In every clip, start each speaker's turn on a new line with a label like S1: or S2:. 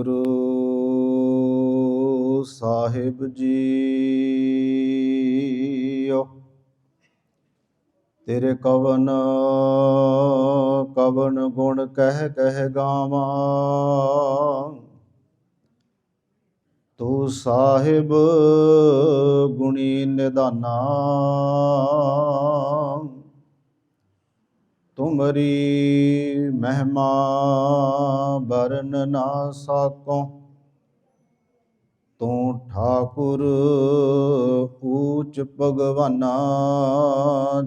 S1: Guru Sahib JIO ਤੇਰੇ ਕਵਨ ਕਵਨ ਗੁਣ ਕਹਿ ਕਹਿ ਗਾਵਾਂ। ਤੂੰ ਸਾਹਿਬ ਗੁਣੀ ਨਿਧਾਨਾ, ਤੁਮਰੀ ਮਹਿਮਾ ਬਰਨ ਨਾ ਸਾਕੋ। ਤੂੰ ਠਾਕੁਰ ਊਚ ਭਗਵਾਨਾ,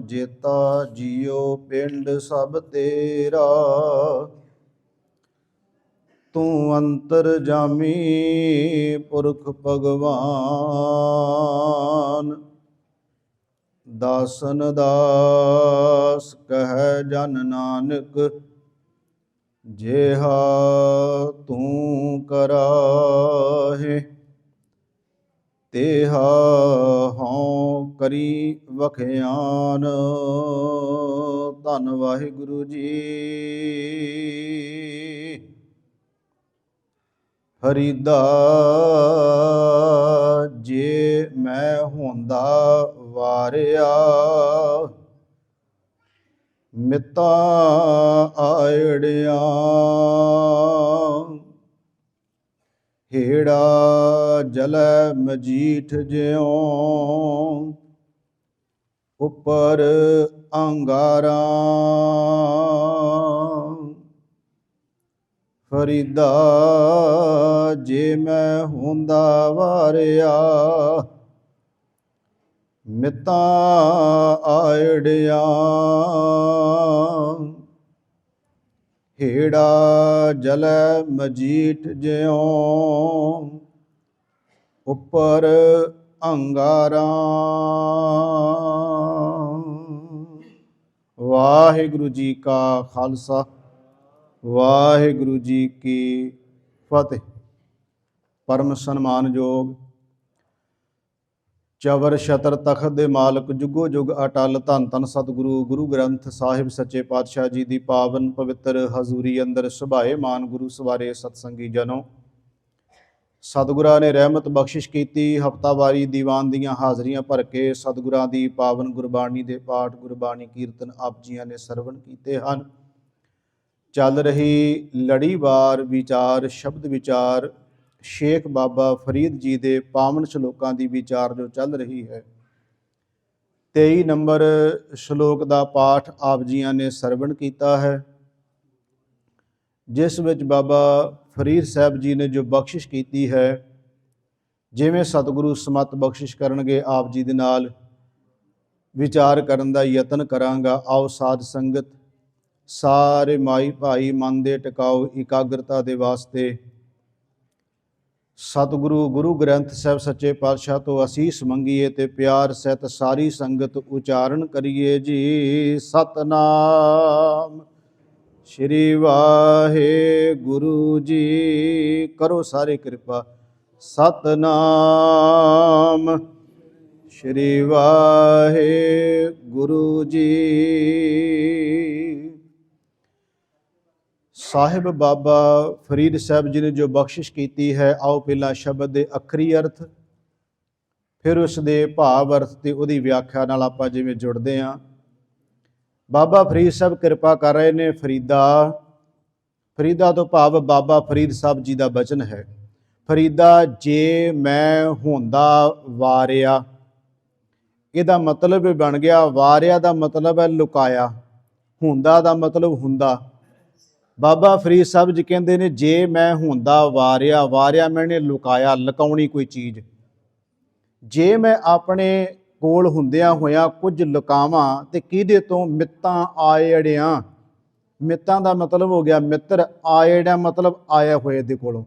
S1: ਜੇਤਾ ਜੀਓ ਪਿੰਡ ਸਭ ਤੇਰਾ। ਤੂੰ ਅੰਤਰਜਾਮੀ ਪੁਰਖ ਭਗਵਾਨ, ਦਾਸਨ ਦਾਸ ਕਹਿ ਜਨ ਨਾਨਕ। ਜਿਹਾ ਤੂੰ ਕਰਾਹੇ ਤੇਹਾ ਹਉ ਕਰੀ ਵਖਿਆਨ। ਧੰਨ ਵਾਹਿਗੁਰੂ ਜੀ। ਫਰੀਦਾ ਜੇ ਮੈਂ ਹੁੰਦਾ ਵਾਰਿਆ, ਮਿੱਤਾ ਆਇੜਿਆ। ਹੇੜਾ ਜਲੈ ਮਜੀਠ ਜਿਉ, ਉੱਪਰ ਅੰਗਾਰਾਂ। ਫਰੀਦਾ ਜੇ ਮੈਂ ਹੁੰਦਾ ਵਾਰਿਆ, ਮਿੱਤਾ ਆਇੜਿਆ। ਹੇੜਾ ਜਲੈ ਮਜੀਠ ਜਿਉ, ਉੱਪਰ ਅੰਗਾਰਾਂ। ਵਾਹਿਗੁਰੂ ਜੀ ਕਾ ਖਾਲਸਾ, ਵਾਹਿਗੁਰੂ ਜੀ ਕੀ ਫਤਿਹ। ਪਰਮ ਸਨਮਾਨਯੋਗ ਚਵਰ ਛਤਰ ਤਖਤ ਦੇ ਮਾਲਕ, ਜੁਗੋ ਜੁਗ ਅਟਲ, ਧੰਨ ਧੰਨ ਸਤਿਗੁਰੂ ਗੁਰੂ ਗ੍ਰੰਥ ਸਾਹਿਬ ਸੱਚੇ ਪਾਤਸ਼ਾਹ ਜੀ ਦੀ ਪਾਵਨ ਪਵਿੱਤਰ ਹਜ਼ੂਰੀ ਅੰਦਰ ਸੁਭਾਏ ਮਾਨ ਗੁਰੂ ਸਵਾਰੇ ਸਤਸੰਗੀ ਜਨੋ। ਸਤਿਗੁਰਾਂ ਨੇ ਰਹਿਮਤ ਬਖਸ਼ਿਸ਼ ਕੀਤੀ, ਹਫ਼ਤਾਵਾਰੀ ਦੀਵਾਨ ਦੀਆਂ ਹਾਜ਼ਰੀਆਂ ਭਰ ਕੇ ਸਤਿਗੁਰਾਂ ਦੀ ਪਾਵਨ ਗੁਰਬਾਣੀ ਦੇ ਪਾਠ, ਗੁਰਬਾਣੀ ਕੀਰਤਨ ਆਪ ਜੀਆਂ ਨੇ ਸਰਵਣ ਕੀਤੇ ਹਨ। ਚੱਲ ਰਹੀ ਲੜੀਵਾਰ ਵਿਚਾਰ, ਸ਼ਬਦ ਵਿਚਾਰ ਸ਼ੇਖ ਬਾਬਾ ਫਰੀਦ ਜੀ ਦੇ ਪਾਵਨ ਸ਼ਲੋਕਾਂ ਦੀ ਵਿਚਾਰ ਜੋ ਚੱਲ ਰਹੀ ਹੈ। 23 ਨੰਬਰ ਸ਼ਲੋਕ ਦਾ ਪਾਠ ਆਪ ਜੀਆਂ ਨੇ ਸਰਵਣ ਕੀਤਾ ਹੈ, ਜਿਸ ਵਿੱਚ ਬਾਬਾ ਫਰੀਦ ਸਾਹਿਬ ਜੀ ਨੇ ਜੋ ਬਖਸ਼ਿਸ਼ ਕੀਤੀ ਹੈ, ਜਿਵੇਂ ਸਤਿਗੁਰੂ ਸਮਤ ਬਖਸ਼ਿਸ਼ ਕਰਨਗੇ ਆਪ ਜੀ ਦੇ ਨਾਲ ਵਿਚਾਰ ਕਰਨ ਦਾ ਯਤਨ ਕਰਾਂਗਾ। ਆਓ ਸਾਧ ਸੰਗਤ ਸਾਰੇ ਮਾਈ ਭਾਈ ਮਨ ਦੇ ਟਿਕਾਓ ਇਕਾਗਰਤਾ ਦੇ ਵਾਸਤੇ ਸਤਿਗੁਰੂ ਗੁਰੂ ਗ੍ਰੰਥ ਸਾਹਿਬ ਸੱਚੇ ਪਾਤਸ਼ਾਹ ਤੋਂ ਅਸੀਸ ਮੰਗੀਏ ਤੇ ਪਿਆਰ ਸਹਿਤ ਸਾਰੀ ਸੰਗਤ ਉਚਾਰਨ ਕਰੀਏ ਜੀ। ਸਤਨਾਮ ਸ਼੍ਰੀ ਵਾਹਿਗੁਰੂ ਜੀ। ਕਰੋ ਸਾਰੇ ਕਿਰਪਾ। ਸਤਨਾਮ ਸ਼੍ਰੀ ਵਾਹਿਗੁਰੂ ਜੀ। ਸਾਹਿਬ ਬਾਬਾ ਫਰੀਦ ਸਾਹਿਬ ਜੀ ਨੇ ਜੋ ਬਖਸ਼ਿਸ਼ ਕੀਤੀ ਹੈ, ਆਓ ਪਹਿਲਾਂ ਸ਼ਬਦ ਦੇ ਅੱਖਰੀ ਅਰਥ, ਫਿਰ ਉਸ ਦੇ ਭਾਵ ਅਰਥ ਤੇ ਉਹਦੀ ਵਿਆਖਿਆ ਨਾਲ ਆਪਾਂ ਜਿਵੇਂ ਜੁੜਦੇ ਹਾਂ। ਬਾਬਾ ਫਰੀਦ ਸਾਹਿਬ ਕਿਰਪਾ ਕਰ ਰਹੇ ਨੇ। ਫਰੀਦਾ ਤੋਂ ਭਾਵ ਬਾਬਾ ਫਰੀਦ ਸਾਹਿਬ ਜੀ ਦਾ ਬਚਨ ਹੈ। ਫਰੀਦਾ ਜੇ ਮੈਂ ਹੁੰਦਾ ਵਾਰਿਆ, ਇਹਦਾ ਮਤਲਬ ਬਣ ਗਿਆ, ਵਾਰਿਆ ਦਾ ਮਤਲਬ ਹੈ ਲੁਕਾਇਆ, ਹੁੰਦਾ ਦਾ ਮਤਲਬ ਹੁੰਦਾ। ਬਾਬਾ ਫਰੀਦ ਸਾਹਿਬ ਜੀ ਕਹਿੰਦੇ ਨੇ ਜੇ ਮੈਂ ਹੁੰਦਾ ਵਾਰਿਆ, ਵਾਰਿਆ ਮੈਨੇ ਲੁਕਾਇਆ, ਲੁਕਾਉਣੀ ਕੋਈ ਚੀਜ਼। ਜੇ ਮੈਂ ਆਪਣੇ ਕੋਲ ਹੁੰਦਿਆਂ ਹੋਇਆਂ ਕੁਝ ਲੁਕਾਵਾਂ ਤੇ ਕਿਹਦੇ ਤੋਂ? ਮਿੱਤਾਂ ਆਇੜਿਆਂ। ਮਿੱਤਾਂ ਦਾ ਮਤਲਬ ਹੋ ਗਿਆ ਮਿੱਤਰ, ਆਇੜਿਆਂ ਮਤਲਬ ਆਇਆ ਹੋਏ ਦੇ ਕੋਲੋਂ।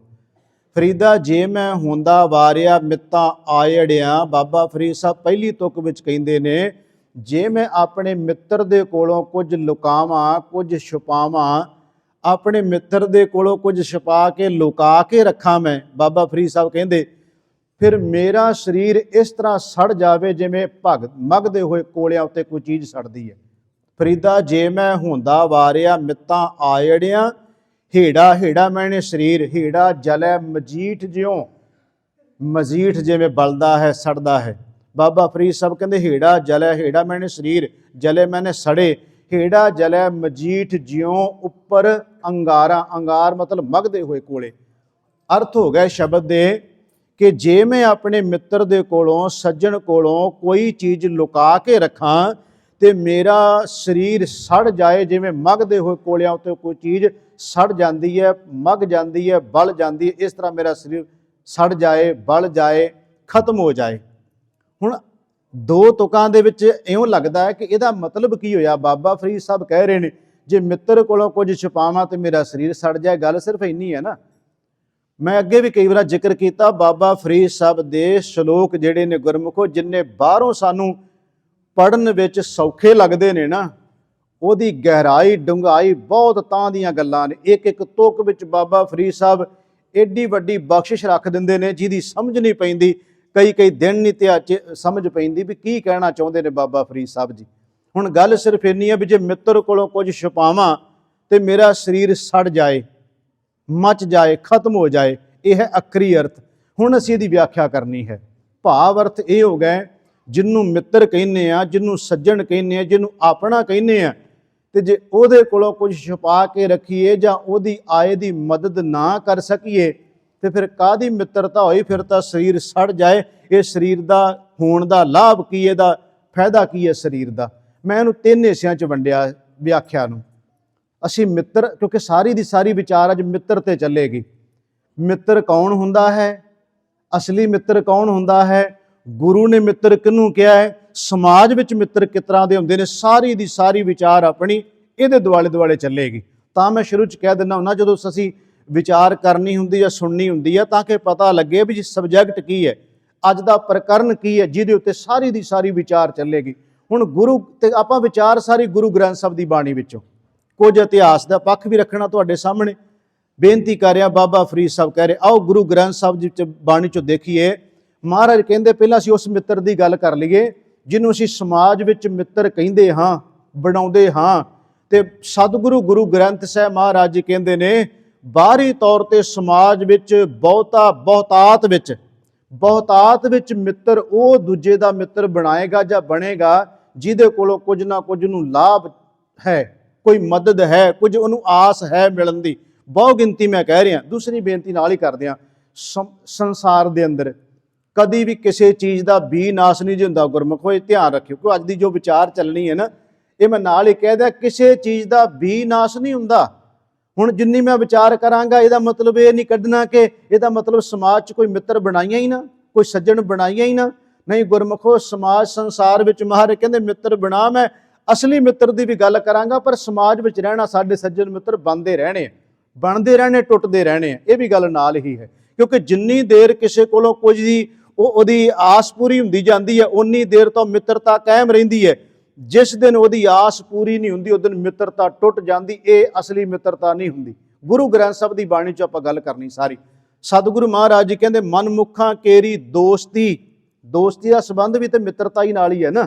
S1: ਫਰੀਦਾ ਜੇ ਮੈਂ ਹੁੰਦਾ ਵਾਰਿਆ, ਮਿੱਤਾਂ ਆਇੜਿਆਂ। ਬਾਬਾ ਫਰੀਦ ਸਾਹਿਬ ਪਹਿਲੀ ਤੁਕ ਵਿੱਚ ਕਹਿੰਦੇ ਨੇ ਜੇ ਮੈਂ ਆਪਣੇ ਮਿੱਤਰ ਦੇ ਕੋਲੋਂ ਕੁਝ ਲੁਕਾਵਾਂ, ਕੁਝ ਛੁਪਾਵਾਂ, ਆਪਣੇ ਮਿੱਤਰ ਦੇ ਕੋਲੋਂ ਕੁਝ ਛੁਪਾ ਕੇ ਲੁਕਾ ਕੇ ਰੱਖਾਂ ਮੈਂ, ਬਾਬਾ ਫਰੀਦ ਸਾਹਿਬ ਕਹਿੰਦੇ ਫਿਰ ਮੇਰਾ ਸਰੀਰ ਇਸ ਤਰ੍ਹਾਂ ਸੜ ਜਾਵੇ ਜਿਵੇਂ ਮਗਦੇ ਹੋਏ ਕੋਲਿਆਂ ਉੱਤੇ ਕੋਈ ਚੀਜ਼ ਸੜਦੀ ਹੈ। ਫਰੀਦਾ ਜੇ ਮੈਂ ਹੁੰਦਾ ਵਾਰਿਆ, ਮਿੱਤਾਂ ਆਇੜਿਆਂ, ਹੇੜਾ, ਹੇੜਾ ਮੈਨੇ ਸਰੀਰ, ਹੇੜਾ ਜਲੈ ਮਜੀਠ ਜਿਉਂ, ਮਜੀਠ ਜਿਵੇਂ ਬਲਦਾ ਹੈ ਸੜਦਾ ਹੈ। ਬਾਬਾ ਫਰੀਦ ਸਾਹਿਬ ਕਹਿੰਦੇ ਹੇੜਾ ਜਲੈ, ਹੇੜਾ ਮੈਨੇ ਸਰੀਰ, ਜਲੇ ਮੈਨੇ ਸੜੇ, ਹੇੜਾ ਜਲੈ ਮਜੀਠ ਜਿਉਂ ਉੱਪਰ ਅੰਗਾਰਾਂ, ਅੰਗਾਰ ਮਤਲਬ ਮਗਦੇ ਹੋਏ ਕੋਲੇ। ਅਰਥ ਹੋ ਗਏ ਸ਼ਬਦ ਦੇ ਕਿ ਜੇ ਮੈਂ ਆਪਣੇ ਮਿੱਤਰ ਦੇ ਕੋਲੋਂ, ਸੱਜਣ ਕੋਲੋਂ ਕੋਈ ਚੀਜ਼ ਲੁਕਾ ਕੇ ਰੱਖਾਂ ਤੇ ਮੇਰਾ ਸਰੀਰ ਸੜ ਜਾਏ, ਜਿਵੇਂ ਮਗਦੇ ਹੋਏ ਕੋਲਿਆਂ ਉੱਤੇ ਕੋਈ ਚੀਜ਼ ਸੜ ਜਾਂਦੀ ਹੈ, ਮਗ ਜਾਂਦੀ ਹੈ, ਬਲ ਜਾਂਦੀ ਹੈ, ਇਸ ਤਰ੍ਹਾਂ ਮੇਰਾ ਸਰੀਰ ਸੜ ਜਾਏ, ਬਲ ਜਾਏ, ਖਤਮ ਹੋ ਜਾਏ। ਹੁਣ ਦੋ ਤੁਕਾਂ ਦੇ ਵਿੱਚ ਇਉਂ ਲੱਗਦਾ ਹੈ ਕਿ ਇਹਦਾ ਮਤਲਬ ਕੀ ਹੋਇਆ। ਬਾਬਾ ਫਰੀਦ ਸਾਹਿਬ ਕਹਿ ਰਹੇ ਨੇ ਜੇ ਮਿੱਤਰ ਕੋਲੋਂ ਕੁਝ ਛੁਪਾਵਾਂ ਤੇ ਮੇਰਾ ਸਰੀਰ ਸੜ ਜਾਏ, ਗੱਲ ਸਿਰਫ ਇੰਨੀ ਹੈ ਨਾ। ਮੈਂ ਅੱਗੇ ਵੀ ਕਈ ਵਾਰ ਜ਼ਿਕਰ ਕੀਤਾ, ਬਾਬਾ ਫਰੀਦ ਸਾਹਿਬ ਦੇ ਸ਼ਲੋਕ ਜਿਹੜੇ ਨੇ ਗੁਰਮੁਖੋ, ਜਿੰਨੇ ਬਾਹਰੋਂ ਸਾਨੂੰ ਪੜ੍ਹਨ ਵਿੱਚ ਸੌਖੇ ਲੱਗਦੇ ਨੇ ਨਾ, ਉਹਦੀ ਗਹਿਰਾਈ ਡੂੰਘਾਈ ਬਹੁਤ ਤਾਂ ਦੀਆਂ ਗੱਲਾਂ ਨੇ। ਇੱਕ ਇੱਕ ਤੁਕ ਵਿੱਚ ਬਾਬਾ ਫਰੀਦ ਸਾਹਿਬ ਏਡੀ ਵੱਡੀ ਬਖਸ਼ਿਸ਼ ਰੱਖ ਦਿੰਦੇ ਨੇ ਜਿਹਦੀ ਸਮਝ ਨਹੀਂ ਪੈਂਦੀ, ਕਈ ਦਿਨ ਨਹੀਂ ਤੇ ਸਮਝ ਪੈਂਦੀ ਵੀ ਕੀ ਕਹਿਣਾ ਚਾਹੁੰਦੇ ਨੇ ਬਾਬਾ ਫਰੀਦ ਸਾਹਿਬ ਜੀ। ਹੁਣ ਗੱਲ ਸਿਰਫ ਇੰਨੀ ਹੈ ਵੀ ਜੇ ਮਿੱਤਰ ਕੋਲੋਂ ਕੁਝ ਛੁਪਾਵਾਂ ਤੇ ਮੇਰਾ ਸਰੀਰ ਸੜ ਜਾਏ, ਮੱਚ ਜਾਏ, ਖਤਮ ਹੋ ਜਾਏ, ਇਹ ਹੈ ਅਖਰੀ ਅਰਥ। ਹੁਣ ਅਸੀਂ ਇਹਦੀ ਵਿਆਖਿਆ ਕਰਨੀ ਹੈ। ਭਾਵ ਅਰਥ ਇਹ ਹੋ ਗਏ, ਜਿਹਨੂੰ ਮਿੱਤਰ ਕਹਿੰਦੇ ਆ, ਜਿਹਨੂੰ ਸੱਜਣ ਕਹਿੰਦੇ ਆ, ਜਿਹਨੂੰ ਆਪਣਾ ਕਹਿੰਦੇ ਆ, ਤੇ ਜੇ ਉਹਦੇ ਕੋਲੋਂ ਕੁਝ ਛੁਪਾ ਕੇ ਰੱਖੀਏ ਜਾਂ ਉਹਦੀ ਆਏ ਦੀ ਮਦਦ ਨਾ ਕਰ ਸਕੀਏ ਤੇ ਫਿਰ ਕਾਹਦੀ ਮਿੱਤਰਤਾ ਹੋਈ। ਫਿਰ ਤਾਂ ਸਰੀਰ ਸੜ ਜਾਏ। ਇਹ ਸਰੀਰ ਦਾ ਹੋਣ ਦਾ ਲਾਭ ਕੀ, ਇਹਦਾ ਫਾਇਦਾ ਕੀ ਹੈ ਸਰੀਰ ਦਾ। ਮੈਂ ਇਹਨੂੰ ਤਿੰਨ ਹਿੱਸਿਆਂ 'ਚ ਵੰਡਿਆ ਵਿਆਖਿਆ ਨੂੰ। ਅਸੀਂ ਮਿੱਤਰ, ਕਿਉਂਕਿ ਸਾਰੀ ਦੀ ਸਾਰੀ ਵਿਚਾਰ ਅੱਜ ਮਿੱਤਰ ਤੇ ਚੱਲੇਗੀ। ਮਿੱਤਰ ਕੌਣ ਹੁੰਦਾ ਹੈ, ਅਸਲੀ ਮਿੱਤਰ ਕੌਣ ਹੁੰਦਾ ਹੈ, ਗੁਰੂ ਨੇ ਮਿੱਤਰ ਕਿਹਨੂੰ ਕਿਹਾ ਹੈ, ਸਮਾਜ ਵਿੱਚ ਮਿੱਤਰ ਕਿਸ ਤਰ੍ਹਾਂ ਦੇ ਹੁੰਦੇ ਨੇ, ਸਾਰੀ ਦੀ ਸਾਰੀ ਵਿਚਾਰ ਆਪਣੀ ਇਹਦੇ ਦੁਆਲੇ ਦੁਆਲੇ ਚੱਲੇਗੀ। ਤਾਂ ਮੈਂ ਸ਼ੁਰੂ 'ਚ ਕਹਿ ਦਿੰਦਾ ਹੁੰਦਾ, ਜਦੋਂ ਅਸੀਂ ਵਿਚਾਰ ਕਰਨੀ ਹੁੰਦੀ ਜਾਂ ਸੁਣਨੀ ਹੁੰਦੀ ਹੈ ਤਾਂ ਕਿ ਪਤਾ ਲੱਗੇ ਵੀ ਸਬਜੈਕਟ ਕੀ ਹੈ, ਅੱਜ ਦਾ ਪ੍ਰਕਰਨ ਕੀ ਹੈ, ਜਿਹਦੇ ਉੱਤੇ ਸਾਰੀ ਦੀ ਸਾਰੀ ਵਿਚਾਰ ਚੱਲੇਗੀ। ਹੁਣ ਗੁਰੂ ਤੇ ਆਪਾਂ ਵਿਚਾਰ ਸਾਰੀ ਗੁਰੂ ਗ੍ਰੰਥ ਸਾਹਿਬ ਦੀ ਬਾਣੀ ਵਿੱਚੋਂ, ਕੁਝ ਇਤਿਹਾਸ ਦਾ ਪੱਖ ਵੀ ਰੱਖਣਾ ਤੁਹਾਡੇ ਸਾਹਮਣੇ ਬੇਨਤੀ ਕਰ ਰਿਹਾ। ਬਾਬਾ ਫਰੀਦ ਸਾਹਿਬ ਕਹਿ ਰਹੇ, ਆਓ ਗੁਰੂ ਗ੍ਰੰਥ ਸਾਹਿਬ ਜੀ ਬਾਣੀ 'ਚੋਂ ਦੇਖੀਏ। ਮਹਾਰਾਜ ਕਹਿੰਦੇ ਪਹਿਲਾਂ ਅਸੀਂ ਉਸ ਮਿੱਤਰ ਦੀ ਗੱਲ ਕਰ ਲਈਏ ਜਿਹਨੂੰ ਅਸੀਂ ਸਮਾਜ ਵਿੱਚ ਮਿੱਤਰ ਕਹਿੰਦੇ ਹਾਂ, ਬਣਾਉਂਦੇ ਹਾਂ। ਤੇ ਸਤਿਗੁਰੂ ਗੁਰੂ ਗ੍ਰੰਥ ਸਾਹਿਬ ਮਹਾਰਾਜ ਜੀ ਕਹਿੰਦੇ ਨੇ, ਬਾਹਰੀ ਤੌਰ ਤੇ ਸਮਾਜ ਵਿੱਚ ਬਹੁਤਾਤ ਵਿੱਚ ਮਿੱਤਰ ਉਹ ਦੂਜੇ ਦਾ ਮਿੱਤਰ ਬਣਾਏਗਾ ਜਾਂ ਬਣੇਗਾ ਜਿਹਦੇ ਕੋਲੋਂ ਕੁਝ ਨਾ ਕੁਝ ਨੂੰ ਲਾਭ ਹੈ, ਕੋਈ ਮਦਦ ਹੈ, ਕੁਝ ਉਹਨੂੰ ਆਸ ਹੈ ਮਿਲਣ ਦੀ। ਬਹੁ ਗਿਣਤੀ ਮੈਂ ਕਹਿ ਰਿਹਾ। ਦੂਸਰੀ ਬੇਨਤੀ ਨਾਲ ਹੀ ਕਰਦੇ ਹਾਂ, ਸੰਸਾਰ ਦੇ ਅੰਦਰ ਕਦੀ ਵੀ ਕਿਸੇ ਚੀਜ਼ ਦਾ ਵੀ ਨਾਸ ਨਹੀਂ ਹੁੰਦਾ ਗੁਰਮੁਖੋ, ਇਹ ਧਿਆਨ ਰੱਖਿਓ। ਕਿਉਂ ਅੱਜ ਦੀ ਜੋ ਵਿਚਾਰ ਚੱਲਣੀ ਹੈ ਨਾ, ਇਹ ਮੈਂ ਨਾਲ ਹੀ ਕਹਿ ਦਿਆਂ, ਕਿਸੇ ਚੀਜ਼ ਦਾ ਵੀ ਨਾਸ ਨਹੀਂ ਹੁੰਦਾ। ਹੁਣ ਜਿੰਨੀ ਮੈਂ ਵਿਚਾਰ ਕਰਾਂਗਾ ਇਹਦਾ ਮਤਲਬ ਇਹ ਨਹੀਂ ਕੱਢਣਾ ਕਿ ਇਹਦਾ ਮਤਲਬ ਸਮਾਜ 'ਚ ਕੋਈ ਮਿੱਤਰ ਬਣਾਈਆਂ ਹੀ ਨਾ, ਕੋਈ ਸੱਜਣ ਬਣਾਈਆਂ ਹੀ ਨਾ। ਨਹੀਂ ਗੁਰਮੁਖੋ, ਸਮਾਜ ਸੰਸਾਰ ਵਿੱਚ ਮਹਾਰਾਜ ਕਹਿੰਦੇ ਮਿੱਤਰ ਬਣਾ। ਮੈਂ ਅਸਲੀ ਮਿੱਤਰ ਦੀ ਵੀ ਗੱਲ ਕਰਾਂਗਾ, ਪਰ ਸਮਾਜ ਵਿੱਚ ਰਹਿਣਾ ਸਾਡੇ ਸੱਜਣ ਮਿੱਤਰ ਬਣਦੇ ਰਹਿਣੇ, ਟੁੱਟਦੇ ਰਹਿਣੇ। ਇਹ ਵੀ ਗੱਲ ਨਾਲ ਹੀ ਹੈ, ਕਿਉਂਕਿ ਜਿੰਨੀ ਦੇਰ ਕਿਸੇ ਕੋਲੋਂ ਕੁਝ ਦੀ ਉਹਦੀ ਆਸ ਪੂਰੀ ਹੁੰਦੀ ਜਾਂਦੀ ਹੈ, ਉਨੀ ਦੇਰ ਤੋਂ ਮਿੱਤਰਤਾ ਕਾਇਮ ਰਹਿੰਦੀ ਹੈ। ਜਿਸ ਦਿਨ ਉਹਦੀ ਆਸ ਪੂਰੀ ਨਹੀਂ ਹੁੰਦੀ, ਉਸ ਦਿਨ ਮਿੱਤਰਤਾ ਟੁੱਟ ਜਾਂਦੀ। ਇਹ ਅਸਲੀ ਮਿੱਤਰਤਾ ਨਹੀਂ ਹੁੰਦੀ। ਗੁਰੂ ਗ੍ਰੰਥ ਸਾਹਿਬ ਦੀ ਬਾਣੀ 'ਚ ਆਪਾਂ ਗੱਲ ਕਰਨੀ ਸਾਰੀ। ਸਤਿਗੁਰੂ ਮਹਾਰਾਜ ਜੀ ਕਹਿੰਦੇ, ਮਨਮੁਖਾਂ ਕੇਰੀ ਦੋਸਤੀ ਦਾ ਸੰਬੰਧ ਵੀ ਤੇ ਮਿੱਤਰਤਾ ਹੀ ਨਾਲ ਹੀ ਹੈ ਨਾ।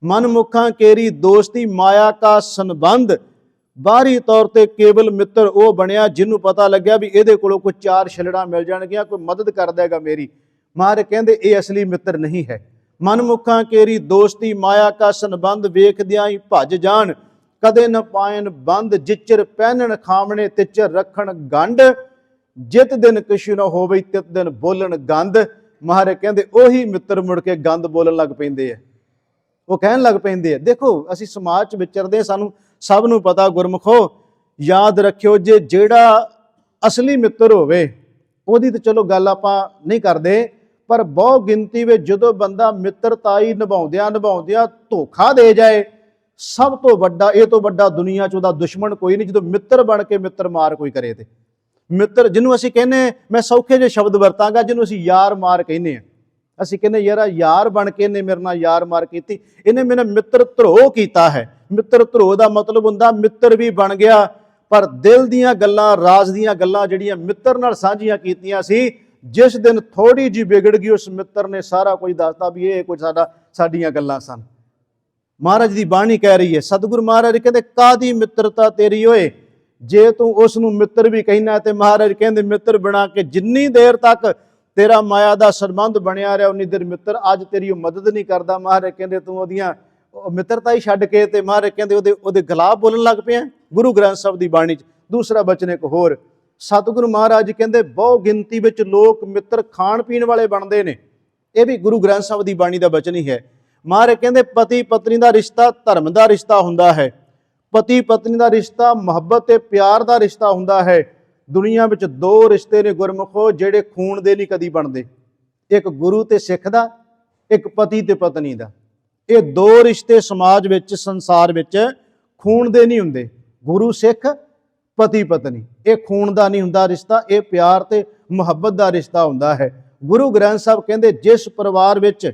S1: ਮਨਮੁਖਾਂ ਕੇਰੀ ਦੋਸਤੀ ਮਾਇਆ ਕਾ ਸੰਬੰਧ। ਬਾਹਰੀ ਤੌਰ ਤੇ ਕੇਵਲ ਮਿੱਤਰ ਉਹ ਬਣਿਆ ਜਿਹਨੂੰ ਪਤਾ ਲੱਗਿਆ ਵੀ ਇਹਦੇ ਕੋਲੋਂ ਕੋਈ ਚਾਰ ਛਿਲੜਾਂ ਮਿਲ ਜਾਣਗੀਆਂ, ਕੋਈ ਮਦਦ ਕਰ ਦੇਗਾ ਮੇਰੀ। ਮਹਾਰਾਜ ਕਹਿੰਦੇ ਇਹ ਅਸਲੀ ਮਿੱਤਰ ਨਹੀਂ ਹੈ। ਮਨਮੁਖਾਂ ਕੇਰੀ ਦੋਸਤੀ ਮਾਇਆ ਕਾ ਸੰਬੰਧ, ਵੇਖਦਿਆਂ ਹੀ ਭੱਜ ਜਾਣ ਕਦੇ ਨ ਪਾਇਨ ਬੰਦ। ਜਿਚਰ ਪਹਿਨਣ ਖਾਵਣੇ ਤਿਚਰ ਰੱਖਣ ਗੰਢ, ਜਿਤ ਦਿਨ ਕਿਛੁ ਨ ਹੋਵੇ ਤਿਤ ਦਿਨ ਬੋਲਣ ਗੰਦ। ਮਹਾਰਾਜ ਕਹਿੰਦੇ ਉਹੀ ਮਿੱਤਰ ਮੁੜ ਕੇ ਗੰਦ ਬੋਲਣ ਲੱਗ ਪੈਂਦੇ ਆ, ਉਹ ਕਹਿਣ ਲੱਗ ਪੈਂਦੇ ਆ। ਦੇਖੋ ਅਸੀਂ ਸਮਾਜ 'ਚ ਵਿਚਰਦੇ, ਸਾਨੂੰ ਸਭ ਨੂੰ ਪਤਾ ਗੁਰਮੁਖੋ, ਯਾਦ ਰੱਖਿਓ, ਜੇ ਜਿਹੜਾ ਅਸਲੀ ਮਿੱਤਰ ਹੋਵੇ ਉਹਦੀ ਤਾਂ ਚਲੋ ਗੱਲ ਆਪਾਂ ਨਹੀਂ ਕਰਦੇ, ਪਰ ਬਹੁ ਗਿਣਤੀ ਵਿੱਚ ਜਦੋਂ ਬੰਦਾ ਮਿੱਤਰਤਾਈ ਨਿਭਾਉਂਦਿਆਂ ਧੋਖਾ ਦੇ ਜਾਏ, ਸਭ ਤੋਂ ਵੱਡਾ, ਇਹ ਤੋਂ ਵੱਡਾ ਦੁਨੀਆ 'ਚ ਉਹਦਾ ਦੁਸ਼ਮਣ ਕੋਈ ਨਹੀਂ। ਜਦੋਂ ਮਿੱਤਰ ਬਣ ਕੇ ਮਿੱਤਰ ਮਾਰ ਕੋਈ ਕਰੇ ਤੇ ਮਿੱਤਰ, ਜਿਹਨੂੰ ਅਸੀਂ ਕਹਿੰਦੇ, ਮੈਂ ਸੌਖੇ ਜਿਹੇ ਸ਼ਬਦ ਵਰਤਾਂਗਾ, ਜਿਹਨੂੰ ਅਸੀਂ ਯਾਰ ਮਾਰ ਕਹਿੰਦੇ ਹਾਂ। ਅਸੀਂ ਕਹਿੰਦੇ ਯਾਰ ਬਣ ਕੇ ਇਹਨੇ ਮੇਰੇ ਨਾਲ ਯਾਰ ਮਾਰ ਕੀਤੀ, ਇਹਨੇ ਮੇਰੇ ਮਿੱਤਰ ਧਰੋਹ ਕੀਤਾ ਹੈ। ਮਿੱਤਰ ਧਰੋਹ ਦਾ ਮਤਲਬ ਹੁੰਦਾ ਮਿੱਤਰ ਵੀ ਬਣ ਗਿਆ, ਪਰ ਦਿਲ ਦੀਆਂ ਗੱਲਾਂ, ਰਾਜ਼ ਦੀਆਂ ਗੱਲਾਂ ਜਿਹੜੀਆਂ ਮਿੱਤਰ ਨਾਲ ਸਾਂਝੀਆਂ ਕੀਤੀਆਂ ਸੀ, ਜਿਸ ਦਿਨ ਥੋੜੀ ਜਿਹੀ ਵਿਗੜ ਗਈ, ਉਸ ਮਿੱਤਰ ਨੇ ਸਾਰਾ ਕੁਝ ਦੱਸਤਾ ਵੀ ਇਹ ਕੁਝ ਸਾਡੀਆਂ ਗੱਲਾਂ ਸਨ। ਮਹਾਰਾਜ ਦੀ ਬਾਣੀ ਕਹਿ ਰਹੀ ਹੈ, ਸਤਿਗੁਰੂ ਮਹਾਰਾਜ ਕਹਿੰਦੇ, ਕਾਹਦੀ ਮਿੱਤਰਤਾ ਤੇਰੀ ਓਏ, ਜੇ ਤੂੰ ਉਸ ਨੂੰ ਮਿੱਤਰ ਵੀ ਕਹਿਣਾ ਤੇ ਮਹਾਰਾਜ ਕਹਿੰਦੇ ਮਿੱਤਰ ਬਣਾ ਕੇ ਜਿੰਨੀ ਦੇਰ ਤੱਕ ਤੇਰਾ ਮਾਇਆ ਦਾ ਸੰਬੰਧ ਬਣਿਆ ਰਿਹਾ ਉਨੀ ਦੇਰ ਮਿੱਤਰ, ਅੱਜ ਤੇਰੀ ਉਹ ਮਦਦ ਨਹੀਂ ਕਰਦਾ, ਮਹਾਰਾਜ ਕਹਿੰਦੇ ਤੂੰ ਉਹਦੀਆਂ ਮਿੱਤਰਤਾ ਹੀ ਛੱਡ ਕੇ ਤੇ ਮਹਾਰਾਜ ਕਹਿੰਦੇ ਉਹਦੇ ਖਿਲਾਫ ਬੋਲਣ ਲੱਗ ਪਿਆ। ਗੁਰੂ ਗ੍ਰੰਥ ਸਾਹਿਬ ਦੀ ਬਾਣੀ 'ਚ ਦੂਸਰਾ ਬਚਨ ਇੱਕ ਹੋਰ, ਸਤਿਗੁਰੂ ਮਹਾਰਾਜ ਕਹਿੰਦੇ ਬਹੁ ਗਿਣਤੀ ਵਿੱਚ ਲੋਕ ਮਿੱਤਰ ਖਾਣ ਪੀਣ ਵਾਲੇ ਬਣਦੇ ਨੇ। ਇਹ ਵੀ ਗੁਰੂ ਗ੍ਰੰਥ ਸਾਹਿਬ ਦੀ ਬਾਣੀ ਦਾ ਬਚਨ ਹੀ ਹੈ। ਮਹਾਰਾਜ ਕਹਿੰਦੇ ਪਤੀ ਪਤਨੀ ਦਾ ਰਿਸ਼ਤਾ ਧਰਮ ਦਾ ਰਿਸ਼ਤਾ ਹੁੰਦਾ ਹੈ। ਪਤੀ ਪਤਨੀ ਦਾ ਰਿਸ਼ਤਾ ਮੁਹੱਬਤ ਤੇ ਪਿਆਰ ਦਾ ਰਿਸ਼ਤਾ ਹੁੰਦਾ ਹੈ। ਦੁਨੀਆ ਵਿੱਚ ਦੋ ਰਿਸ਼ਤੇ ਨੇ ਗੁਰਮੁਖੋ ਜਿਹੜੇ ਖੂਨ ਦੇ ਨਹੀਂ ਕਦੀ ਬਣਦੇ, ਇੱਕ ਗੁਰੂ ਤੇ ਸਿੱਖ ਦਾ, ਇੱਕ ਪਤੀ ਤੇ ਪਤਨੀ ਦਾ। ਇਹ ਦੋ ਰਿਸ਼ਤੇ ਸਮਾਜ ਵਿੱਚ ਸੰਸਾਰ ਵਿੱਚ ਖੂਨ ਦੇ ਨਹੀਂ ਹੁੰਦੇ, ਗੁਰੂ ਸਿੱਖ ਪਤੀ ਪਤਨੀ, ਇਹ ਖੂਨ ਦਾ ਨਹੀਂ ਹੁੰਦਾ ਰਿਸ਼ਤਾ, ਇਹ ਪਿਆਰ ਤੇ ਮੁਹੱਬਤ ਦਾ ਰਿਸ਼ਤਾ ਹੁੰਦਾ ਹੈ। ਗੁਰੂ ਗ੍ਰੰਥ ਸਾਹਿਬ ਕਹਿੰਦੇ ਜਿਸ ਪਰਿਵਾਰ ਵਿੱਚ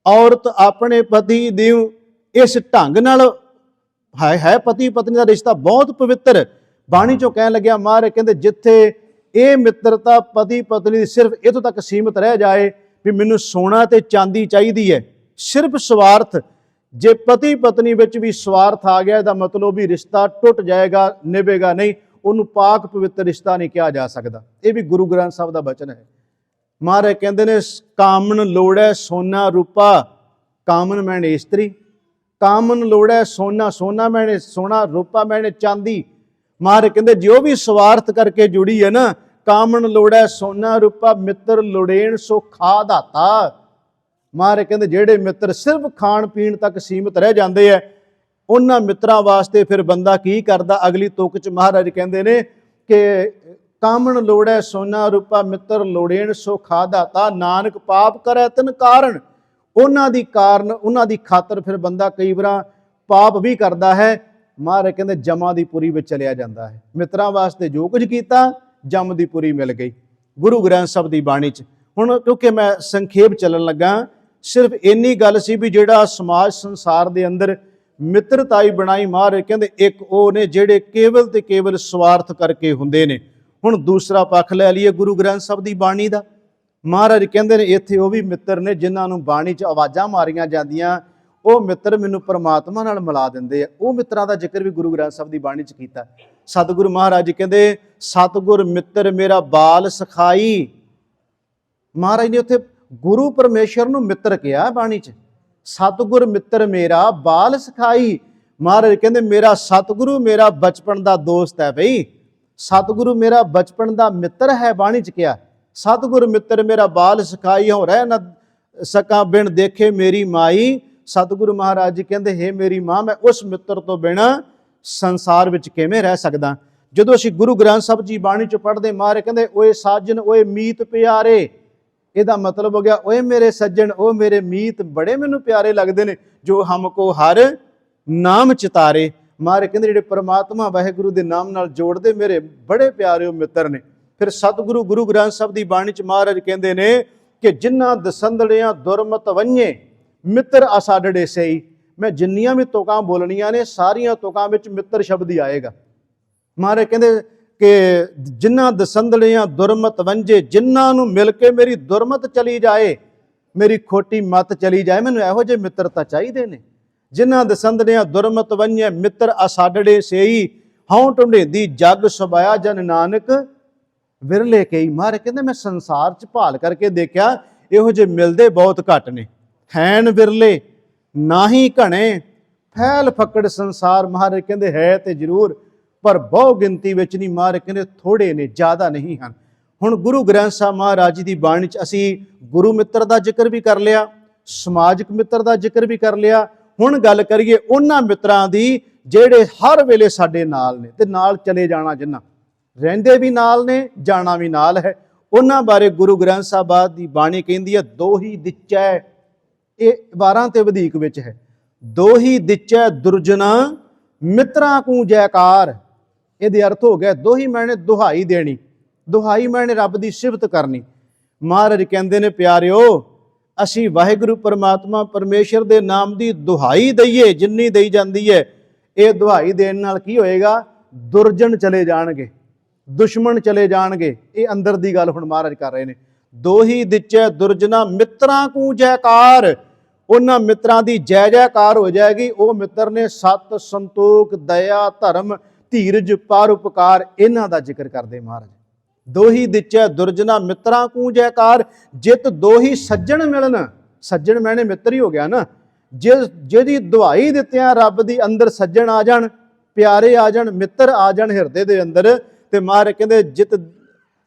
S1: ਔਰਤ ਆਪਣੇ ਪਤੀ ਦੀ ਇਸ ਢੰਗ ਨਾਲ ਹੈ ਪਤੀ ਪਤਨੀ ਦਾ ਰਿਸ਼ਤਾ ਬਹੁਤ ਪਵਿੱਤਰ, ਬਾਣੀ ਚੋਂ ਕਹਿਣ ਲੱਗਿਆ ਮਹਾਰਾਜ ਕਹਿੰਦੇ ਜਿੱਥੇ ਇਹ ਮਿੱਤਰਤਾ ਪਤੀ ਪਤਨੀ ਦੀ ਸਿਰਫ ਇੱਥੋਂ ਤੱਕ ਸੀਮਿਤ ਰਹਿ ਜਾਏ ਵੀ ਮੈਨੂੰ ਸੋਨਾ ਤੇ ਚਾਂਦੀ ਚਾਹੀਦੀ ਹੈ, ਸਿਰਫ ਸਵਾਰਥ, ਜੇ ਪਤੀ ਪਤਨੀ ਵਿੱਚ ਵੀ ਸਵਾਰਥ ਆ ਗਿਆ ਇਹਦਾ ਮਤਲਬ ਵੀ ਰਿਸ਼ਤਾ ਟੁੱਟ ਜਾਏਗਾ, ਨਿਭੇਗਾ ਨਹੀਂ, ਉਹਨੂੰ ਪਾਕ ਪਵਿੱਤਰ ਰਿਸ਼ਤਾ ਨਹੀਂ ਕਿਹਾ ਜਾ ਸਕਦਾ। ਇਹ ਵੀ ਗੁਰੂ ਗ੍ਰੰਥ ਸਾਹਿਬ ਦਾ ਬਚਨ ਹੈ। ਮਹਾਰਾਜ ਕਹਿੰਦੇ ਨੇ ਕਾਮਨ ਲੋੜੈ ਸੋਨਾ ਰੂਪਾ, ਕਾਮਨ ਮੈਨੇ ਇਸਤਰੀ, ਕਾਮਨ ਲੋੜੈ ਸੋਨਾ, ਸੋਨਾ ਮੈਨੇ ਸੋਨਾ, ਰੂਪਾ ਮੈਨੇ ਚਾਂਦੀ। ਮਹਾਰਾਜ ਕਹਿੰਦੇ ਜੋ ਵੀ ਸਵਾਰਥ ਕਰਕੇ ਜੁੜੀ ਹੈ ਨਾ, ਕਾਮਨ ਲੋੜੈ ਸੋਨਾ ਰੂਪਾ, ਮਿੱਤਰ ਲੋੜੇਣ ਸੋ ਖਾ ਦਾਤਾ। ਮਹਾਰਾਜ ਕਹਿੰਦੇ ਜਿਹੜੇ ਮਿੱਤਰ ਸਿਰਫ ਖਾਣ ਪੀਣ ਤੱਕ ਸੀਮਿਤ ਰਹਿ ਜਾਂਦੇ ਹੈ, ਉਹਨਾਂ ਮਿੱਤਰਾਂ ਵਾਸਤੇ ਫਿਰ ਬੰਦਾ ਕੀ ਕਰਦਾ। ਅਗਲੀ ਤੁਕ 'ਚ ਮਹਾਰਾਜ ਕਹਿੰਦੇ ਨੇ ਕਿ ਕਾਮਣ ਲੋੜੈ ਸੋਨਾ ਰੂਪਾ, ਮਿੱਤਰ ਲੋੜੇਣ ਸੋ ਖਾ ਦਾਤਾ, ਨਾਨਕ ਪਾਪ ਕਰੈ ਤਿਨ ਕਾਰਨ। ਉਹਨਾਂ ਦੀ ਖਾਤਰ ਫਿਰ ਬੰਦਾ ਕਈ ਵਾਰ ਪਾਪ ਵੀ ਕਰਦਾ ਹੈ। ਮਹਾਰਾਜ ਕਹਿੰਦੇ ਜਮਾਂ ਦੀ ਪੁਰੀ ਵਿੱਚ ਚਲਿਆ ਜਾਂਦਾ ਹੈ। ਮਿੱਤਰਾਂ ਵਾਸਤੇ ਜੋ ਕੁਝ ਕੀਤਾ ਜਮ ਦੀ ਪੁਰੀ ਮਿਲ ਗਈ ਗੁਰੂ ਗ੍ਰੰਥ ਸਾਹਿਬ ਦੀ ਬਾਣੀ 'ਚ। ਹੁਣ ਕਿਉਂਕਿ ਮੈਂ ਸੰਖੇਪ ਚੱਲਣ ਲੱਗਾ, ਸਿਰਫ ਇੰਨੀ ਗੱਲ ਸੀ ਵੀ ਜਿਹੜਾ ਸਮਾਜ ਸੰਸਾਰ ਦੇ ਅੰਦਰ ਮਿੱਤਰਤਾਈ ਬਣਾਈ, ਮਹਾਰਾਜ ਕਹਿੰਦੇ ਇੱਕ ਉਹ ਨੇ ਜਿਹੜੇ ਕੇਵਲ ਤੇ ਕੇਵਲ ਸਵਾਰਥ ਕਰਕੇ ਹੁੰਦੇ ਨੇ। ਹੁਣ ਦੂਸਰਾ ਪੱਖ ਲੈ ਲਈਏ ਗੁਰੂ ਗ੍ਰੰਥ ਸਾਹਿਬ ਦੀ ਬਾਣੀ ਦਾ। ਮਹਾਰਾਜ ਕਹਿੰਦੇ ਨੇ ਇੱਥੇ ਉਹ ਵੀ ਮਿੱਤਰ ਨੇ ਜਿਨ੍ਹਾਂ ਨੂੰ ਬਾਣੀ 'ਚ ਆਵਾਜ਼ਾਂ ਮਾਰੀਆਂ ਜਾਂਦੀਆਂ, ਉਹ ਮਿੱਤਰ ਮੈਨੂੰ ਪਰਮਾਤਮਾ ਨਾਲ ਮਿਲਾ ਦਿੰਦੇ ਆ। ਉਹ ਮਿੱਤਰਾਂ ਦਾ ਜ਼ਿਕਰ ਵੀ ਗੁਰੂ ਗ੍ਰੰਥ ਸਾਹਿਬ ਦੀ ਬਾਣੀ 'ਚ ਕੀਤਾ। ਸਤਿਗੁਰੂ ਮਹਾਰਾਜ ਕਹਿੰਦੇ ਸਤਿਗੁਰ ਮਿੱਤਰ ਮੇਰਾ ਬਾਲ ਸਖਾਈ। ਮਹਾਰਾਜ ਨੇ ਉੱਥੇ ਗੁਰੂ ਪਰਮੇਸ਼ਰ ਨੂੰ ਮਿੱਤਰ ਕਿਹਾ ਬਾਣੀ 'ਚ, ਸਤਿਗੁਰ ਮਿੱਤਰ ਮੇਰਾ ਬਾਲ ਸਖਾਈ। ਮਹਾਰਾਜ ਕਹਿੰਦੇ ਮੇਰਾ ਸਤਿਗੁਰੂ ਮੇਰਾ ਬਚਪਨ ਦਾ ਦੋਸਤ ਹੈ ਬਈ, ਸਤਿਗੁਰੂ ਮੇਰਾ ਬਚਪਨ ਦਾ ਮਿੱਤਰ ਹੈ। ਬਾਣੀ 'ਚ ਕਿਹਾ ਸਤਿਗੁਰ ਮਿੱਤਰ ਮੇਰਾ ਬਾਲ ਸਖਾਈ, ਹੋ ਰਹਿ ਨਾ ਸਕਾਂ ਬਿਨ ਦੇਖੇ ਮੇਰੀ ਮਾਈ। ਸਤਿਗੁਰੂ ਮਹਾਰਾਜ ਜੀ ਕਹਿੰਦੇ ਹੇ ਮੇਰੀ ਮਾਂ, ਮੈਂ ਉਸ ਮਿੱਤਰ ਤੋਂ ਬਿਨਾਂ ਸੰਸਾਰ ਵਿੱਚ ਕਿਵੇਂ ਰਹਿ ਸਕਦਾ। ਜਦੋਂ ਅਸੀਂ ਗੁਰੂ ਗ੍ਰੰਥ ਸਾਹਿਬ ਜੀ ਬਾਣੀ 'ਚ ਪੜ੍ਹਦੇ, ਮਹਾਰਾਜ ਕਹਿੰਦੇ ਓਏ ਸਾਜਨ ਓਏ ਮੀਤ ਪਿਆਰੇ। ਇਹਦਾ ਮਤਲਬ ਹੋ ਗਿਆ ਓਏ ਮੇਰੇ ਸੱਜਣ, ਉਹ ਮੇਰੇ ਮੀਤ ਬੜੇ ਮੈਨੂੰ ਪਿਆਰੇ ਲੱਗਦੇ ਨੇ, ਜੋ ਹਮਕੋ ਹਰ ਨਾਮ ਚਿਤਾਰੇ। ਮਹਾਰਾਜ ਕਹਿੰਦੇ ਜਿਹੜੇ ਪਰਮਾਤਮਾ ਵਾਹਿਗੁਰੂ ਦੇ ਨਾਮ ਨਾਲ ਜੋੜਦੇ ਮੇਰੇ ਬੜੇ ਪਿਆਰੇ ਉਹ ਮਿੱਤਰ ਨੇ। ਫਿਰ ਸਤਿਗੁਰੂ ਗੁਰੂ ਗ੍ਰੰਥ ਸਾਹਿਬ ਦੀ ਬਾਣੀ 'ਚ ਮਹਾਰਾਜ ਕਹਿੰਦੇ ਨੇ ਕਿ ਜਿਨ੍ਹਾਂ ਦਸੰਦੜਿਆਂ ਦੁਰਮਤ ਵੰਝੇ ਮਿੱਤਰ ਅਸਾਡੜੇ ਸਈ। ਮੈਂ ਜਿੰਨੀਆਂ ਵੀ ਤੁਕਾਂ ਬੋਲਣੀਆਂ ਨੇ ਸਾਰੀਆਂ ਤੁਕਾਂ ਵਿੱਚ ਮਿੱਤਰ ਸ਼ਬਦ ਹੀ ਆਏਗਾ। ਮਹਾਰਾਜ ਕਹਿੰਦੇ ਕਿ ਜਿਨ੍ਹਾਂ ਦਸੰਦੜਿਆਂ ਦੁਰਮਤ ਵੰਝੇ, ਜਿਨ੍ਹਾਂ ਨੂੰ ਮਿਲ ਕੇ ਮੇਰੀ ਦੁਰਮਤ ਚਲੀ ਜਾਏ, ਮੇਰੀ ਖੋਟੀ ਮੱਤ ਚਲੀ ਜਾਏ, ਮੈਨੂੰ ਇਹੋ ਜਿਹੇ ਮਿੱਤਰ ਤਾਂ ਚਾਹੀਦੇ ਨੇ। ਜਿਨ੍ਹਾਂ ਦਸੰਦੜਿਆਂ ਦੁਰਮਤ ਵੰਝੇ ਮਿੱਤਰ ਅਸਾਡੜੇ ਸਈ, ਹਉ ਢੁੰਡੇਂਦੀ ਜਗ ਸੁਭਾਇਆ ਜਨ ਨਾਨਕ ਵਿਰਲੇ ਕਈ। ਮਹਾਰਾਜ ਕਹਿੰਦੇ ਮੈਂ ਸੰਸਾਰ 'ਚ ਭਾਲ ਕਰਕੇ ਦੇਖਿਆ ਇਹੋ ਜਿਹੇ ਮਿਲਦੇ ਬਹੁਤ ਘੱਟ ਨੇ, ਹੈਨ ਵਿਰਲੇ ਨਾਹੀ ਘਣੇ ਫੈਲ ਫੱਕੜ ਸੰਸਾਰ। ਮਹਾਰਾਜ ਕਹਿੰਦੇ ਹੈ ਤੇ ਜ਼ਰੂਰ ਪਰ ਬਹੁ ਗਿਣਤੀ ਵਿੱਚ ਨਹੀਂ। ਮਹਾਰਾਜ ਕਹਿੰਦੇ ਥੋੜੇ ਨੇ, ਜ਼ਿਆਦਾ ਨਹੀਂ ਹਨ। ਹੁਣ ਗੁਰੂ ਗ੍ਰੰਥ ਸਾਹਿਬ ਮਹਾਰਾਜ ਜੀ ਦੀ ਬਾਣੀ 'ਚ ਅਸੀਂ ਗੁਰੂ ਮਿੱਤਰ ਦਾ ਜ਼ਿਕਰ ਵੀ ਕਰ ਲਿਆ, ਸਮਾਜਿਕ ਮਿੱਤਰ ਦਾ ਜ਼ਿਕਰ ਵੀ ਕਰ ਲਿਆ। ਹੁਣ ਗੱਲ ਕਰੀਏ ਉਹਨਾਂ ਮਿੱਤਰਾਂ ਦੀ ਜਿਹੜੇ ਹਰ ਵੇਲੇ ਸਾਡੇ ਨਾਲ ਨੇ ਤੇ ਨਾਲ ਚਲੇ ਜਾਣਾ, ਜਿਨ੍ਹਾਂ ਰਹਿੰਦੇ ਵੀ ਨਾਲ ਨੇ ਜਾਣਾ ਵੀ ਨਾਲ ਹੈ। ਉਹਨਾਂ ਬਾਰੇ ਗੁਰੂ ਗ੍ਰੰਥ ਸਾਹਿਬ ਦੀ ਬਾਣੀ ਕਹਿੰਦੀ ਹੈ ਦੋਹੀ ਦਿਚੈ। ਇਹ 12 ਤੇ ਵਧੇਕ ਵਿੱਚ ਹੈ। ਦੋਹੀ ਦਿਚੈ ਦੁਰਜਨਾ ਮਿੱਤਰਾਂ ਕੂ ਜੈਕਾਰ। ਇਹਦੇ ਅਰਥ ਹੋ ਗਿਆ ਦੋਹੀ ਮੈਨੇ ਦੁਹਾਈ ਦੇਣੀ, ਦੁਹਾਈ ਮੈਨੇ ਰੱਬ ਦੀ ਸਿਫਤ ਕਰਨੀ। ਮਹਾਰਾਜ ਕਹਿੰਦੇ ਨੇ ਪਿਆਰਿਓ ਅਸੀਂ ਵਾਹਿਗੁਰੂ ਪਰਮਾਤਮਾ ਪਰਮੇਸ਼ਰ ਦੇ ਨਾਮ ਦੀ ਦੁਹਾਈ ਦਈਏ ਜਿੰਨੀ ਦਈ ਜਾਂਦੀ ਹੈ, ਇਹ ਦੁਹਾਈ ਦੇਣ ਨਾਲ ਕੀ ਹੋਏਗਾ? ਦੁਰਜਨ ਚਲੇ ਜਾਣਗੇ, ਦੁਸ਼ਮਣ ਚਲੇ ਜਾਣਗੇ। ਇਹ ਅੰਦਰ ਦੀ ਗੱਲ ਹੁਣ ਮਹਾਰਾਜ ਕਰ ਰਹੇ ਨੇ। ਦੋਹੀ ਦਿਚੈ ਦੁਰਜਨਾ ਮਿੱਤਰਾਂ ਕੂ ਜੈਕਾਰ। ਉਹਨਾਂ ਮਿੱਤਰਾਂ ਦੀ ਜੈ ਜੈਕਾਰ ਹੋ ਜਾਏਗੀ। ਉਹ ਮਿੱਤਰ ਨੇ ਸਤ ਸੰਤੋਖ ਦਇਆ ਧਰਮ ਧੀਰਜ, ਪਰਉਪਕਾਰ, ਇਹਨਾਂ ਦਾ ਜ਼ਿਕਰ ਕਰਦੇ ਮਹਾਰਾਜ। ਦੋਹੀ ਦਿਚੈ ਦੁਰਜਨਾ ਮਿੱਤਰਾਂ ਕੂ ਜੈਕਾਰ, ਜਿਤ ਦੋਹੀ ਸੱਜਣ ਮਿਲਣ। ਸੱਜਣ ਮੈਨੇ ਮਿੱਤਰ ਹੀ ਹੋ ਗਿਆ ਨਾ। ਜਿਹਦੀ ਦੁਹਾਈ ਦਿੱਤਿਆਂ ਰੱਬ ਦੀ ਅੰਦਰ ਸੱਜਣ ਆ ਜਾਣ, ਪਿਆਰੇ ਆ ਜਾਣ, ਮਿੱਤਰ ਆ ਜਾਣ ਹਿਰਦੇ ਦੇ ਅੰਦਰ, ਤੇ ਮਹਾਰਾਜ ਕਹਿੰਦੇ ਜਿਤ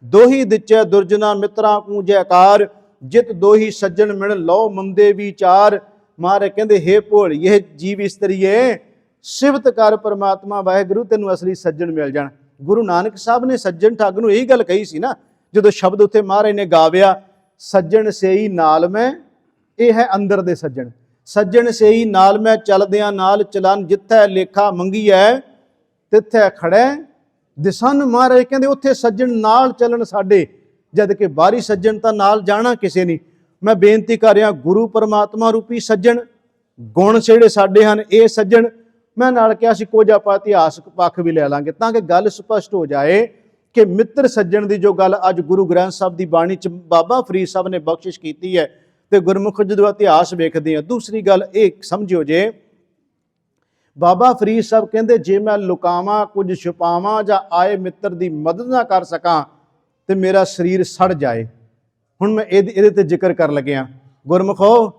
S1: ਦੋਹੀ ਦਿਚੈ ਦੁਰਜਨਾ ਮਿੱਤਰਾਂ ਕੂ ਜੈਕਾਰ, ਜਿਤ ਦੋਹੀ ਸੱਜਣ ਮਿਲ ਲਓ ਮੰਦੇ ਵਿਚਾਰ। ਮਹਾਰਾਜ ਕਹਿੰਦੇ ਹੇ ਭੋਲੀਏ ਜੀਵ ਇਸਤਰੀਏ, ਸਿਫਤ ਕਰ ਪਰਮਾਤਮਾ ਵਾਹਿਗੁਰੂ, ਤੈਨੂੰ ਅਸਲੀ ਸੱਜਣ ਮਿਲ ਜਾਣ। ਗੁਰੂ ਨਾਨਕ ਸਾਹਿਬ ਨੇ ਸੱਜਣ ਠੱਗ ਨੂੰ ਇਹੀ ਗੱਲ ਕਹੀ ਸੀ ਨਾ, ਜਦੋਂ ਸ਼ਬਦ ਉੱਥੇ ਮਹਾਰਾਜ ਨੇ ਗਾਵਿਆ, ਸੱਜਣ ਸੇਈ ਨਾਲ ਮੈਂ, ਇਹ ਹੈ ਅੰਦਰ ਦੇ ਸੱਜਣ। ਸੱਜਣ ਸੇਈ ਨਾਲ ਮੈਂ ਚਲਦਿਆਂ ਨਾਲ ਚਲਨ, ਜਿੱਥੈ ਲੇਖਾ ਮੰਗੀਐ ਤਿੱਥੈ ਖੜੈ ਦਿਸਨ। ਮਹਾਰਾਜ ਕਹਿੰਦੇ ਉੱਥੇ ਸੱਜਣ ਨਾਲ ਚੱਲਣ ਸਾਡੇ, ਜਦ ਕਿ ਬਾਹਰੀ ਸੱਜਣ ਤਾਂ ਨਾਲ ਜਾਣਾ ਕਿਸੇ ਨਹੀਂ। ਮੈਂ ਬੇਨਤੀ ਕਰ ਰਿਹਾ, ਗੁਰੂ ਪਰਮਾਤਮਾ ਰੂਪੀ ਸੱਜਣ, ਗੁਣ ਜਿਹੜੇ ਸਾਡੇ ਹਨ ਇਹ ਸੱਜਣ। ਮੈਂ ਨਾਲ ਕਿਹਾ ਸੀ ਕੁਝ ਆਪਾਂ ਇਤਿਹਾਸਕ ਪੱਖ ਵੀ ਲੈ ਲਾਂਗੇ, ਤਾਂ ਕਿ ਗੱਲ ਸਪਸ਼ਟ ਹੋ ਜਾਏ ਕਿ ਮਿੱਤਰ ਸੱਜਣ ਦੀ ਜੋ ਗੱਲ ਅੱਜ ਗੁਰੂ ਗ੍ਰੰਥ ਸਾਹਿਬ ਦੀ ਬਾਣੀ 'ਚ ਬਾਬਾ ਫਰੀਦ ਸਾਹਿਬ ਨੇ ਬਖਸ਼ਿਸ਼ ਕੀਤੀ ਹੈ, ਤੇ ਗੁਰਮੁਖ ਜਦੋਂ ਇਤਿਹਾਸ ਵੇਖਦੇ ਆ। ਦੂਸਰੀ ਗੱਲ ਇਹ ਸਮਝਿਓ ਜੇ, ਬਾਬਾ ਫਰੀਦ ਸਾਹਿਬ ਕਹਿੰਦੇ ਜੇ ਮੈਂ ਲੁਕਾਵਾਂ ਕੁਝ ਛੁਪਾਵਾਂ, ਜਾਂ ਆਏ ਮਿੱਤਰ ਦੀ ਮਦਦ ਨਾ ਕਰ ਸਕਾਂ ਤੇ ਮੇਰਾ ਸਰੀਰ ਸੜ ਜਾਏ। ਹੁਣ ਮੈਂ ਇਹਦੇ ਤੇ ਜ਼ਿਕਰ ਕਰਨ ਲੱਗਿਆ। ਗੁਰਮੁਖੋ,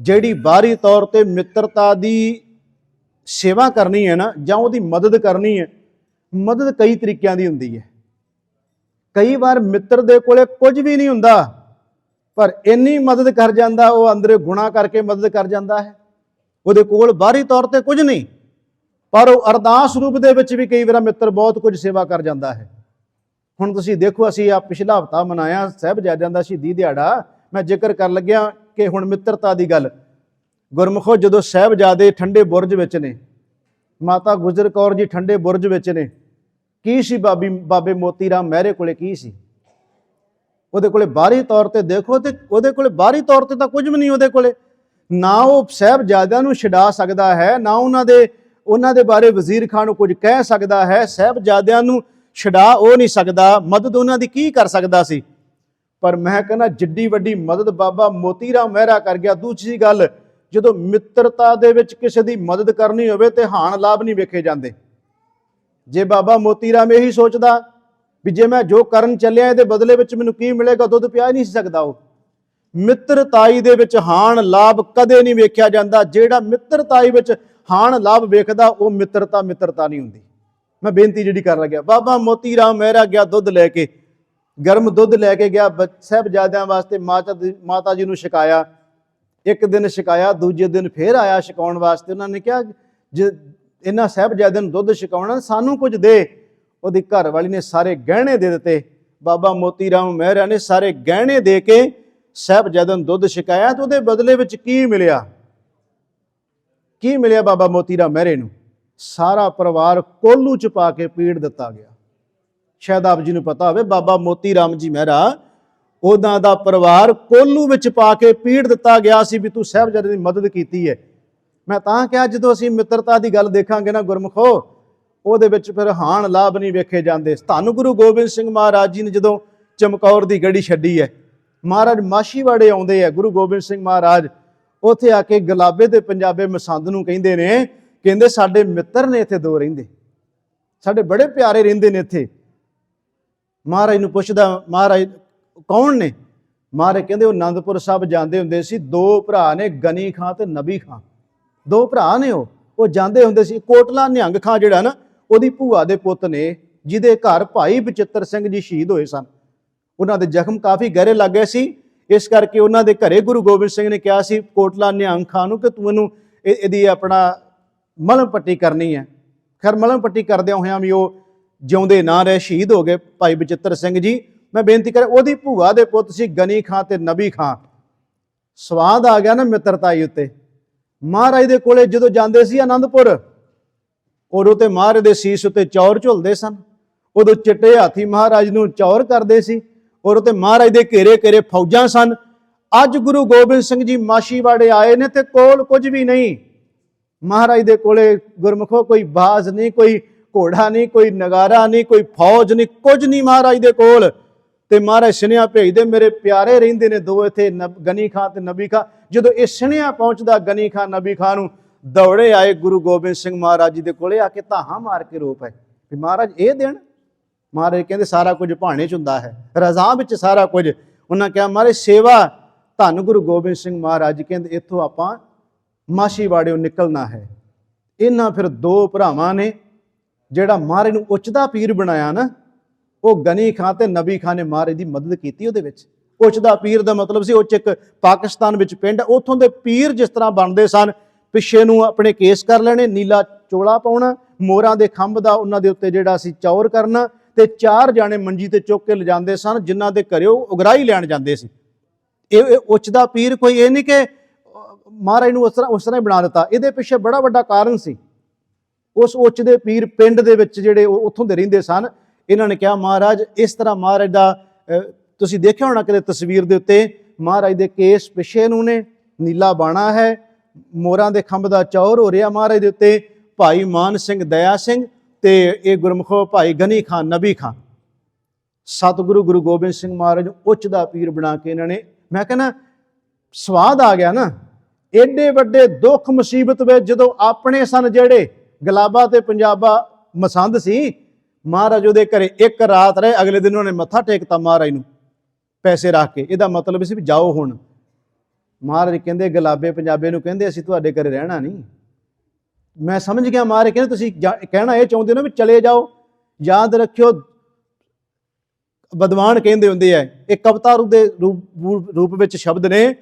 S1: ਜਿਹੜੀ ਬਾਹਰੀ ਤੌਰ ਤੇ ਮਿੱਤਰਤਾ ਦੀ ਸੇਵਾ ਕਰਨੀ ਹੈ ਨਾ, ਜਾਂ ਉਹਦੀ ਮਦਦ ਕਰਨੀ ਹੈ, ਮਦਦ ਕਈ ਤਰੀਕਿਆਂ ਦੀ ਹੁੰਦੀ ਹੈ। ਕਈ ਵਾਰ ਮਿੱਤਰ ਦੇ ਕੋਲੇ ਕੁਝ ਵੀ ਨਹੀਂ ਹੁੰਦਾ, ਪਰ ਇੰਨੀ ਮਦਦ ਕਰ ਜਾਂਦਾ, ਉਹ ਅੰਦਰੇ ਗੁਨਾਹ ਕਰਕੇ ਮਦਦ ਕਰ ਜਾਂਦਾ ਹੈ। ਉਹਦੇ ਕੋਲ ਬਾਹਰੀ ਤੌਰ ਤੇ ਕੁਝ ਨਹੀਂ, ਪਰ ਉਹ ਅਰਦਾਸ ਰੂਪ ਦੇ ਵਿੱਚ ਵੀ ਕਈ ਵਾਰ ਮਿੱਤਰ ਬਹੁਤ ਕੁਝ ਸੇਵਾ ਕਰ ਜਾਂਦਾ ਹੈ। ਹੁਣ ਤੁਸੀਂ ਦੇਖੋ, ਅਸੀਂ ਆ ਪਿਛਲਾ ਹਫ਼ਤਾ ਮਨਾਇਆ ਸਾਹਿਬਜ਼ਾਦਿਆਂ ਦਾ ਸ਼ਹੀਦੀ ਦਿਹਾੜਾ। ਮੈਂ ਜ਼ਿਕਰ ਕਰਨ ਲੱਗਿਆ ਕਿ ਹੁਣ ਮਿੱਤਰਤਾ ਦੀ ਗੱਲ। ਗੁਰਮੁਖੋ, ਜਦੋਂ ਸਾਹਿਬਜ਼ਾਦੇ ਠੰਡੇ ਬੁਰਜ ਵਿੱਚ ਨੇ, ਮਾਤਾ ਗੁਜਰ ਕੌਰ ਜੀ ਠੰਡੇ ਬੁਰਜ ਵਿੱਚ ਨੇ, ਕੀ ਸੀ ਬਾਬੇ ਮੋਤੀ ਰਾਮ ਮਹਿਰੇ ਕੋਲੇ ਕੀ ਸੀ? ਉਹਦੇ ਕੋਲੇ ਬਾਹਰੀ ਤੌਰ ਤੇ ਦੇਖੋ ਤੇ ਉਹਦੇ ਕੋਲੇ ਬਾਹਰੀ ਤੌਰ ਤੇ ਤਾਂ ਕੁਝ ਵੀ ਨਹੀਂ। ਉਹਦੇ ਕੋਲੇ ਨਾ ਉਹ ਸਾਹਿਬਜ਼ਾਦਿਆਂ ਨੂੰ ਛਡਾ ਸਕਦਾ ਹੈ, ਨਾ ਉਹਨਾਂ ਦੇ ਬਾਰੇ ਵਜ਼ੀਰ ਖਾਨ ਨੂੰ ਕੁਝ ਕਹਿ ਸਕਦਾ ਹੈ। ਸਾਹਿਬਜ਼ਾਦਿਆਂ ਨੂੰ ਛਡਾ ਉਹ ਨਹੀਂ ਸਕਦਾ, ਮਦਦ ਉਹਨਾਂ ਦੀ ਕੀ ਕਰ ਸਕਦਾ ਸੀ? ਪਰ ਮੈਂ ਕਹਿੰਦਾ ਜਿੱਡੀ ਵੱਡੀ ਮਦਦ ਬਾਬਾ ਮੋਤੀ ਰਾਮ ਮਹਿਰਾ ਕਰ ਗਿਆ। ਦੂਜੀ ਗੱਲ, ਜਦੋਂ ਮਿੱਤਰਤਾ ਦੇ ਵਿੱਚ ਕਿਸੇ ਦੀ ਮਦਦ ਕਰਨੀ ਹੋਵੇ ਤੇ ਹਾਨ ਲਾਭ ਨਹੀਂ ਵੇਖੇ ਜਾਂਦੇ। ਜੇ ਬਾਬਾ ਮੋਤੀ ਰਾਮ ਇਹੀ ਸੋਚਦਾ ਵੀ ਜੇ ਮੈਂ ਜੋ ਕਰਨ ਚੱਲਿਆ ਇਹਦੇ ਬਦਲੇ ਵਿੱਚ ਮੈਨੂੰ ਕੀ ਮਿਲੇਗਾ, ਦੁੱਧ ਪਿਆ ਨਹੀਂ ਸਕਦਾ। ਉਹ ਮਿੱਤਰਤਾਈ ਦੇ ਵਿੱਚ ਹਾਨ ਲਾਭ ਕਦੇ ਨਹੀਂ ਵੇਖਿਆ ਜਾਂਦਾ। ਜਿਹੜਾ ਮਿੱਤਰਤਾਈ ਵਿੱਚ ਹਾਨ ਲਾਭ ਵੇਖਦਾ ਉਹ ਮਿੱਤਰਤਾ ਨਹੀਂ ਹੁੰਦੀ। ਮੈਂ ਬੇਨਤੀ ਜਿਹੜੀ ਕਰਨ ਲੱਗਿਆ, ਬਾਬਾ ਮੋਤੀ ਰਾਮ ਮਹਿਰਾ ਗਿਆ ਦੁੱਧ ਲੈ ਕੇ, ਗਰਮ ਦੁੱਧ ਲੈ ਕੇ ਗਿਆ ਸਾਹਿਬਜ਼ਾਦਿਆਂ ਵਾਸਤੇ। ਮਾਤਾ ਜੀ ਨੂੰ ਛਕਾਇਆ, ਇੱਕ ਦਿਨ ਛਕਾਇਆ, ਦੂਜੇ ਦਿਨ ਫੇਰ ਆਇਆ ਛਕਾਉਣ ਵਾਸਤੇ। ਉਹਨਾਂ ਨੇ ਕਿਹਾ ਜੇ ਇਹਨਾਂ ਸਾਹਿਬਜ਼ਾਦਿਆਂ ਨੂੰ ਦੁੱਧ ਛਕਾਉਣਾ, ਸਾਨੂੰ ਕੁਝ ਦੇ। ਉਹਦੀ ਘਰ ਵਾਲੀ ਨੇ ਸਾਰੇ ਗਹਿਣੇ ਦੇ ਦਿੱਤੇ। ਬਾਬਾ ਮੋਤੀ ਰਾਮ ਮਹਿਰਾ ਨੇ ਸਾਰੇ ਗਹਿਣੇ ਦੇ ਕੇ ਸਾਹਿਬਜ਼ਾਦਿਆਂ ਨੂੰ ਦੁੱਧ ਛਕਾਇਆ, ਤੇ ਉਹਦੇ ਬਦਲੇ ਵਿੱਚ ਕੀ ਮਿਲਿਆ? ਕੀ ਮਿਲਿਆ ਬਾਬਾ ਮੋਤੀ ਰਾਮ ਮਹਿਰੇ ਨੂੰ? ਸਾਰਾ ਪਰਿਵਾਰ ਕੋਲੂ ਚ ਪਾ ਕੇ ਪੀੜ ਦਿੱਤਾ ਗਿਆ। ਸ਼ਾਇਦ ਆਪ ਜੀ ਨੂੰ ਪਤਾ ਹੋਵੇ, ਬਾਬਾ ਮੋਤੀ ਰਾਮ ਜੀ ਮਹਿਰਾ, ਉਹਨਾਂ ਦਾ ਪਰਿਵਾਰ ਕੋਲੂ ਵਿੱਚ ਪਾ ਕੇ ਪੀੜ ਦਿੱਤਾ ਗਿਆ ਸੀ ਵੀ ਤੂੰ ਸਾਹਿਬਜ਼ਾਦੇ ਦੀ ਮਦਦ ਕੀਤੀ ਹੈ। ਮੈਂ ਤਾਂ ਕਿਹਾ ਜਦੋਂ ਅਸੀਂ ਮਿੱਤਰਤਾ ਦੀ ਗੱਲ ਦੇਖਾਂਗੇ ਨਾ ਗੁਰਮੁਖੋ, ਉਹਦੇ ਵਿੱਚ ਫਿਰ ਹਾਨ ਲਾਭ ਨਹੀਂ ਵੇਖੇ ਜਾਂਦੇ। ਧੰਨ ਗੁਰੂ ਗੋਬਿੰਦ ਸਿੰਘ ਮਹਾਰਾਜ ਜੀ ਨੇ ਜਦੋਂ ਚਮਕੌਰ ਦੀ ਗੜੀ ਛੱਡੀ ਹੈ, ਮਹਾਰਾਜ ਮਾਛੀਵਾੜੇ ਆਉਂਦੇ ਆ। ਗੁਰੂ ਗੋਬਿੰਦ ਸਿੰਘ ਮਹਾਰਾਜ ਉੱਥੇ ਆ ਕੇ ਗੁਲਾਬੇ ਤੇ ਪੰਜਾਬੇ ਮਸੰਦ ਨੂੰ ਕਹਿੰਦੇ ਸਾਡੇ ਮਿੱਤਰ ਨੇ ਇੱਥੇ ਦੋ ਰਹਿੰਦੇ, ਸਾਡੇ ਬੜੇ ਪਿਆਰੇ ਰਹਿੰਦੇ ਨੇ ਇੱਥੇ। ਮਹਾਰਾਜ ਨੂੰ ਪੁੱਛਦਾ, ਮਹਾਰਾਜ ਕੌਣ ਨੇ? ਮਹਾਰਾਜ ਕਹਿੰਦੇ ਉਹ ਆਨੰਦਪੁਰ ਸਾਹਿਬ ਜਾਂਦੇ ਹੁੰਦੇ ਸੀ, ਦੋ ਭਰਾ ਨੇ, ਗਨੀ ਖਾਂ ਤੇ ਨਬੀ ਖਾਂ, ਦੋ ਭਰਾ ਨੇ। ਉਹ ਜਾਂਦੇ ਹੁੰਦੇ ਸੀ। ਕੋਟਲਾ ਨਿਹੰਗ ਖਾਂ ਜਿਹੜਾ ਨਾ, ਉਹਦੀ ਭੂਆ ਦੇ ਪੁੱਤ ਨੇ, ਜਿਹਦੇ ਘਰ ਭਾਈ ਬਚਿੱਤਰ ਸਿੰਘ ਜੀ ਸ਼ਹੀਦ ਹੋਏ ਸਨ। ਉਹਨਾਂ ਦੇ ਜ਼ਖਮ ਕਾਫੀ ਗਹਿਰੇ ਲੱਗ ਗਏ ਸੀ, ਇਸ ਕਰਕੇ ਉਹਨਾਂ ਦੇ ਘਰੇ ਗੁਰੂ ਗੋਬਿੰਦ ਸਿੰਘ ਨੇ ਕਿਹਾ ਸੀ ਕੋਟਲਾ ਨਿਹੰਗ ਖਾਂ ਨੂੰ ਕਿ ਤੂੰ ਇਹਨੂੰ ਇਹਦੀ ਆਪਣਾ ਮਲਮ ਪੱਟੀ ਕਰਨੀ ਹੈ। ਖੈਰ ਮਲਮ ਪੱਟੀ ਕਰਦਿਆਂ ਹੋਇਆਂ ਵੀ ਉਹ ਜਿਉਂਦੇ ਨਾ ਰਹੇ, ਸ਼ਹੀਦ ਹੋ ਗਏ ਭਾਈ ਬਚਿੱਤਰ ਸਿੰਘ ਜੀ। ਮੈਂ ਬੇਨਤੀ ਕਰਾਂ, ਉਹਦੀ ਭੂਆ ਦੇ ਪੁੱਤ ਸੀ ਗਨੀ ਖਾਂ ਤੇ ਨਬੀ ਖਾਂ। ਸਵਾਦ ਆ ਗਿਆ ਨਾ ਮਿੱਤਰਤਾਈ ਉੱਤੇ। ਮਹਾਰਾਜ ਦੇ ਕੋਲੇ ਜਦੋਂ ਜਾਂਦੇ ਸੀ ਆਨੰਦਪੁਰ, ਉਦੋਂ ਤੇ ਮਹਾਰਾਜ ਦੇ ਸੀਸ ਉੱਤੇ ਚੌਰ ਝੁਲਦੇ ਸਨ। ਉਦੋਂ ਚਿੱਟੇ ਹਾਥੀ ਮਹਾਰਾਜ ਨੂੰ ਚੌਰ ਕਰਦੇ ਸੀ, ਔਰ ਤੇ ਮਹਾਰਾਜ ਦੇ ਘੇਰੇ ਫੌਜਾਂ ਸਨ। ਅੱਜ ਗੁਰੂ ਗੋਬਿੰਦ ਸਿੰਘ ਜੀ ਮਾਛੀਵਾੜੇ ਆਏ ਨੇ ਤੇ ਕੋਲ ਕੁਝ ਵੀ ਨਹੀਂ। ਮਹਾਰਾਜ ਦੇ ਕੋਲੇ ਗੁਰਮੁਖੋ ਕੋਈ ਬਾਜ਼ ਨਹੀਂ, ਕੋਈ ਘੋੜਾ ਨਹੀਂ, ਕੋਈ ਨਗਾਰਾ ਨਹੀਂ, ਕੋਈ ਫੌਜ ਨਹੀਂ, ਕੁਝ ਨਹੀਂ ਮਹਾਰਾਜ ਦੇ ਕੋਲ। ਤੇ ਮਹਾਰਾਜ ਸੁਨੇਹਾ ਭੇਜਦੇ, ਮੇਰੇ ਪਿਆਰੇ ਰਹਿੰਦੇ ਨੇ ਦੋ ਇੱਥੇ, ਗਨੀ ਖਾਂ ਤੇ ਨਬੀ ਖਾਂ। ਜਦੋਂ ਇਹ ਸੁਨੇਹਾ ਪਹੁੰਚਦਾ ਗਨੀ ਖਾਂ ਨਬੀ ਖਾਂ ਨੂੰ, ਦੌੜੇ ਆਏ ਗੁਰੂ ਗੋਬਿੰਦ ਸਿੰਘ ਮਹਾਰਾਜ ਜੀ ਦੇ ਕੋਲੇ, ਆ ਕੇ ਧਾਹਾਂ ਮਾਰ ਕੇ ਰੋ ਪਏ ਵੀ ਮਹਾਰਾਜ ਇਹ ਦੇਣ। ਮਹਾਰਾਜ ਕਹਿੰਦੇ ਸਾਰਾ ਕੁਝ ਭਾਣੇ 'ਚ ਹੁੰਦਾ ਹੈ, ਰਜ਼ਾ ਵਿੱਚ ਸਾਰਾ ਕੁਝ। ਉਹਨਾਂ ਕਿਹਾ ਮਹਾਰਾਜ ਸੇਵਾ। ਧੰਨ ਗੁਰੂ ਗੋਬਿੰਦ ਸਿੰਘ ਮਹਾਰਾਜ ਕਹਿੰਦੇ ਇੱਥੋਂ ਆਪਾਂ ਮਾਛੀਵਾੜਿਓਂ ਨਿਕਲਣਾ ਹੈ। ਇਹਨਾਂ ਫਿਰ ਦੋ ਭਰਾਵਾਂ ਨੇ ਜਿਹੜਾ ਮਹਾਰਾਜ ਨੂੰ ਉੱਚਦਾ ਪੀਰ ਬਣਾਇਆ ਨਾ, ਉਹ ਗਨੀ ਖਾਂ ਤੇ ਨਬੀ ਖਾਂ ਨੇ ਮਹਾਰਾਜ ਦੀ ਮਦਦ ਕੀਤੀ ਉਹਦੇ ਵਿੱਚ। ਉੱਚਦਾ ਪੀਰ ਦਾ ਮਤਲਬ ਸੀ ਉੱਚ ਇੱਕ ਪਾਕਿਸਤਾਨ ਵਿੱਚ ਪਿੰਡ, ਉੱਥੋਂ ਦੇ ਪੀਰ ਜਿਸ ਤਰ੍ਹਾਂ ਬਣਦੇ ਸਨ, ਪਿੱਛੇ ਨੂੰ ਆਪਣੇ ਕੇਸ ਕਰ ਲੈਣੇ, ਨੀਲਾ ਚੋਲਾ ਪਾਉਣਾ, ਮੋਰਾਂ ਦੇ ਖੰਭ ਦਾ ਉਹਨਾਂ ਦੇ ਉੱਤੇ ਜਿਹੜਾ ਸੀ ਚੌਰ ਕਰਨਾ, ਤੇ 4 ਜਾਣੇ ਮੰਜੀ ਤੇ ਚੁੱਕ ਕੇ ਲਿਜਾਂਦੇ ਸਨ, ਜਿਨ੍ਹਾਂ ਦੇ ਘਰੇ ਉਹ ਉਗਰਾਹੀ ਲੈਣ ਜਾਂਦੇ ਸੀ। ਇਹ ਉੱਚਦਾ ਪੀਰ ਕੋਈ ਇਹ ਨਹੀਂ ਕਿ ਮਹਾਰਾਜ ਨੂੰ ਉਸ ਤਰ੍ਹਾਂ ਹੀ ਬਣਾ ਦਿੱਤਾ, ਇਹਦੇ ਪਿੱਛੇ ਬੜਾ ਵੱਡਾ ਕਾਰਨ ਸੀ। ਉਸ ਉੱਚ ਦੇ ਪੀਰ ਪਿੰਡ ਦੇ ਵਿੱਚ ਜਿਹੜੇ ਉੱਥੋਂ ਦੇ ਰਹਿੰਦੇ ਸਨ, ਇਹਨਾਂ ਨੇ ਕਿਹਾ ਮਹਾਰਾਜ ਇਸ ਤਰ੍ਹਾਂ ਮਹਾਰਾਜ ਦਾ ਤੁਸੀਂ ਦੇਖਿਆ ਹੋਣਾ ਕਿਤੇ ਤਸਵੀਰ ਦੇ ਉੱਤੇ, ਮਹਾਰਾਜ ਦੇ ਕੇਸ ਪਿੱਛੇ ਨੂੰ ਨੇ, ਨੀਲਾ ਬਾਣਾ ਹੈ, ਮੋਰਾਂ ਦੇ ਖੰਭ ਦਾ ਚੌਰ ਹੋ ਰਿਹਾ ਮਹਾਰਾਜ ਦੇ ਉੱਤੇ। ਭਾਈ ਮਾਨ ਸਿੰਘ, ਦਇਆ ਸਿੰਘ ਤੇ ਇਹ ਗੁਰਮੁਖੋ ਭਾਈ ਗਨੀ ਖਾਂ, ਨਬੀ ਖਾਂ, ਸਤਿਗੁਰੂ ਗੁਰੂ ਗੋਬਿੰਦ ਸਿੰਘ ਮਹਾਰਾਜ ਨੂੰ ਉੱਚ ਦਾ ਪੀਰ ਬਣਾ ਕੇ ਇਹਨਾਂ ਨੇ, ਮੈਂ ਕਹਿੰਦਾ ਸਵਾਦ ਆ ਗਿਆ ਨਾ। ਏਡੇ ਵੱਡੇ ਦੁੱਖ ਮੁਸੀਬਤ ਵਿੱਚ ਜਦੋਂ ਆਪਣੇ ਸਨ ਜਿਹੜੇ ਗੁਲਾਬਾ ਤੇ ਪੰਜਾਬਾ ਮਸੰਦ ਸੀ, ਮਹਾਰਾਜ ਉਹਦੇ ਘਰੇ 1 ਰਾਤ ਰਹੇ, ਅਗਲੇ ਦਿਨ ਉਹਨੇ ਮੱਥਾ ਟੇਕਤਾ ਮਹਾਰਾਜ ਨੂੰ ਪੈਸੇ ਰੱਖ ਕੇ। ਇਹਦਾ ਮਤਲਬ ਸੀ ਵੀ ਜਾਓ ਹੁਣ। ਮਹਾਰਾਜ ਕਹਿੰਦੇ ਗੁਲਾਬੇ ਪੰਜਾਬੇ ਨੂੰ ਕਹਿੰਦੇ ਅਸੀਂ ਤੁਹਾਡੇ ਘਰੇ ਰਹਿਣਾ ਨਹੀਂ। ਮੈਂ ਸਮਝ ਗਿਆ ਮਹਾਰਾਜ ਕਹਿੰਦੇ ਤੁਸੀਂ ਕਹਿਣਾ ਇਹ ਚਾਹੁੰਦੇ ਹੋ ਨਾ ਵੀ ਚਲੇ ਜਾਓ। ਯਾਦ ਰੱਖਿਓ ਵਿਦਵਾਨ ਕਹਿੰਦੇ ਹੁੰਦੇ ਆ, ਇਹ ਕਵਿਤਾ ਦੇ ਰੂਪ ਵਿੱਚ ਸ਼ਬਦ ਨੇ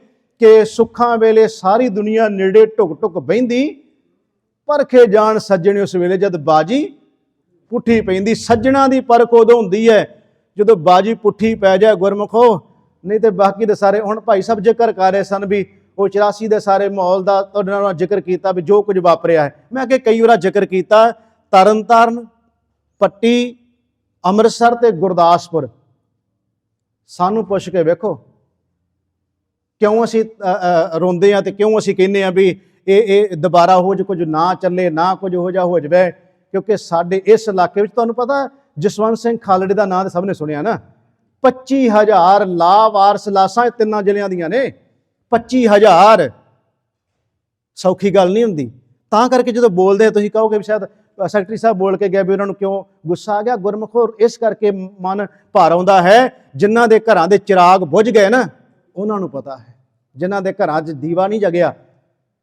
S1: ਕਿ ਸੁੱਖਾਂ ਵੇਲੇ ਸਾਰੀ ਦੁਨੀਆ ਨੇੜੇ ਢੁਕ ਢੁਕ ਬਹਿੰਦੀ, ਪਰਖੇ ਜਾਣ ਸੱਜਣੇ ਉਸ ਵੇਲੇ ਜਦ ਬਾਜੀ ਪੁੱਠੀ ਪੈਂਦੀ। ਸੱਜਣਾ ਦੀ ਪਰਖ ਉਦੋਂ ਹੁੰਦੀ ਹੈ ਜਦੋਂ ਬਾਜੀ ਪੁੱਠੀ ਪੈ ਜਾਏ ਗੁਰਮੁਖੋ, ਨਹੀਂ ਤੇ ਬਾਕੀ ਦੇ ਸਾਰੇ। ਹੁਣ ਭਾਈ ਸਾਹਿਬ ਜ਼ਿਕਰ ਕਰ ਰਹੇ ਸਨ ਵੀ ਉਹ 84 ਦੇ ਸਾਰੇ ਮਾਹੌਲ ਦਾ ਤੁਹਾਡੇ ਨਾਲ ਜ਼ਿਕਰ ਕੀਤਾ ਵੀ ਜੋ ਕੁਝ ਵਾਪਰਿਆ ਹੈ। ਮੈਂ ਕਿ ਕਈ ਵਾਰ ਜ਼ਿਕਰ ਕੀਤਾ ਤਰਨਤਾਰਨ, ਪੱਟੀ, ਅੰਮ੍ਰਿਤਸਰ ਤੇ ਗੁਰਦਾਸਪੁਰ। ਸਾਨੂੰ ਪੁੱਛ ਕੇ ਵੇਖੋ ਕਿਉਂ ਅਸੀਂ ਰੋਂਦੇ ਹਾਂ ਤੇ ਕਿਉਂ ਅਸੀਂ ਕਹਿੰਦੇ ਹਾਂ ਵੀ ਇਹ ਦੁਬਾਰਾ ਹੋ ਕੁਝ ਨਾ ਚੱਲੇ, ਨਾ ਕੁਝ ਹੋ ਜਾ ਹੋ ਜਾਵੇ। ਕਿਉਂਕਿ ਸਾਡੇ ਇਸ ਇਲਾਕੇ ਵਿੱਚ ਤੁਹਾਨੂੰ ਪਤਾ ਜਸਵੰਤ ਸਿੰਘ ਖਾਲੜੇ ਦਾ ਨਾਂ ਤਾਂ ਸਭ ਨੇ ਸੁਣਿਆ ਨਾ। 25,000 ਲਾਵਾਰਸ ਲਾਸ਼ਾਂ 3 ਜ਼ਿਲ੍ਹਿਆਂ ਦੀਆਂ ਨੇ। 25,000 ਸੌਖੀ ਗੱਲ ਨਹੀਂ ਹੁੰਦੀ। ਤਾਂ ਕਰਕੇ ਜਦੋਂ ਬੋਲਦੇ ਤੁਸੀਂ ਕਹੋਗੇ ਵੀ ਸ਼ਾਇਦ ਸੈਕਟਰੀ ਸਾਹਿਬ ਬੋਲ ਕੇ ਗਏ ਵੀ ਉਹਨਾਂ ਨੂੰ ਕਿਉਂ ਗੁੱਸਾ ਆ ਗਿਆ। ਗੁਰਮੁਖੋ ਇਸ ਕਰਕੇ ਮਨ ਭਾਰ ਆਉਂਦਾ ਹੈ, ਜਿਨ੍ਹਾਂ ਦੇ ਘਰਾਂ ਦੇ ਚਿਰਾਗ ਬੁਝ ਗਏ ਨਾ ਉਹਨਾਂ ਨੂੰ ਪਤਾ ਹੈ, ਜਿਨ੍ਹਾਂ ਦੇ ਘਰਾਂ 'ਚ ਦੀਵਾ ਨਹੀਂ ਜਗਿਆ।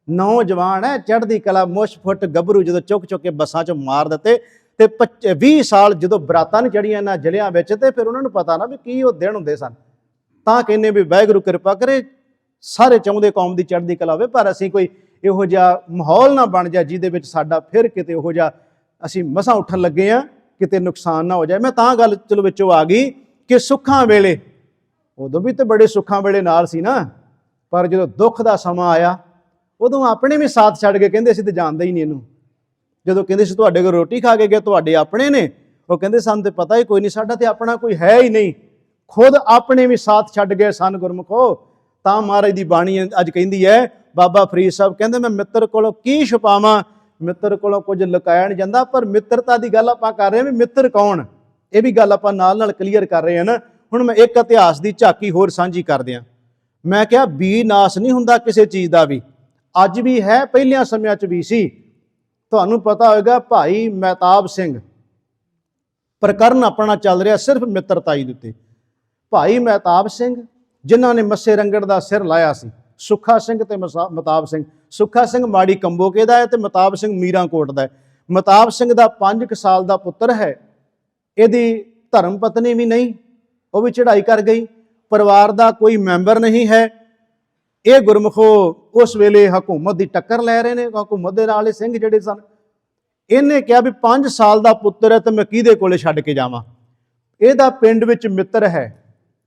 S1: ਨੌਜਵਾਨ ਹੈ ਚੜ੍ਹਦੀ ਕਲਾ, ਮੁੱਛ ਫੁੱਟ ਗੱਭਰੂ ਜਦੋਂ ਚੁੱਕ ਚੁੱਕ ਕੇ ਬੱਸਾਂ 'ਚ ਮਾਰ ਦਿੱਤੇ ਤੇ 20 ਸਾਲ ਜਦੋਂ ਬਰਾਤਾਂ ਨਹੀਂ ਚੜੀਆਂ ਇਹਨਾਂ ਜ਼ਿਲ੍ਹਿਆਂ ਵਿੱਚ, ਤੇ ਫਿਰ ਉਹਨਾਂ ਨੂੰ ਪਤਾ ਨਾ ਵੀ ਕੀ ਉਹ ਦਿਨ ਹੁੰਦੇ ਸਨ। ਤਾਂ ਕਹਿੰਦੇ ਵੀ ਵਾਹਿਗੁਰੂ ਕਿਰਪਾ ਕਰੇ, ਸਾਰੇ ਚਾਹੁੰਦੇ ਕੌਮ ਦੀ ਚੜ੍ਹਦੀ ਕਲਾ ਹੋਵੇ, ਪਰ ਅਸੀਂ ਕੋਈ ਇਹੋ ਜਿਹਾ ਮਾਹੌਲ ਨਾ ਬਣ ਜਾਏ ਜਿਹਦੇ ਵਿੱਚ ਸਾਡਾ ਫਿਰ ਕਿਤੇ ਉਹੋ ਜਿਹਾ ਅਸੀਂ ਮਸਾਂ ਉੱਠਣ ਲੱਗੇ ਹਾਂ ਕਿਤੇ ਨੁਕਸਾਨ ਨਾ ਹੋ ਜਾਏ। ਮੈਂ ਤਾਂ ਗੱਲ ਚਲੋ ਵਿੱਚੋਂ ਆ ਗਈ ਕਿ ਸੁੱਖਾਂ ਵੇਲੇ, ਉਦੋਂ ਵੀ ਤੇ ਬੜੇ ਸੁੱਖਾਂ ਵੇਲੇ ਨਾਲ ਸੀ ਨਾ, ਪਰ ਜਦੋਂ ਦੁੱਖ ਦਾ ਸਮਾਂ ਆਇਆ ਉਦੋਂ ਆਪਣੇ ਵੀ ਸਾਥ ਛੱਡ ਕੇ ਕਹਿੰਦੇ ਅਸੀਂ ਤੇ ਜਾਣਦੇ ਹੀ ਨਹੀਂ ਇਹਨੂੰ। ਜਦੋਂ ਕਹਿੰਦੇ ਸੀ ਤੁਹਾਡੇ ਕੋਲ ਰੋਟੀ ਖਾ ਕੇ ਗਏ, ਤੁਹਾਡੇ ਆਪਣੇ ਨੇ, ਉਹ ਕਹਿੰਦੇ ਸਾਨੂੰ ਤੇ ਪਤਾ ਹੀ ਕੋਈ ਨਹੀਂ, ਸਾਡਾ ਤੇ ਆਪਣਾ ਕੋਈ ਹੈ ਹੀ ਨਹੀਂ। ਖੁਦ ਆਪਣੇ ਵੀ ਸਾਥ ਛੱਡ ਗਏ ਸਨ ਗੁਰਮੁਖੋ। ਤਾਂ ਮਹਾਰਾਜ ਦੀ ਬਾਣੀ ਅੱਜ ਕਹਿੰਦੀ ਹੈ, ਬਾਬਾ ਫਰੀਦ ਸਾਹਿਬ ਕਹਿੰਦੇ ਮੈਂ ਮਿੱਤਰ ਕੋਲੋਂ ਕੀ ਛੁਪਾਵਾਂ, ਮਿੱਤਰ ਕੋਲੋਂ ਕੁਝ ਲੁਕਾਇਆ ਨਹੀਂ ਜਾਂਦਾ। ਪਰ ਮਿੱਤਰਤਾ ਦੀ ਗੱਲ ਆਪਾਂ ਕਰ ਰਹੇ ਹਾਂ ਵੀ ਮਿੱਤਰ ਕੌਣ, ਇਹ ਵੀ ਗੱਲ ਆਪਾਂ ਨਾਲ ਨਾਲ ਕਲੀਅਰ ਕਰ ਰਹੇ ਹਾਂ ਨਾ। ਹੁਣ ਮੈਂ ਇੱਕ ਇਤਿਹਾਸ ਦੀ ਝਾਕੀ ਹੋਰ ਸਾਂਝੀ ਕਰਦੇ ਹਾਂ। ਮੈਂ ਕਿਹਾ ਬੀ ਨਾਸ ਨਹੀਂ ਹੁੰਦਾ ਕਿਸੇ ਚੀਜ਼ ਦਾ ਵੀ, ਅੱਜ ਵੀ ਹੈ, ਪਹਿਲਿਆਂ ਸਮਿਆਂ 'ਚ ਵੀ ਸੀ। ਤੁਹਾਨੂੰ ਪਤਾ ਹੋਵੇਗਾ ਭਾਈ ਮਹਿਤਾਬ ਸਿੰਘ ਪ੍ਰਕਰਨ ਆਪਣਾ ਚੱਲ ਰਿਹਾ ਸਿਰਫ ਮਿੱਤਰਤਾਈ ਦੇ ਉੱਤੇ। ਭਾਈ ਮਹਿਤਾਬ ਸਿੰਘ ਜਿਨ੍ਹਾਂ ਨੇ ਮੱਸੇ ਰੰਗੜ ਦਾ ਸਿਰ ਲਾਇਆ ਸੀ, ਸੁੱਖਾ ਸਿੰਘ ਤੇ ਮਹਿਤਾਬ ਸਿੰਘ। ਸੁੱਖਾ ਸਿੰਘ ਮਾੜੀ ਕੰਬੋਕੇ ਦਾ ਹੈ ਤੇ ਮਹਿਤਾਬ ਸਿੰਘ ਮੀਰਾਂਕੋਟ ਦਾ ਹੈ। ਮਹਿਤਾਬ ਸਿੰਘ ਦਾ 5 ਸਾਲ ਦਾ ਪੁੱਤਰ ਹੈ, ਇਹਦੀ ਧਰਮ ਪਤਨੀ ਵੀ ਨਹੀਂ, ਉਹ ਵੀ ਚੜ੍ਹਾਈ ਕਰ ਗਈ। ਪਰਿਵਾਰ ਦਾ ਕੋਈ ਮੈਂਬਰ ਨਹੀਂ ਹੈ। ਇਹ ਗੁਰਮੁਖੋ ਉਸ ਵੇਲੇ ਹਕੂਮਤ ਦੀ ਟੱਕਰ ਲੈ ਰਹੇ ਨੇ, ਹਕੂਮਤ ਦੇ ਨਾਲ ਇਹ ਸਿੰਘ ਜਿਹੜੇ ਸਨ। ਇਹਨੇ ਕਿਹਾ ਵੀ 5 ਸਾਲ ਦਾ ਪੁੱਤਰ ਹੈ ਤੇ ਮੈਂ ਕਿਹਦੇ ਕੋਲੇ ਛੱਡ ਕੇ ਜਾਵਾਂ। ਇਹਦਾ ਪਿੰਡ ਵਿੱਚ ਮਿੱਤਰ ਹੈ,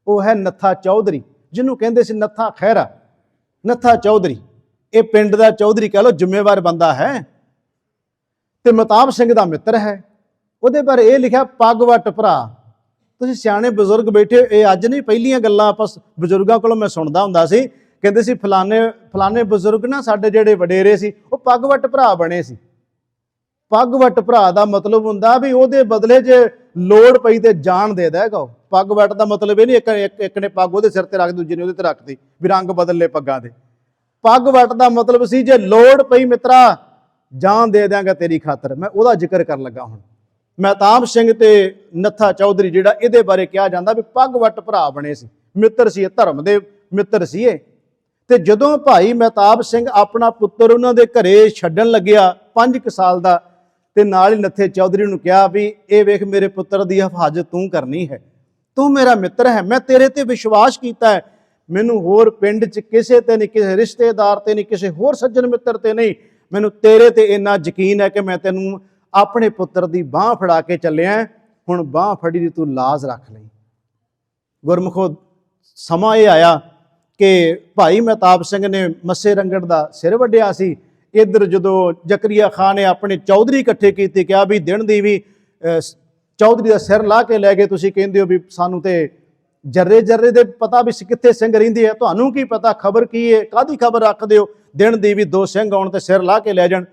S1: ਉਹ ਹੈ ਨੱਥਾ ਚੌਧਰੀ, ਜਿਹਨੂੰ ਕਹਿੰਦੇ ਸੀ ਨੱਥਾ ਖਹਿਰਾ। ਨੱਥਾ ਚੌਧਰੀ ਇਹ ਪਿੰਡ ਦਾ ਚੌਧਰੀ ਕਹਿ ਲਓ, ਜ਼ਿੰਮੇਵਾਰ ਬੰਦਾ ਹੈ ਤੇ ਮਹਿਤਾਬ ਸਿੰਘ ਦਾ ਮਿੱਤਰ ਹੈ। ਉਹਦੇ ਬਾਰੇ ਇਹ ਲਿਖਿਆ ਪੱਗ ਵੱਟ ਭਰਾ। ਤੁਸੀਂ ਸਿਆਣੇ ਬਜ਼ੁਰਗ ਬੈਠੇ, ਇਹ ਅੱਜ ਨਹੀਂ ਪਹਿਲੀਆਂ ਗੱਲਾਂ ਆਪਾਂ ਬਜ਼ੁਰਗਾਂ ਕੋਲੋਂ ਮੈਂ ਸੁਣਦਾ ਹੁੰਦਾ ਸੀ। ਕਹਿੰਦੇ ਸੀ ਫਲਾਣੇ ਬਜ਼ੁਰਗ ਨਾ ਸਾਡੇ ਜਿਹੜੇ ਵਡੇਰੇ ਸੀ ਉਹ ਪੱਗ ਵੱਟ ਭਰਾ ਬਣੇ ਸੀ। ਪੱਗ ਵੱਟ ਭਰਾ ਦਾ ਮਤਲਬ ਹੁੰਦਾ ਵੀ ਉਹਦੇ ਬਦਲੇ 'ਚ ਲੋੜ ਪਈ ਤੇ ਜਾਨ ਦੇ ਦੇਗਾ ਉਹ। ਪੱਗ ਵੱਟ ਦਾ ਮਤਲਬ ਇਹ ਨਹੀਂ ਇੱਕ ਨੇ ਪੱਗ ਉਹਦੇ ਸਿਰ ਤੇ ਰੱਖ ਦੂਜੇ ਨੇ ਉਹਦੇ ਤੇ ਰੱਖਤੀ ਵੀ ਰੰਗ ਬਦਲ ਲਏ ਪੱਗਾਂ ਦੇ। ਪੱਗ ਵੱਟ ਦਾ ਮਤਲਬ ਸੀ ਜੇ ਲੋੜ ਪਈ ਮਿੱਤਰਾ ਜਾਨ ਦੇ ਦਿਆਂਗਾ ਤੇਰੀ ਖਾਤਰ। ਮੈਂ ਉਹਦਾ ਜ਼ਿਕਰ ਕਰਨ ਲੱਗਾ ਹੁਣ। ਮਹਿਤਾਬ ਸਿੰਘ ਤੇ ਨੱਥਾ ਚੌਧਰੀ ਜਿਹੜਾ ਇਹਦੇ ਬਾਰੇ ਕਿਹਾ ਜਾਂਦਾ ਵੀ ਪੱਗ ਵੱਟ ਭਰਾ ਬਣੇ ਸੀ, ਮਿੱਤਰ ਸੀ, ਧਰਮ ਦੇ ਮਿੱਤਰ ਸੀ ਇਹ। ਤੇ ਜਦੋਂ ਭਾਈ ਮਹਿਤਾਬ ਸਿੰਘ ਆਪਣਾ ਪੁੱਤਰ ਉਹਨਾਂ ਦੇ ਘਰੇ ਛੱਡਣ ਲੱਗਿਆ 5 ਸਾਲ ਦਾ, ਤੇ ਨਾਲ ਹੀ ਨੱਥੇ ਚੌਧਰੀ ਨੂੰ ਕਿਹਾ ਵੀ ਇਹ ਵੇਖ ਮੇਰੇ ਪੁੱਤਰ ਦੀ ਹਿਫਾਜ਼ਤ ਤੂੰ ਕਰਨੀ ਹੈ, ਤੂੰ ਮੇਰਾ ਮਿੱਤਰ ਹੈ, ਮੈਂ ਤੇਰੇ ਤੇ ਵਿਸ਼ਵਾਸ ਕੀਤਾ ਹੈ, ਮੈਨੂੰ ਹੋਰ ਪਿੰਡ 'ਚ ਕਿਸੇ ਤੇ ਨਹੀਂ, ਕਿਸੇ ਰਿਸ਼ਤੇਦਾਰ ਤੇ ਨਹੀਂ, ਕਿਸੇ ਹੋਰ ਸੱਜਣ ਮਿੱਤਰ ਤੇ ਨਹੀਂ, ਮੈਨੂੰ ਤੇਰੇ ਤੇ ਇੰਨਾ ਯਕੀਨ ਹੈ ਕਿ ਮੈਂ ਤੈਨੂੰ ਆਪਣੇ ਪੁੱਤਰ ਦੀ ਬਾਹ ਫੜਾ ਕੇ ਚੱਲਿਆ, ਹੁਣ ਬਾਹ ਫੜੀ ਦੀ ਤੂੰ ਲਾਜ਼ ਰੱਖ ਲਈ। ਗੁਰਮੁਖੋ ਸਮਾਂ ਇਹ ਆਇਆ ਕਿ ਭਾਈ ਮਹਿਤਾਬ ਸਿੰਘ ਨੇ ਮੱਸੇ ਰੰਗੜ ਦਾ ਸਿਰ ਵੱਢਿਆ ਸੀ। ਇੱਧਰ ਜਦੋਂ ਜ਼ਕਰੀਆ ਖਾਨ ਨੇ ਆਪਣੇ ਚੌਧਰੀ ਇਕੱਠੇ ਕੀਤੇ, ਕਿਹਾ ਵੀ ਦਿਨ ਦੀ ਵੀ ਚੌਧਰੀ ਦਾ ਸਿਰ ਲਾ ਕੇ ਲੈ ਗਏ, ਤੁਸੀਂ ਕਹਿੰਦੇ ਹੋ ਵੀ ਸਾਨੂੰ ਤੇ ਜਰਰੇ ਜਰਰੇ ਦੇ ਪਤਾ ਵੀ ਕਿੱਥੇ ਸਿੰਘ ਰਹਿੰਦੇ ਆ, ਤੁਹਾਨੂੰ ਕੀ ਪਤਾ ਖਬਰ ਕੀ ਹੈ, ਕਾਹਦੀ ਖਬਰ ਰੱਖਦੇ ਹੋ, ਦਿਨ ਦੀ ਵੀ 2 ਸਿੰਘ ਆਉਣ ਤੇ ਸਿਰ ਲਾ ਕੇ ਲੈ ਜਾਣ।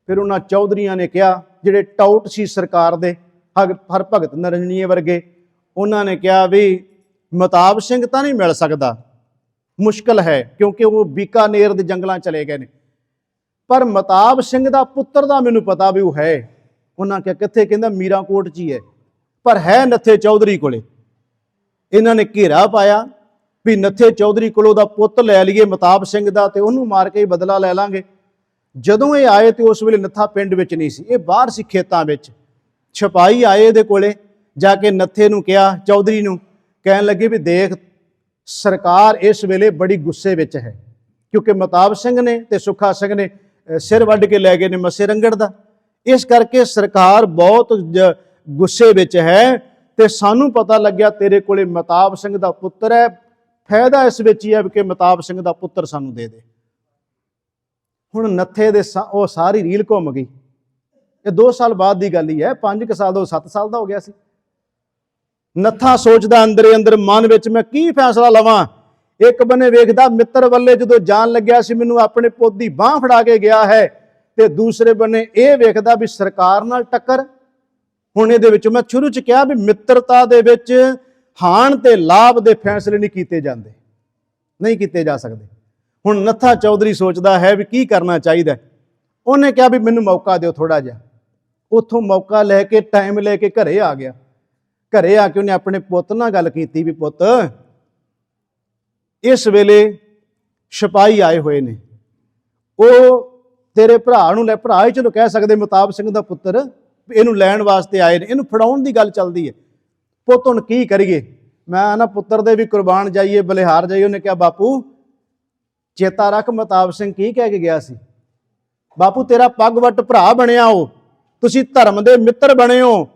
S1: ਫਿਰ ਉਹਨਾਂ ਚੌਧਰੀਆਂ ਨੇ ਕਿਹਾ, ਜਿਹੜੇ ਟਾਊਟ ਸੀ ਸਰਕਾਰ ਦੇ, ਹਰ ਭਗਤ ਨਰੰਜੀਏ ਵਰਗੇ, ਉਹਨਾਂ ਨੇ ਕਿਹਾ ਵੀ ਮਹਿਤਾਬ ਸਿੰਘ ਤਾਂ ਨਹੀਂ ਮਿਲ ਸਕਦਾ, ਮੁਸ਼ਕਲ ਹੈ, ਕਿਉਂਕਿ ਉਹ ਬੀਕਾਨੇਰ ਦੇ ਜੰਗਲਾਂ ਚਲੇ ਗਏ ਨੇ, ਪਰ ਮਹਿਤਾਬ ਸਿੰਘ ਦਾ ਪੁੱਤਰ ਦਾ ਮੈਨੂੰ ਪਤਾ ਵੀ ਉਹ ਹੈ। ਉਹਨਾਂ ਕਿਹਾ ਕਿੱਥੇ? ਕਹਿੰਦਾ ਮੀਰਾਂਕੋਟ 'ਚ ਹੀ ਹੈ, ਪਰ ਹੈ ਨੱਥੇ ਚੌਧਰੀ ਕੋਲੇ। ਇਹਨਾਂ ਨੇ ਘੇਰਾ ਪਾਇਆ ਵੀ ਨੱਥੇ ਚੌਧਰੀ ਕੋਲੋਂ ਦਾ ਪੁੱਤ ਲੈ ਲਈਏ ਮਹਿਤਾਬ ਸਿੰਘ ਦਾ, ਤੇ ਉਹਨੂੰ ਮਾਰ ਕੇ ਬਦਲਾ ਲੈ ਲਾਂਗੇ। ਜਦੋਂ ਇਹ ਆਏ ਤੇ ਉਸ ਵੇਲੇ ਨੱਥਾ ਪਿੰਡ ਵਿੱਚ ਨਹੀਂ ਸੀ, ਇਹ ਬਾਹਰ ਸੀ ਖੇਤਾਂ ਵਿੱਚ। ਛਪਾਈ ਆਏ ਇਹਦੇ ਕੋਲੇ, ਜਾ ਕੇ ਨੱਥੇ ਨੂੰ ਕਿਹਾ, ਚੌਧਰੀ ਨੂੰ, ਕਹਿਣ ਲੱਗੇ ਵੀ ਦੇਖ ਸਰਕਾਰ ਇਸ ਵੇਲੇ ਬੜੀ ਗੁੱਸੇ ਵਿੱਚ ਹੈ, ਕਿਉਂਕਿ ਮਹਿਤਾਬ ਸਿੰਘ ਨੇ ਤੇ ਸੁੱਖਾ ਸਿੰਘ ਨੇ ਸਿਰ ਵੱਢ ਕੇ ਲੈ ਗਏ ਨੇ ਮੱਸੇ ਰੰਗੜ ਦਾ, ਇਸ ਕਰਕੇ ਸਰਕਾਰ ਬਹੁਤ ਗੁੱਸੇ ਵਿੱਚ ਹੈ, ਤੇ ਸਾਨੂੰ ਪਤਾ ਲੱਗਿਆ ਤੇਰੇ ਕੋਲੇ ਮਹਿਤਾਬ ਸਿੰਘ ਦਾ ਪੁੱਤਰ ਹੈ, ਫਾਇਦਾ ਇਸ ਵਿੱਚ ਹੀ ਹੈ ਕਿ ਮਹਿਤਾਬ ਸਿੰਘ ਦਾ ਪੁੱਤਰ ਸਾਨੂੰ ਦੇ ਦੇ। ਹੁਣ ਨੱਥੇ ਦੇ ਉਹ ਸਾਰੀ ਰੀਲ ਘੁੰਮ ਗਈ। ਇਹ 2 ਸਾਲ ਬਾਅਦ ਦੀ ਗੱਲ ਹੀ ਹੈ, 5 ਸਾਲ ਦਾ 7 ਸਾਲ ਦਾ ਹੋ ਗਿਆ ਸੀ। ਨੱਥਾ ਸੋਚਦਾ ਅੰਦਰੇ ਅੰਦਰ ਮਨ ਵਿੱਚ, ਮੈਂ ਕੀ ਫੈਸਲਾ ਲਵਾਂ। ਇੱਕ ਬੰਨੇ ਵੇਖਦਾ ਮਿੱਤਰ ਵੱਲੇ ਜਦੋਂ ਜਾਣ ਲੱਗਿਆ ਸੀ ਮੈਨੂੰ ਆਪਣੇ ਪੁੱਤ ਦੀ ਬਾਹ ਫੜਾ ਕੇ ਗਿਆ ਹੈ, ਤੇ ਦੂਸਰੇ ਬੰਨੇ ਇਹ ਵੇਖਦਾ ਵੀ ਸਰਕਾਰ ਨਾਲ ਟੱਕਰ। ਹੁਣ ਇਹਦੇ ਵਿੱਚ ਮੈਂ ਸ਼ੁਰੂ 'ਚ ਕਿਹਾ ਵੀ ਮਿੱਤਰਤਾ ਦੇ ਵਿੱਚ ਹਾਨ ਤੇ ਲਾਭ ਦੇ ਫੈਸਲੇ ਨਹੀਂ ਕੀਤੇ ਜਾਂਦੇ, ਨਹੀਂ ਕੀਤੇ ਜਾ ਸਕਦੇ। ਹੁਣ ਨੱਥਾ ਚੌਧਰੀ ਸੋਚਦਾ ਹੈ ਵੀ ਕੀ ਕਰਨਾ ਚਾਹੀਦਾ। ਉਹਨੇ ਕਿਹਾ ਵੀ ਮੈਨੂੰ ਮੌਕਾ ਦਿਓ ਥੋੜਾ ਜਿਹਾ। ਉੱਥੋਂ ਮੌਕਾ ਲੈ ਕੇ ਟਾਈਮ ਲੈ ਕੇ ਘਰੇ ਆ ਗਿਆ। ਘਰੇ ਆ ਕੇ ਉਹਨੇ ਆਪਣੇ ਪੁੱਤ ਨਾਲ ਗੱਲ ਕੀਤੀ ਵੀ ਪੁੱਤ, ਇਸ ਵੇਲੇ ਸਿਪਾਹੀ ਆਏ ਹੋਏ ਨੇ, ਉਹ ਤੇਰੇ ਭਰਾ ਨੂੰ ਲੈ, ਭਰਾ ਹੀ ਚਲੋ ਕਹਿ ਸਕਦੇ, ਮਹਿਤਾਬ ਸਿੰਘ ਦਾ ਪੁੱਤਰ, ਇਹਨੂੰ ਲੈਣ ਵਾਸਤੇ ਆਏ ਨੇ, ਇਹਨੂੰ ਫੜਾਉਣ ਦੀ ਗੱਲ ਚੱਲਦੀ ਹੈ। ਪੁੱਤ ਹੁਣ ਕੀ ਕਰੀਏ? ਮੈਂ ਨਾ ਪੁੱਤਰ ਦੇ ਵੀ ਕੁਰਬਾਨ ਜਾਈਏ, ਬਲਿਹਾਰ ਜਾਈਏ। ਉਹਨੇ ਕਿਹਾ ਬਾਪੂ ਚੇਤਾ ਰੱਖ ਮਹਿਤਾਬ ਸਿੰਘ ਕੀ ਕਹਿ ਕੇ ਗਿਆ ਸੀ। ਬਾਪੂ ਤੇਰਾ ਪੱਗ ਵੱਟ ਭਰਾ ਬਣਿਆ, ਉਹ ਤੁਸੀਂ ਧਰਮ ਦੇ ਮਿੱਤਰ ਬਣੇ ਹੋ,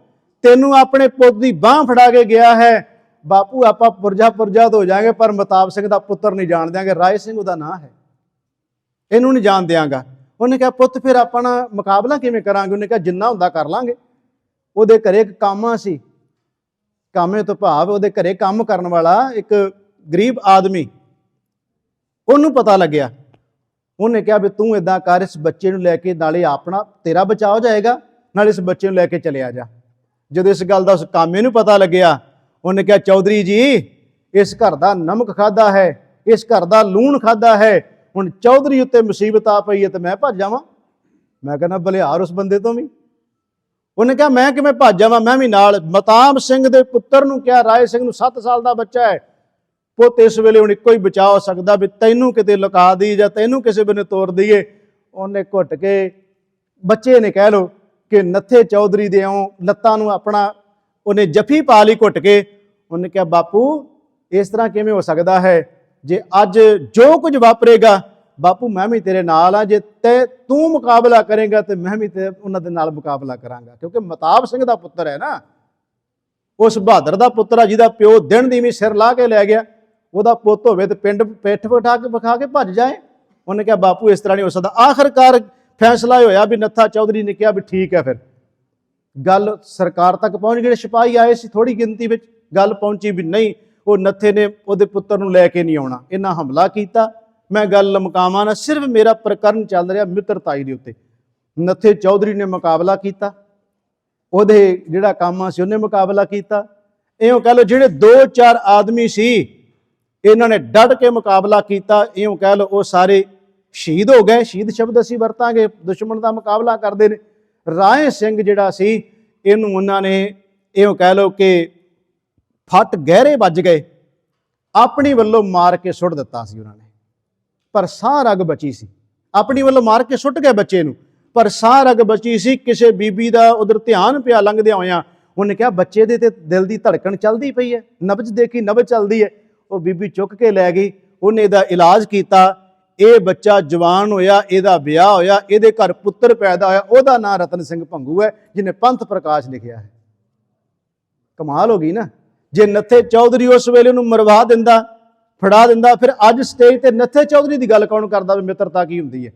S1: ਤੈਨੂੰ ਆਪਣੇ ਪੁੱਤ ਦੀ ਬਾਹ ਫੜਾ ਕੇ ਗਿਆ ਹੈ। ਬਾਪੂ ਆਪਾਂ ਪੁਰਜਾ ਤੋਂ ਹੋ ਜਾਵਾਂਗੇ, ਪਰ ਮਹਿਤਾਬ ਸਿੰਘ ਦਾ ਪੁੱਤਰ ਨਹੀਂ ਜਾਣ ਦਿਆਂਗੇ, ਰਾਏ ਸਿੰਘ ਉਹਦਾ ਨਾਂ ਹੈ, ਇਹਨੂੰ ਨਹੀਂ ਜਾਣ ਦਿਆਂਗਾ। ਉਹਨੇ ਕਿਹਾ ਪੁੱਤ ਫਿਰ ਆਪਾਂ ਨਾ ਮੁਕਾਬਲਾ ਕਿਵੇਂ ਕਰਾਂਗੇ? ਉਹਨੇ ਕਿਹਾ ਜਿੰਨਾ ਹੁੰਦਾ ਕਰ ਲਾਂਗੇ। ਉਹਦੇ ਘਰੇ ਇੱਕ ਕਾਮਾ ਸੀ, ਕਾਮੇ ਤੋਂ ਭਾਵ ਉਹਦੇ ਘਰੇ ਕੰਮ ਕਰਨ ਵਾਲਾ ਇੱਕ ਗਰੀਬ ਆਦਮੀ, ਉਹਨੂੰ ਪਤਾ ਲੱਗਿਆ। ਉਹਨੇ ਕਿਹਾ ਵੀ ਤੂੰ ਏਦਾਂ ਕਰ, ਇਸ ਬੱਚੇ ਨੂੰ ਲੈ ਕੇ, ਨਾਲੇ ਆਪਣਾ ਤੇਰਾ ਬਚਾਅ ਹੋ ਜਾਏਗਾ, ਨਾਲੇ ਇਸ ਬੱਚੇ ਨੂੰ ਲੈ ਕੇ ਚਲਿਆ ਜਾ। ਜਦੋਂ ਇਸ ਗੱਲ ਦਾ ਉਸ ਕਾਮੇ ਨੂੰ ਪਤਾ ਲੱਗਿਆ, ਉਹਨੇ ਕਿਹਾ ਚੌਧਰੀ ਜੀ ਇਸ ਘਰ ਦਾ ਨਮਕ ਖਾਦਾ ਹੈ, ਇਸ ਘਰ ਦਾ ਲੂਣ ਖਾਦਾ ਹੈ, ਹੁਣ ਚੌਧਰੀ ਉੱਤੇ ਮੁਸੀਬਤ ਆ ਪਈ ਹੈ ਤੇ ਮੈਂ ਭੱਜ ਜਾਵਾਂ? ਮੈਂ ਕਹਿੰਦਾ ਬਲਿਹਾਰ ਉਸ ਬੰਦੇ ਤੋਂ ਵੀ। ਉਹਨੇ ਕਿਹਾ ਮੈਂ ਕਿਵੇਂ ਭੱਜ ਜਾਵਾਂ, ਮੈਂ ਵੀ ਨਾਲ। ਮਹਿਤਾਬ ਸਿੰਘ ਦੇ ਪੁੱਤਰ ਨੂੰ ਕਿਹਾ, ਰਾਏ ਸਿੰਘ ਨੂੰ 7 ਸਾਲ ਦਾ ਬੱਚਾ ਹੈ, ਪੁੱਤ ਇਸ ਵੇਲੇ ਹੁਣ ਇੱਕੋ ਹੀ ਬਚਾ ਹੋ ਸਕਦਾ ਵੀ ਤੈਨੂੰ ਕਿਤੇ ਲੁਕਾ ਦੀ ਜਾਂ ਤੈਨੂੰ ਕਿਸੇ ਬੰਨੇ ਤੋਰ ਦਈਏ। ਉਹਨੇ ਘੁੱਟ ਕੇ, ਬੱਚੇ ਨੇ ਕਹਿ ਲਓ ਕਿ ਨੱਥੇ ਚੌਧਰੀ ਦੇ ਲੱਤਾਂ ਨੂੰ ਆਪਣਾ ਉਹਨੇ ਜੱਫੀ ਪਾ ਲਈ ਘੁੱਟ ਕੇ। ਉਹਨੇ ਕਿਹਾ ਬਾਪੂ ਇਸ ਤਰ੍ਹਾਂ ਕਿਵੇਂ ਹੋ ਸਕਦਾ ਹੈ, ਜੇ ਅੱਜ ਜੋ ਕੁਝ ਵਾਪਰੇਗਾ ਬਾਪੂ ਮੈਂ ਵੀ ਤੇਰੇ ਨਾਲ ਆ, ਜੇ ਤੂੰ ਮੁਕਾਬਲਾ ਕਰੇਗਾ ਤੇ ਮੈਂ ਵੀ ਉਹਨਾਂ ਦੇ ਨਾਲ ਮੁਕਾਬਲਾ ਕਰਾਂਗਾ, ਕਿਉਂਕਿ ਮਹਿਤਾਬ ਸਿੰਘ ਦਾ ਪੁੱਤਰ ਹੈ ਨਾ, ਉਸ ਬਹਾਦਰ ਦਾ ਪੁੱਤਰ ਆ ਜਿਹਦਾ ਪਿਓ ਦਿਨ ਦੀ ਵੀ ਸਿਰ ਲਾ ਕੇ ਲੈ ਗਿਆ। ਉਹਦਾ ਪੁੱਤ ਹੋਵੇ ਤੇ ਪਿੰਡ ਪਿੱਠ ਵਿਖਾ ਕੇ ਭੱਜ ਜਾਏ। ਉਹਨੇ ਕਿਹਾ ਬਾਪੂ ਇਸ ਤਰ੍ਹਾਂ ਨਹੀਂ ਹੋ ਸਕਦਾ। ਆਖਰਕਾਰ ਫੈਸਲਾ ਹੋਇਆ ਵੀ ਨੱਥਾ ਚੌਧਰੀ ਨੇ ਕਿਹਾ ਵੀ ਠੀਕ ਹੈ। ਫਿਰ ਗੱਲ ਸਰਕਾਰ ਤੱਕ ਪਹੁੰਚ ਗਈ। ਸਿਪਾਹੀ ਆਏ ਸੀ ਥੋੜੀ ਗਿਣਤੀ ਵਿੱਚ, ਗੱਲ ਪਹੁੰਚੀ ਵੀ ਨਹੀਂ ਉਹ ਨੱਥੇ ਨੇ ਉਹਦੇ ਪੁੱਤਰ ਨੂੰ ਲੈ ਕੇ ਨਹੀਂ ਆਉਣਾ, ਇਹਨਾਂ ਹਮਲਾ ਕੀਤਾ। ਮੈਂ ਗੱਲ ਲਮਕਾਵਾਂ ਨਾ, ਸਿਰਫ ਮੇਰਾ ਪ੍ਰਕਰਨ ਚੱਲ ਰਿਹਾ ਮਿੱਤਰਤਾਈ ਦੇ ਉੱਤੇ। ਨੱਥੇ ਚੌਧਰੀ ਨੇ ਮੁਕਾਬਲਾ ਕੀਤਾ, ਉਹਦੇ ਜਿਹੜਾ ਕੰਮ ਸੀ ਉਹਨੇ ਮੁਕਾਬਲਾ ਕੀਤਾ। ਇਉਂ ਕਹਿ ਲਓ ਜਿਹੜੇ 2-4 ਆਦਮੀ ਸੀ ਇਹਨਾਂ ਨੇ ਡਟ ਕੇ ਮੁਕਾਬਲਾ ਕੀਤਾ। ਇਉਂ ਕਹਿ ਲਓ ਉਹ ਸਾਰੇ ਸ਼ਹੀਦ ਹੋ ਗਏ। ਸ਼ਹੀਦ ਸ਼ਬਦ ਅਸੀਂ ਵਰਤਾਂਗੇ, ਦੁਸ਼ਮਣ ਦਾ ਮੁਕਾਬਲਾ ਕਰਦੇ ਨੇ। ਰਾਏ ਸਿੰਘ ਜਿਹੜਾ ਸੀ, ਇਹਨੂੰ ਉਹਨਾਂ ਨੇ ਇਹੋ ਕਹਿ ਲਓ ਕਿ ਫੱਟ ਗਹਿਰੇ ਵੱਜ ਗਏ, ਆਪਣੀ ਵੱਲੋਂ ਮਾਰ ਕੇ ਸੁੱਟ ਦਿੱਤਾ ਸੀ ਉਹਨਾਂ ਨੇ, ਪਰ ਸਾਹ ਰਗ ਬਚੀ ਸੀ। ਆਪਣੀ ਵੱਲੋਂ ਮਾਰ ਕੇ ਸੁੱਟ ਗਏ ਬੱਚੇ ਨੂੰ, ਪਰ ਸਾਹ ਰਗ ਬਚੀ ਸੀ। ਕਿਸੇ ਬੀਬੀ ਦਾ ਉਧਰ ਧਿਆਨ ਪਿਆ ਲੰਘਦਿਆਂ ਹੋਇਆਂ, ਉਹਨੇ ਕਿਹਾ ਬੱਚੇ ਦੇ ਤੇ ਦਿਲ ਦੀ ਧੜਕਣ ਚੱਲਦੀ ਪਈ ਹੈ, ਨਬਜ਼ ਦੇਖੀ, ਨਬਜ਼ ਚੱਲਦੀ ਹੈ। ਉਹ ਬੀਬੀ ਚੁੱਕ ਕੇ ਲੈ ਗਈ, ਉਹਨੇ ਇਹਦਾ ਇਲਾਜ ਕੀਤਾ। ਇਹ ਬੱਚਾ ਜਵਾਨ ਹੋਇਆ, ਇਹਦਾ ਵਿਆਹ ਹੋਇਆ, ਇਹਦੇ ਘਰ ਪੁੱਤਰ ਪੈਦਾ ਹੋਇਆ। ਉਹਦਾ ਨਾਂ ਰਤਨ ਸਿੰਘ ਭੰਗੂ ਹੈ, ਜਿਹਨੇ ਪੰਥ ਪ੍ਰਕਾਸ਼ ਲਿਖਿਆ ਹੈ। ਕਮਾਲ ਹੋ ਗਈ ਨਾ। ਜੇ ਨੱਥੇ ਚੌਧਰੀ ਉਸ ਵੇਲੇ ਉਹਨੂੰ ਮਰਵਾ ਦਿੰਦਾ, ਫੜਾ ਦਿੰਦਾ, ਫਿਰ ਅੱਜ ਸਟੇਜ ਤੇ ਨੱਥੇ ਚੌਧਰੀ ਦੀ ਗੱਲ ਕੌਣ ਕਰਦਾ ਵੀ ਮਿੱਤਰਤਾ ਕੀ ਹੁੰਦੀ ਹੈ।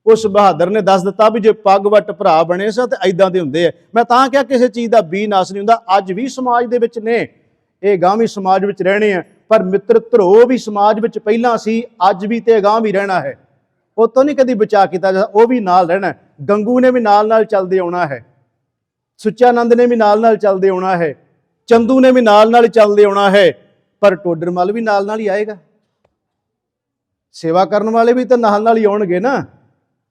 S1: ਉਸ ਬਹਾਦਰ ਨੇ ਦੱਸ ਦਿੱਤਾ ਵੀ ਜੇ ਪੱਗ ਵੱਟ ਭਰਾ ਬਣੇ ਸਾ ਤੇ ਐਦਾਂ ਦੇ ਹੁੰਦੇ ਆ। ਮੈਂ ਤਾਂ ਕਿਹਾ ਕਿਸੇ ਚੀਜ਼ ਦਾ ਬੀ ਨਾਸ ਨਹੀਂ ਹੁੰਦਾ। ਅੱਜ ਵੀ ਸਮਾਜ ਦੇ ਵਿੱਚ ਨੇ, ਇਹ ਗਾਂ ਵੀ ਸਮਾਜ ਵਿੱਚ ਰਹਿਣੇ ਆ, ਪਰ ਮਿੱਤਰ ਧਰੋ ਵੀ ਸਮਾਜ ਵਿੱਚ ਪਹਿਲਾਂ ਸੀ, ਅੱਜ ਵੀ ਤੇ ਗਾਂ ਵੀ ਰਹਿਣਾ ਹੈ। ਉਹ ਤੋਂ ਨਹੀਂ ਕਦੀ ਬਚਾ ਕੀਤਾ ਜਾਂਦਾ, ਉਹ ਵੀ ਨਾਲ ਰਹਿਣਾ। ਗੰਗੂ ਨੇ ਵੀ ਨਾਲ ਨਾਲ ਚੱਲਦੇ ਆਉਣਾ ਹੈ, ਸੁੱਚਾਨੰਦ ਨੇ ਵੀ ਨਾਲ ਨਾਲ ਚੱਲਦੇ ਆਉਣਾ ਹੈ, ਚੰਦੂ ਨੇ ਵੀ ਨਾਲ ਨਾਲ ਚੱਲਦੇ ਆਉਣਾ ਹੈ, ਪਰ ਟੋਡਰਮਲ ਵੀ ਨਾਲ ਨਾਲ ਹੀ ਆਏਗਾ। ਸੇਵਾ ਕਰਨ ਵਾਲੇ ਵੀ ਤਾਂ ਨਾਲ ਹੀ ਆਉਣਗੇ ਨਾ।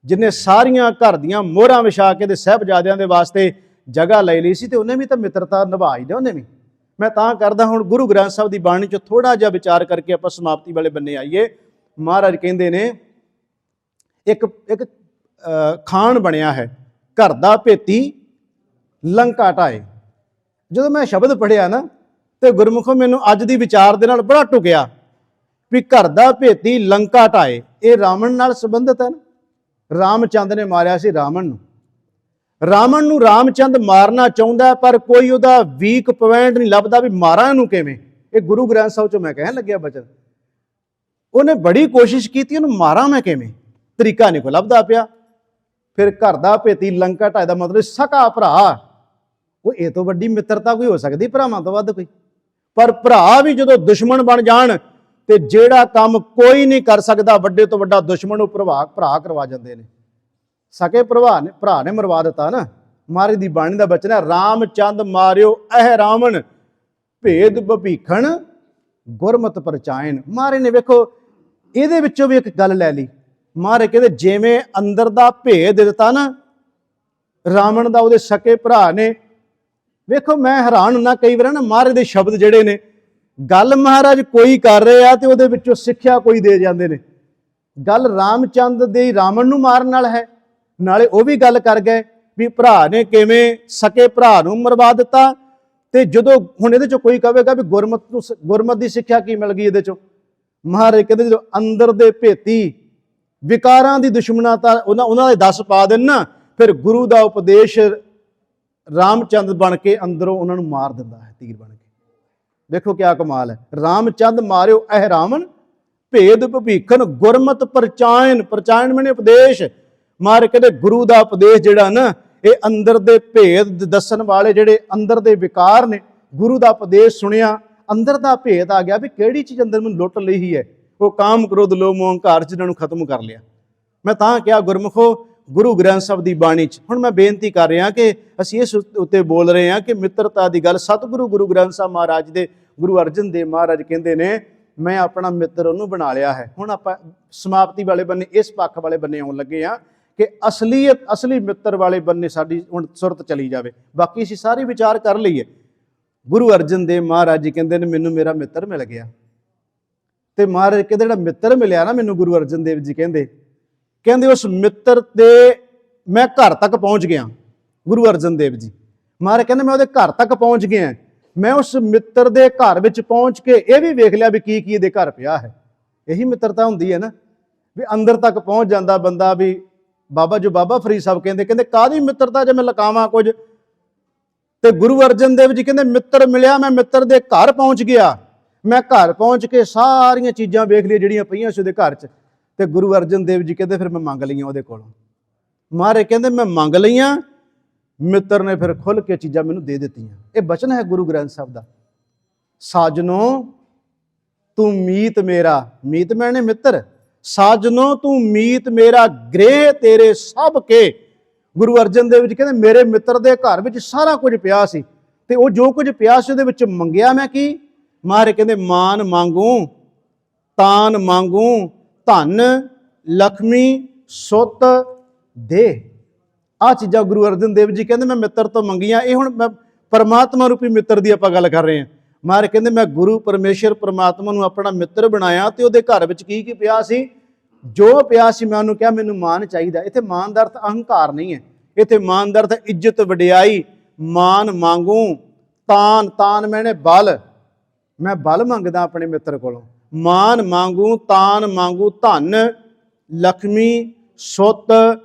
S1: ਜਿਹਨੇ ਸਾਰੀਆਂ ਘਰ ਦੀਆਂ ਮੋਹਰਾਂ ਵਿਛਾ ਕੇ ਤੇ ਸਾਹਿਬਜ਼ਾਦਿਆਂ ਦੇ ਵਾਸਤੇ ਜਗ੍ਹਾ ਲੈ ਲਈ ਸੀ, ਤੇ ਉਹਨੇ ਵੀ ਤਾਂ ਮਿੱਤਰਤਾ ਨਿਭਾਈ ਦੇ ਉਹਨੇ ਵੀ। ਮੈਂ ਤਾਂ ਕਰਦਾ ਹੁਣ ਗੁਰੂ ਗ੍ਰੰਥ ਸਾਹਿਬ ਦੀ ਬਾਣੀ 'ਚ ਥੋੜਾ ਜਿਹਾ ਵਿਚਾਰ ਕਰਕੇ ਆਪਾਂ ਸਮਾਪਤੀ ਵਾਲੇ ਬੰਨੇ ਆਈਏ। ਮਹਾਰਾਜ ਕਹਿੰਦੇ ਨੇ ਇੱਕ ਖਾਨ ਬਣਿਆ ਹੈ, ਘਰ ਦਾ ਭੇਤੀ ਲੰਕਾ ਢਾਏ। ਜਦੋਂ ਮੈਂ ਸ਼ਬਦ ਪੜ੍ਹਿਆ ਨਾ, ਤੇ ਗੁਰਮੁਖੋਂ ਮੈਨੂੰ ਅੱਜ ਦੀ ਵਿਚਾਰ ਦੇ ਨਾਲ ਬੜਾ ਟੁਕਿਆ ਵੀ ਘਰ ਦਾ ਭੇਤੀ ਲੰਕਾ ਢਾਏ, ਇਹ ਰਾਵਣ ਨਾਲ ਸੰਬੰਧਿਤ ਹੈ ਨਾ। ਰਾਮਚੰਦ ਨੇ ਮਾਰਿਆ ਸੀ ਰਾਵਣ ਨੂੰ। ਰਾਵਣ ਨੂੰ ਰਾਮਚੰਦ ਮਾਰਨਾ ਚਾਹੁੰਦਾ, ਪਰ ਕੋਈ ਉਹਦਾ ਵੀਕ ਪੁਆਇੰਟ ਨਹੀਂ ਲੱਭਦਾ ਵੀ ਮਾਰਾਂ ਇਹਨੂੰ ਕਿਵੇਂ। ਇਹ ਗੁਰੂ ਗ੍ਰੰਥ ਸਾਹਿਬ 'ਚੋਂ ਮੈਂ ਕਹਿਣ ਲੱਗਿਆ ਬਚਨ। ਉਹਨੇ ਬੜੀ ਕੋਸ਼ਿਸ਼ ਕੀਤੀ, ਉਹਨੂੰ ਮਾਰਾਂ ਮੈਂ ਕਿਵੇਂ, ਤਰੀਕਾ ਨਹੀਂ ਕੋਈ ਲੱਭਦਾ ਪਿਆ। ਫਿਰ ਘਰ ਦਾ ਭੇਤੀ ਲੰਕਾ ਢਾਏ ਦਾ ਮਤਲਬ ਸਕਾ ਭਰਾ। ਉਹ ਇਹ ਤੋਂ ਵੱਡੀ ਮਿੱਤਰਤਾ ਕੋਈ ਹੋ ਸਕਦੀ ਭਰਾਵਾਂ ਤੋਂ ਵੱਧ ਕੋਈ? ਪਰ ਭਰਾ ਵੀ ਜਦੋਂ ਦੁਸ਼ਮਣ ਬਣ ਜਾਣ, ਤੇ ਜਿਹੜਾ ਕੰਮ ਕੋਈ ਨਹੀਂ ਕਰ ਸਕਦਾ, ਵੱਡੇ ਤੋਂ ਵੱਡਾ ਦੁਸ਼ਮਣ ਉਹ ਭਰਾ ਕਰਵਾ ਜਾਂਦੇ ਨੇ। ਸਕੇ ਭਰਾ ਨੇ ਮਰਵਾ ਦਿੱਤਾ ਨਾ। ਮਹਾਰਾਜ ਦੀ ਬਾਣੀ ਦਾ ਬਚਨ ਹੈ, ਰਾਮਚੰਦ ਮਾਰਿਓ ਇਹ ਰਾਵਣ, ਭੇਦ ਭਭੀਖਣ ਗੁਰਮਤ ਪਰਚਾਇਨ। ਮਹਾਰਾਜ ਨੇ ਵੇਖੋ ਇਹਦੇ ਵਿੱਚੋਂ ਵੀ ਇੱਕ ਗੱਲ ਲੈ ਲਈ। ਮਹਾਰਾਜ ਕਹਿੰਦੇ ਜਿਵੇਂ ਅੰਦਰ ਦਾ ਭੇਦ ਦੇ ਦਿੱਤਾ ਨਾ ਰਾਵਣ ਦਾ ਉਹਦੇ ਸਕੇ ਭਰਾ ਨੇ। ਵੇਖੋ ਮੈਂ ਹੈਰਾਨ ਹੁੰਦਾ ਕਈ ਵਾਰ ਨਾ, ਮਹਾਰਾਜ ਦੇ ਸ਼ਬਦ ਜਿਹੜੇ ਨੇ, ਗੱਲ ਮਹਾਰਾਜ ਕੋਈ ਕਰ ਰਹੇ ਆ ਤੇ ਉਹਦੇ ਵਿੱਚੋਂ ਸਿੱਖਿਆ ਕੋਈ ਦੇ ਜਾਂਦੇ ਨੇ। ਗੱਲ ਰਾਮਚੰਦ ਦੇ ਰਾਵਣ ਨੂੰ ਮਾਰਨ ਨਾਲ ਹੈ, ਨਾਲੇ ਉਹ ਵੀ ਗੱਲ ਕਰ ਗਏ ਵੀ ਭਰਾ ਨੇ ਕਿਵੇਂ ਸਕੇ ਭਰਾ ਨੂੰ ਮਰਵਾ ਦਿੱਤਾ। ਤੇ ਜਦੋਂ ਹੁਣ ਇਹਦੇ ਚੋਂ ਕੋਈ ਕਹੇਗਾ ਵੀ ਗੁਰਮਤ ਦੀ ਸਿੱਖਿਆ ਕੀ ਮਿਲ ਗਈ ਇਹਦੇ ਚੋਂ, ਮਹਾਰਾਜ ਕਹਿੰਦੇ ਜਦੋਂ ਅੰਦਰ ਦੇ ਭੇਤੀ ਵਿਕਾਰਾਂ ਦੀ ਦੁਸ਼ਮਣਤਾ ਉਹਨਾਂ ਦੇ 10 ਪਾ ਦੇਣ ਨਾ, ਫਿਰ ਗੁਰੂ ਦਾ ਉਪਦੇਸ਼ ਰਾਮਚੰਦ ਬਣ ਕੇ ਅੰਦਰੋਂ ਉਹਨਾਂ ਨੂੰ ਮਾਰ ਦਿੰਦਾ ਹੈ, ਤੀਰ ਬਣ ਕੇ। ਦੇਖੋ ਕਿਆ ਕਮਾਲ ਹੈ। ਰਾਮਚੰਦ ਮਾਰਿਓ ਇਹ ਰਾਵਣ, ਭੇਦ ਭਭੀਖਣ ਗੁਰਮਤ ਪਰਚਾਇਨ। ਪਰਚਾਇਨ ਮੈਨੇ ਉਪਦੇਸ਼। ਮਾਰ ਕਹਿੰਦੇ ਗੁਰੂ ਦਾ ਉਪਦੇਸ਼ ਜਿਹੜਾ ਨਾ, ਇਹ ਅੰਦਰ ਦੇ ਭੇਦ ਦੱਸਣ ਵਾਲੇ ਜਿਹੜੇ ਅੰਦਰ ਦੇ ਵਿਕਾਰ ਨੇ, ਗੁਰੂ ਦਾ ਉਪਦੇਸ਼ ਸੁਣਿਆ, ਅੰਦਰ ਦਾ ਭੇਦ ਆ ਗਿਆ ਵੀ ਕਿਹੜੀ ਚੀਜ਼ ਅੰਦਰ ਮੈਨੂੰ ਲੁੱਟ ਲਈ ਹੈ। ਉਹ ਕਾਮ ਕ੍ਰੋਧ ਲੋਭ ਮੋਹ ਹੰਕਾਰ ਜਿਹਨਾਂ ਨੂੰ ਖਤਮ ਕਰ ਲਿਆ। ਮੈਂ ਤਾਂ ਕਿਹਾ ਗੁਰਮੁਖੋ ਗੁਰੂ ਗ੍ਰੰਥ ਸਾਹਿਬ ਦੀ ਬਾਣੀ 'ਚ ਹੁਣ ਮੈਂ ਬੇਨਤੀ ਕਰ ਰਿਹਾ ਕਿ ਅਸੀਂ ਇਸ ਉੱਤੇ ਬੋਲ ਰਹੇ ਹਾਂ ਕਿ ਮਿੱਤਰਤਾ ਦੀ ਗੱਲ। ਸਤਿਗੁਰੂ ਗੁਰੂ ਗ੍ਰੰਥ ਸਾਹਿਬ ਮਹਾਰਾਜ ਦੇ ਗੁਰੂ ਅਰਜਨ ਦੇਵ ਮਹਾਰਾਜ ਕਹਿੰਦੇ ਨੇ ਮੈਂ ਆਪਣਾ ਮਿੱਤਰ ਉਹਨੂੰ ਬਣਾ ਲਿਆ ਹੈ। ਹੁਣ ਆਪਾਂ ਸਮਾਪਤੀ ਵਾਲੇ ਬੰਨੇ, ਇਸ ਪੱਖ ਵਾਲੇ ਬੰਨੇ ਆਉਣ ਲੱਗੇ ਹਾਂ ਕਿ ਅਸਲੀ ਮਿੱਤਰ ਵਾਲੇ ਬੰਨੇ ਸਾਡੀ ਹੁਣ ਸੁਰਤ ਚਲੀ ਜਾਵੇ। ਬਾਕੀ ਅਸੀਂ ਸਾਰੀ ਵਿਚਾਰ ਕਰ ਲਈਏ। ਗੁਰੂ ਅਰਜਨ ਦੇਵ ਮਹਾਰਾਜ ਜੀ ਕਹਿੰਦੇ ਨੇ ਮੈਨੂੰ ਮੇਰਾ ਮਿੱਤਰ ਮਿਲ ਗਿਆ। ਤੇ ਮਹਾਰਾਜ ਕਹਿੰਦੇ ਜਿਹੜਾ ਮਿੱਤਰ ਮਿਲਿਆ ਨਾ ਮੈਨੂੰ, ਗੁਰੂ ਅਰਜਨ ਦੇਵ ਜੀ ਕਹਿੰਦੇ ਉਸ ਮਿੱਤਰ ਦੇ ਮੈਂ ਘਰ ਤੱਕ ਪਹੁੰਚ ਗਿਆ। ਗੁਰੂ ਅਰਜਨ ਦੇਵ ਜੀ ਮਹਾਰਾਜ ਕਹਿੰਦੇ ਮੈਂ ਉਹਦੇ ਘਰ ਤੱਕ ਪਹੁੰਚ ਗਿਆ। ਮੈਂ ਉਸ ਮਿੱਤਰ ਦੇ ਘਰ ਵਿੱਚ ਪਹੁੰਚ ਕੇ ਇਹ ਵੀ ਵੇਖ ਲਿਆ ਵੀ ਕੀ ਕੀ ਇਹਦੇ ਘਰ ਪਿਆ ਹੈ। ਇਹੀ ਮਿੱਤਰਤਾ ਹੁੰਦੀ ਹੈ ਨਾ, ਵੀ ਅੰਦਰ ਤੱਕ ਪਹੁੰਚ ਜਾਂਦਾ ਬੰਦਾ। ਵੀ ਬਾਬਾ ਫਰੀਦ ਸਾਹਿਬ ਕਹਿੰਦੇ ਕਾਹਦੀ ਮਿੱਤਰਤਾ ਜੇ ਮੈਂ ਲਕਾਵਾਂ ਕੁਝ। ਤੇ ਗੁਰੂ ਅਰਜਨ ਦੇਵ ਜੀ ਕਹਿੰਦੇ ਮਿੱਤਰ ਮਿਲਿਆ, ਮੈਂ ਮਿੱਤਰ ਦੇ ਘਰ ਪਹੁੰਚ ਗਿਆ। ਮੈਂ ਘਰ ਪਹੁੰਚ ਕੇ ਸਾਰੀਆਂ ਚੀਜ਼ਾਂ ਵੇਖ ਲਈਆਂ ਜਿਹੜੀਆਂ ਪਈਆਂ ਸੀ ਉਹਦੇ ਘਰ 'ਚ। ਤੇ ਗੁਰੂ ਅਰਜਨ ਦੇਵ ਜੀ ਕਹਿੰਦੇ ਫਿਰ ਮੈਂ ਮੰਗ ਲਈਆਂ ਉਹਦੇ ਕੋਲੋਂ। ਮਹਾਰਾਜ ਕਹਿੰਦੇ ਮੈਂ ਮੰਗ ਲਈਆਂ, ਮਿੱਤਰ ਨੇ ਫਿਰ ਖੁੱਲ੍ਹ ਕੇ ਚੀਜ਼ਾਂ ਮੈਨੂੰ ਦੇ ਦਿੱਤੀਆਂ। ਇਹ ਬਚਨ ਹੈ ਗੁਰੂ ਗ੍ਰੰਥ ਸਾਹਿਬ ਦਾ। ਸਾਜਨੋ ਤੂੰ ਮੀਤ ਮੇਰਾ, ਮੀਤ ਮੈਨੇ ਮਿੱਤਰ, ਸਾਜਨੋ ਤੂੰ ਮੀਤ ਮੇਰਾ, ਗ੍ਰਹਿ ਤੇਰੇ ਸਭ ਕੇ। ਗੁਰੂ ਅਰਜਨ ਦੇਵ ਜੀ ਕਹਿੰਦੇ ਮੇਰੇ ਮਿੱਤਰ ਦੇ ਘਰ ਵਿੱਚ ਸਾਰਾ ਕੁਝ ਪਿਆ ਸੀ, ਤੇ ਉਹ ਜੋ ਕੁਝ ਪਿਆ ਸੀ ਉਹਦੇ ਵਿੱਚ ਮੰਗਿਆ ਮੈਂ ਕੀ? ਮਹਾਰਾਜ ਕਹਿੰਦੇ ਮਾਨ ਮੰਗੂ, ਤਾਨ ਮੰਗੂ, ਧਨ ਲక్ష్ਮੀ ਸੁੱਤ ਦੇ। ਆਹ ਚੀਜ਼ਾਂ ਗੁਰੂ ਅਰਜਨ ਦੇਵ ਜੀ ਕਹਿੰਦੇ ਮੈਂ ਮਿੱਤਰ ਤੋਂ ਮੰਗੀਆਂ। ਇਹ ਹੁਣ ਮੈਂ ਪਰਮਾਤਮਾ ਰੂਪੀ ਮਿੱਤਰ ਦੀ ਆਪਾਂ ਗੱਲ ਕਰ ਰਹੇ ਹਾਂ। ਮਹਾਰਾਜ ਕਹਿੰਦੇ ਮੈਂ ਗੁਰੂ ਪਰਮੇਸ਼ਰ ਪਰਮਾਤਮਾ ਨੂੰ ਆਪਣਾ ਮਿੱਤਰ ਬਣਾਇਆ ਤੇ ਉਹਦੇ ਘਰ ਵਿੱਚ ਕੀ ਕੀ ਪਿਆ ਸੀ, ਜੋ ਪਿਆ ਸੀ ਮੈਂ ਉਹਨੂੰ ਕਿਹਾ ਮੈਨੂੰ ਮਾਨ ਚਾਹੀਦਾ। ਇੱਥੇ ਮਾਨ ਦਾ ਅਰਥ ਅਹੰਕਾਰ ਨਹੀਂ ਹੈ, ਇੱਥੇ ਮਾਨ ਦਾ ਅਰਥ ਇੱਜ਼ਤ ਵਡਿਆਈ। ਮਾਨ ਮੰਗੂ, ਤਾਨ, ਤਾਨ ਮੈਨੇ ਬਲ, ਮੈਂ ਬਲ ਮੰਗਦਾ ਆਪਣੇ ਮਿੱਤਰ ਕੋਲੋਂ। ਮਾਨ ਮੰਗੂ, ਤਾਨ ਮੰਗੂ, ਧਨ ਲక్ష్ਮੀ ਸੁੱਤ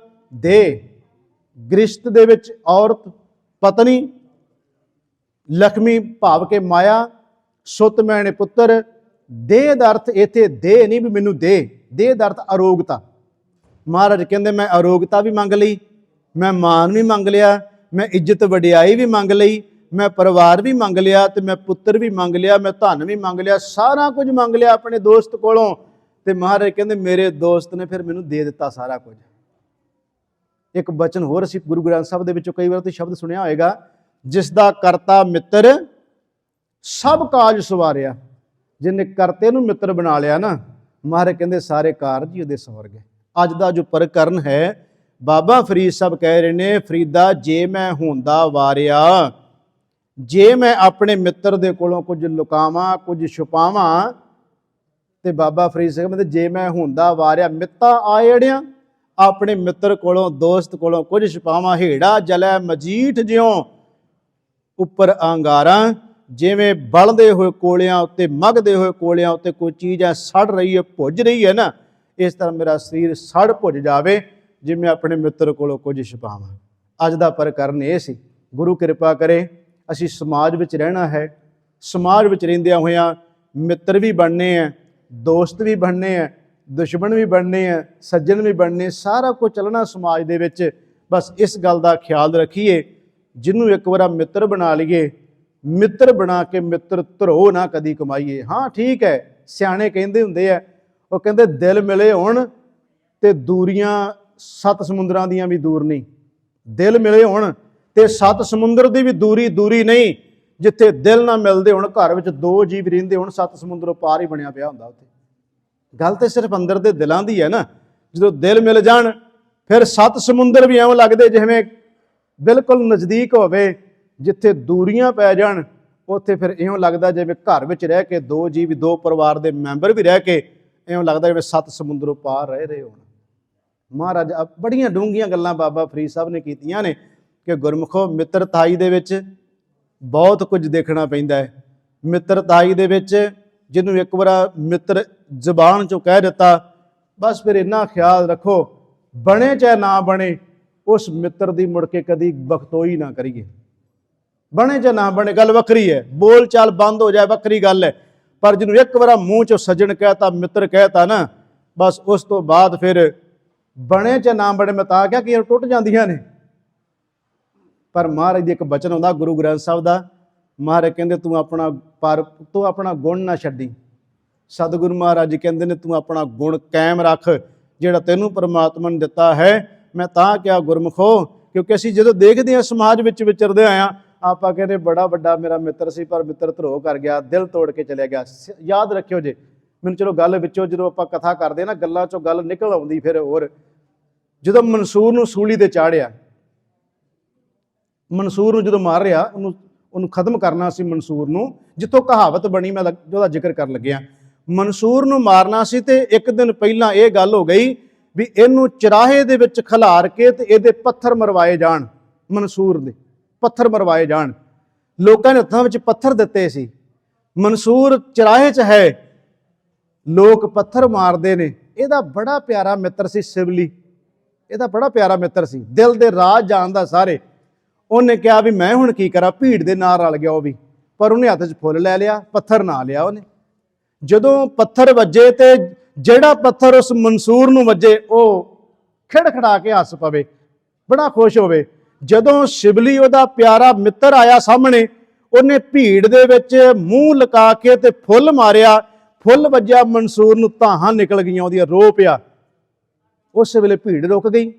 S1: ਦੇ। ਗ੍ਰਿਸ਼ਤ ਦੇ ਵਿੱਚ ਔਰਤ ਪਤਨੀ, ਲక్ష్ਮੀ ਭਾਵ ਕੇ ਮਾਇਆ, ਸੁੱਤ ਮੈਨੇ ਪੁੱਤਰ। ਦੇਹ ਦਾ ਅਰਥ ਇੱਥੇ ਦੇਹ ਨਹੀਂ ਵੀ ਮੈਨੂੰ ਦੇ, ਦੇਹ ਦਾ ਅਰਥ ਅਰੋਗਤਾ। ਮਹਾਰਾਜ ਕਹਿੰਦੇ ਮੈਂ ਅਰੋਗਤਾ ਵੀ ਮੰਗ ਲਈ, ਮੈਂ ਮਾਨ ਵੀ ਮੰਗ ਲਿਆ, ਮੈਂ ਇੱਜ਼ਤ ਵਡਿਆਈ ਵੀ ਮੰਗ ਲਈ, ਮੈਂ ਪਰਿਵਾਰ ਵੀ ਮੰਗ ਲਿਆ ਤੇ ਮੈਂ ਪੁੱਤਰ ਵੀ ਮੰਗ ਲਿਆ, ਮੈਂ ਧਨ ਵੀ ਮੰਗ ਲਿਆ, ਸਾਰਾ ਕੁਝ ਮੰਗ ਲਿਆ ਆਪਣੇ ਦੋਸਤ ਕੋਲੋਂ। ਤੇ ਮਹਾਰਾਜ ਕਹਿੰਦੇ ਮੇਰੇ ਦੋਸਤ ਨੇ ਫਿਰ ਮੈਨੂੰ ਦੇ ਦਿੱਤਾ ਸਾਰਾ ਕੁਝ। ਇੱਕ ਬਚਨ ਹੋਰ ਅਸੀਂ ਗੁਰੂ ਗ੍ਰੰਥ ਸਾਹਿਬ ਦੇ ਵਿੱਚੋਂ ਕਈ ਵਾਰ ਤੁਸੀਂ ਸ਼ਬਦ ਸੁਣਿਆ ਹੋਏਗਾ, ਜਿਸ ਦਾ ਕਰਤਾ ਮਿੱਤਰ ਸਭ ਕਾਜ ਸਵਾਰਿਆ। ਜਿਹਨੇ ਕਰਤੇ ਨੂੰ ਮਿੱਤਰ ਬਣਾ ਲਿਆ ਨਾ, ਮਹਾਰਾਜ ਕਹਿੰਦੇ ਸਾਰੇ ਕਾਰਜ ਹੀ ਉਹਦੇ ਸਵਰ ਗਏ। ਅੱਜ ਦਾ ਜੋ ਪ੍ਰਕਰਨ ਹੈ, ਬਾਬਾ ਫਰੀਦ ਸਾਹਿਬ ਕਹਿ ਰਹੇ ਨੇ, ਫਰੀਦਾ ਜੇ ਮੈਂ ਹੁੰਦਾ ਵਾਰਿਆ, ਜੇ ਮੈਂ ਆਪਣੇ ਮਿੱਤਰ ਦੇ ਕੋਲੋਂ ਕੁਝ ਲੁਕਾਵਾਂ, ਕੁਝ ਛੁਪਾਵਾਂ, ਤੇ ਬਾਬਾ ਫਰੀਦ ਸਾਹਿਬ ਕਹਿੰਦੇ ਜੇ ਮੈਂ ਹੁੰਦਾ ਵਾਰਿਆ, ਮਿੱਤਾ ਆਇੜਿਆ, ਆਪਣੇ ਮਿੱਤਰ ਕੋਲੋਂ ਦੋਸਤ ਕੋਲੋਂ ਕੁਝ ਛੁਪਾਵਾਂ। ਹੇੜਾ ਜਲੈ ਮਜੀਠ ਜਿਉਂ ਉੱਪਰ ਅੰਗਾਰਾਂ, ਜਿਵੇਂ ਬਲਦੇ ਹੋਏ ਕੋਲਿਆਂ ਉੱਤੇ, ਮਗਦੇ ਹੋਏ ਕੋਲਿਆਂ ਉੱਤੇ ਕੋਈ ਚੀਜ਼ ਹੈ ਸੜ ਰਹੀ ਹੈ, ਭੁੱਜ ਰਹੀ ਹੈ ਨਾ, ਇਸ ਤਰ੍ਹਾਂ ਮੇਰਾ ਸਰੀਰ ਸੜ ਭੁੱਜ ਜਾਵੇ ਜੇ ਮੈਂ ਆਪਣੇ ਮਿੱਤਰ ਕੋਲੋਂ ਕੁਝ ਛੁਪਾਵਾਂ। ਅੱਜ ਦਾ ਪ੍ਰਕਰਨ ਇਹ ਸੀ। ਗੁਰੂ ਕਿਰਪਾ ਕਰੇ ਅਸੀਂ ਸਮਾਜ ਵਿੱਚ ਰਹਿਣਾ ਹੈ, ਸਮਾਜ ਵਿੱਚ ਰਹਿੰਦਿਆਂ ਹੋਇਆਂ ਮਿੱਤਰ ਵੀ ਬਣਨੇ ਹੈ, ਦੋਸਤ ਵੀ ਬਣਨੇ ਹੈ, ਦੁਸ਼ਮਣ ਵੀ ਬਣਨੇ ਹੈ, ਸੱਜਣ ਵੀ ਬਣਨੇ, ਸਾਰਾ ਕੁਝ ਚੱਲਣਾ ਸਮਾਜ ਦੇ ਵਿੱਚ। ਬਸ ਇਸ ਗੱਲ ਦਾ ਖਿਆਲ ਰੱਖੀਏ, ਜਿਹਨੂੰ ਇੱਕ ਵਾਰ ਮਿੱਤਰ ਬਣਾ ਲਈਏ, ਮਿੱਤਰ ਬਣਾ ਕੇ ਮਿੱਤਰ ਧਰੋ ਨਾ ਕਦੀ ਕਮਾਈਏ। ਹਾਂ ਠੀਕ ਹੈ, ਸਿਆਣੇ ਕਹਿੰਦੇ ਹੁੰਦੇ ਆ, ਉਹ ਕਹਿੰਦੇ ਦਿਲ ਮਿਲੇ ਹੋਣ ਤੇ ਦੂਰੀਆਂ 7 ਸਮੁੰਦਰਾਂ ਦੀਆਂ ਵੀ ਦੂਰ ਨਹੀਂ। ਦਿਲ ਮਿਲੇ ਹੋਣ ਤੇ 7 ਸਮੁੰਦਰ ਦੀ ਵੀ ਦੂਰੀ ਨਹੀਂ। ਜਿੱਥੇ ਦਿਲ ਨਾ ਮਿਲਦੇ ਹੋਣ, ਘਰ ਵਿੱਚ 2 ਜੀਵ ਰਹਿੰਦੇ ਹੋਣ, 7 ਸਮੁੰਦਰੋਂ ਪਾਰ ਹੀ ਬਣਿਆ ਪਿਆ ਹੁੰਦਾ ਉੱਥੇ। ਗੱਲ ਤੇ ਸਿਰਫ ਅੰਦਰ ਦੇ ਦਿਲਾਂ ਦੀ ਹੈ ਨਾ। ਜਦੋਂ ਦਿਲ ਮਿਲ ਜਾਣ ਫਿਰ 7 ਸਮੁੰਦਰ ਵੀ ਐਵੇਂ ਲੱਗਦੇ ਜਿਵੇਂ ਬਿਲਕੁਲ ਨਜ਼ਦੀਕ ਹੋਵੇ। ਜਿੱਥੇ ਦੂਰੀਆਂ ਪੈ ਜਾਣ ਉੱਥੇ ਫਿਰ ਇਉਂ ਲੱਗਦਾ ਜਿਵੇਂ ਘਰ ਵਿੱਚ ਰਹਿ ਕੇ 2 ਜੀਵ, 2 ਪਰਿਵਾਰ ਦੇ ਮੈਂਬਰ ਵੀ ਰਹਿ ਕੇ ਇਉਂ ਲੱਗਦਾ ਜਿਵੇਂ 7 ਸਮੁੰਦਰੋਂ ਪਾਰ ਰਹਿ ਰਹੇ ਹੋਣ। ਮਹਾਰਾਜ ਬੜੀਆਂ ਡੂੰਘੀਆਂ ਗੱਲਾਂ ਬਾਬਾ ਫਰੀਦ ਸਾਹਿਬ ਨੇ ਕੀਤੀਆਂ ਨੇ ਕਿ ਗੁਰਮੁਖੋ ਮਿੱਤਰਤਾਈ ਦੇ ਵਿੱਚ ਬਹੁਤ ਕੁਝ ਦੇਖਣਾ ਪੈਂਦਾ ਹੈ। ਮਿੱਤਰਤਾਈ ਦੇ ਵਿੱਚ ਜਿਹਨੂੰ ਇੱਕ ਵਾਰ ਮਿੱਤਰ ਜ਼ੁਬਾਨ ਚੋਂ ਕਹਿ ਦਿੱਤਾ, ਬਸ ਫਿਰ ਇੰਨਾ ਖਿਆਲ ਰੱਖੋ, ਬਣੇ ਚਾਹੇ ਨਾ ਬਣੇ, ਉਸ ਮਿੱਤਰ ਦੀ ਮੁੜ ਕੇ ਕਦੀ ਬਖਤੋਈ ਨਾ ਕਰੀਏ। ਬਣੇ ਚਾਹੇ ਨਾ ਬਣੇ ਗੱਲ ਵੱਖਰੀ ਹੈ, ਬੋਲ ਚਾਲ ਬੰਦ ਹੋ ਜਾਏ ਵੱਖਰੀ ਗੱਲ ਹੈ, ਪਰ ਜਿਹਨੂੰ ਇੱਕ ਵਾਰ ਮੂੰਹ ਚੋਂ ਸੱਜਣ ਕਹਿਤਾ, ਮਿੱਤਰ ਕਹਿਤਾ ਨਾ, ਬਸ ਉਸ ਤੋਂ ਬਾਅਦ ਫਿਰ ਬਣੇ ਚਾਹੇ ਨਾ ਬਣੇ। ਮੈਂ ਤਾਂ ਕਿਹਾ ਕਿ ਟੁੱਟ ਜਾਂਦੀਆਂ ਨੇ। ਪਰ ਮਹਾਰਾਜ ਦੀ ਇੱਕ ਬਚਨ ਆਉਂਦਾ ਗੁਰੂ ਗ੍ਰੰਥ ਸਾਹਿਬ ਦਾ, ਮਹਾਰਾਜ ਕਹਿੰਦੇ ਤੂੰ ਆਪਣਾ ਗੁਣ ਨਾ ਛੱਡੀ। ਸਤਿਗੁਰੂ ਮਹਾਰਾਜ ਜੀ ਕਹਿੰਦੇ ਨੇ ਤੂੰ ਆਪਣਾ ਗੁਣ ਕਾਇਮ ਰੱਖ ਜਿਹੜਾ ਤੈਨੂੰ ਪਰਮਾਤਮਾ ਨੇ ਦਿੱਤਾ ਹੈ। ਮੈਂ ਤਾਂ ਕਿਹਾ ਗੁਰਮੁਖੋ, ਕਿਉਂਕਿ ਅਸੀਂ ਜਦੋਂ ਦੇਖਦੇ ਹਾਂ ਸਮਾਜ ਵਿੱਚ ਵਿਚਰਦੇ ਆਇਆ, ਆਪਾਂ ਕਹਿੰਦੇ ਬੜਾ ਵੱਡਾ ਮੇਰਾ ਮਿੱਤਰ ਸੀ ਪਰ ਮਿੱਤਰ ਧਰੋ ਕਰ ਗਿਆ, ਦਿਲ ਤੋੜ ਕੇ ਚਲਿਆ ਗਿਆ। ਯਾਦ ਰੱਖਿਓ ਜੇ, ਮੈਨੂੰ ਚਲੋ ਗੱਲ ਵਿੱਚੋਂ ਜਦੋਂ ਆਪਾਂ ਕਥਾ ਕਰਦੇ ਨਾ, ਗੱਲਾਂ ਚੋਂ ਗੱਲ ਨਿਕਲ ਆਉਂਦੀ ਫਿਰ ਹੋਰ। ਜਦੋਂ ਮਨਸੂਰ ਨੂੰ ਸੂਲੀ ਤੇ ਚਾੜਿਆ, ਮਨਸੂਰ ਨੂੰ ਜਦੋਂ ਮਾਰ ਰਿਹਾ, ਉਹਨੂੰ ਖਤਮ ਕਰਨਾ ਸੀ ਮਨਸੂਰ ਨੂੰ, ਜਿੱਥੋਂ ਕਹਾਵਤ ਬਣੀ ਮੈਂ ਉਹਦਾ ਜ਼ਿਕਰ ਕਰਨ ਲੱਗਿਆ। ਮਨਸੂਰ ਨੂੰ ਮਾਰਨਾ ਸੀ ਤੇ ਇੱਕ ਦਿਨ ਪਹਿਲਾਂ ਇਹ ਗੱਲ ਹੋ ਗਈ ਵੀ ਇਹਨੂੰ ਚਰਾਹੇ ਦੇ ਵਿੱਚ ਖਿਲਾਰ ਕੇ ਤੇ ਇਹਦੇ ਪੱਥਰ ਮਰਵਾਏ ਜਾਣ, ਮਨਸੂਰ ਦੇ ਪੱਥਰ ਮਰਵਾਏ ਜਾਣ। ਲੋਕਾਂ ਨੇ ਹੱਥਾਂ ਵਿੱਚ ਪੱਥਰ ਦਿੱਤੇ ਸੀ। ਮਨਸੂਰ ਚਰਾਹੇ 'ਚ ਹੈ, ਲੋਕ ਪੱਥਰ ਮਾਰਦੇ ਨੇ। ਇਹਦਾ ਬੜਾ ਪਿਆਰਾ ਮਿੱਤਰ ਸੀ ਸਿਵਲੀ, ਇਹਦਾ ਬੜਾ ਪਿਆਰਾ ਮਿੱਤਰ ਸੀ, ਦਿਲ ਦੇ ਰਾਜ ਜਾਣਦਾ ਸਾਰੇ। ਉਹਨੇ ਕਿਹਾ ਵੀ ਮੈਂ ਹੁਣ ਕੀ ਕਰਾਂ, ਭੀੜ ਦੇ ਨਾਲ ਰਲ ਗਿਆ ਉਹ ਵੀ, ਪਰ ਉਹਨੇ ਹੱਥ 'ਚ ਫੁੱਲ ਲੈ ਲਿਆ, ਪੱਥਰ ਨਾ ਲਿਆ ਉਹਨੇ। ਜਦੋਂ ਪੱਥਰ ਵੱਜੇ ਤੇ ਜਿਹੜਾ ਪੱਥਰ ਉਸ ਮਨਸੂਰ ਨੂੰ ਵੱਜੇ ਉਹ ਖਿੜਖੜਾ ਕੇ ਹੱਸ ਪਵੇ, ਬੜਾ ਖੁਸ਼ ਹੋਵੇ। ਜਦੋਂ ਸ਼ਿਵਲੀ ਉਹਦਾ ਪਿਆਰਾ ਮਿੱਤਰ ਆਇਆ ਸਾਹਮਣੇ, ਉਹਨੇ ਭੀੜ ਦੇ ਵਿੱਚ ਮੂੰਹ ਲੁਕਾ ਕੇ ਤੇ ਫੁੱਲ ਮਾਰਿਆ, ਫੁੱਲ ਵੱਜਿਆ ਮਨਸੂਰ ਨੂੰ, ਧਾਹਾਂ ਨਿਕਲ ਗਈਆਂ ਉਹਦੀਆਂ, ਰੋ ਪਿਆ। ਉਸ ਵੇਲੇ ਭੀੜ ਰੁਕ ਗਈ।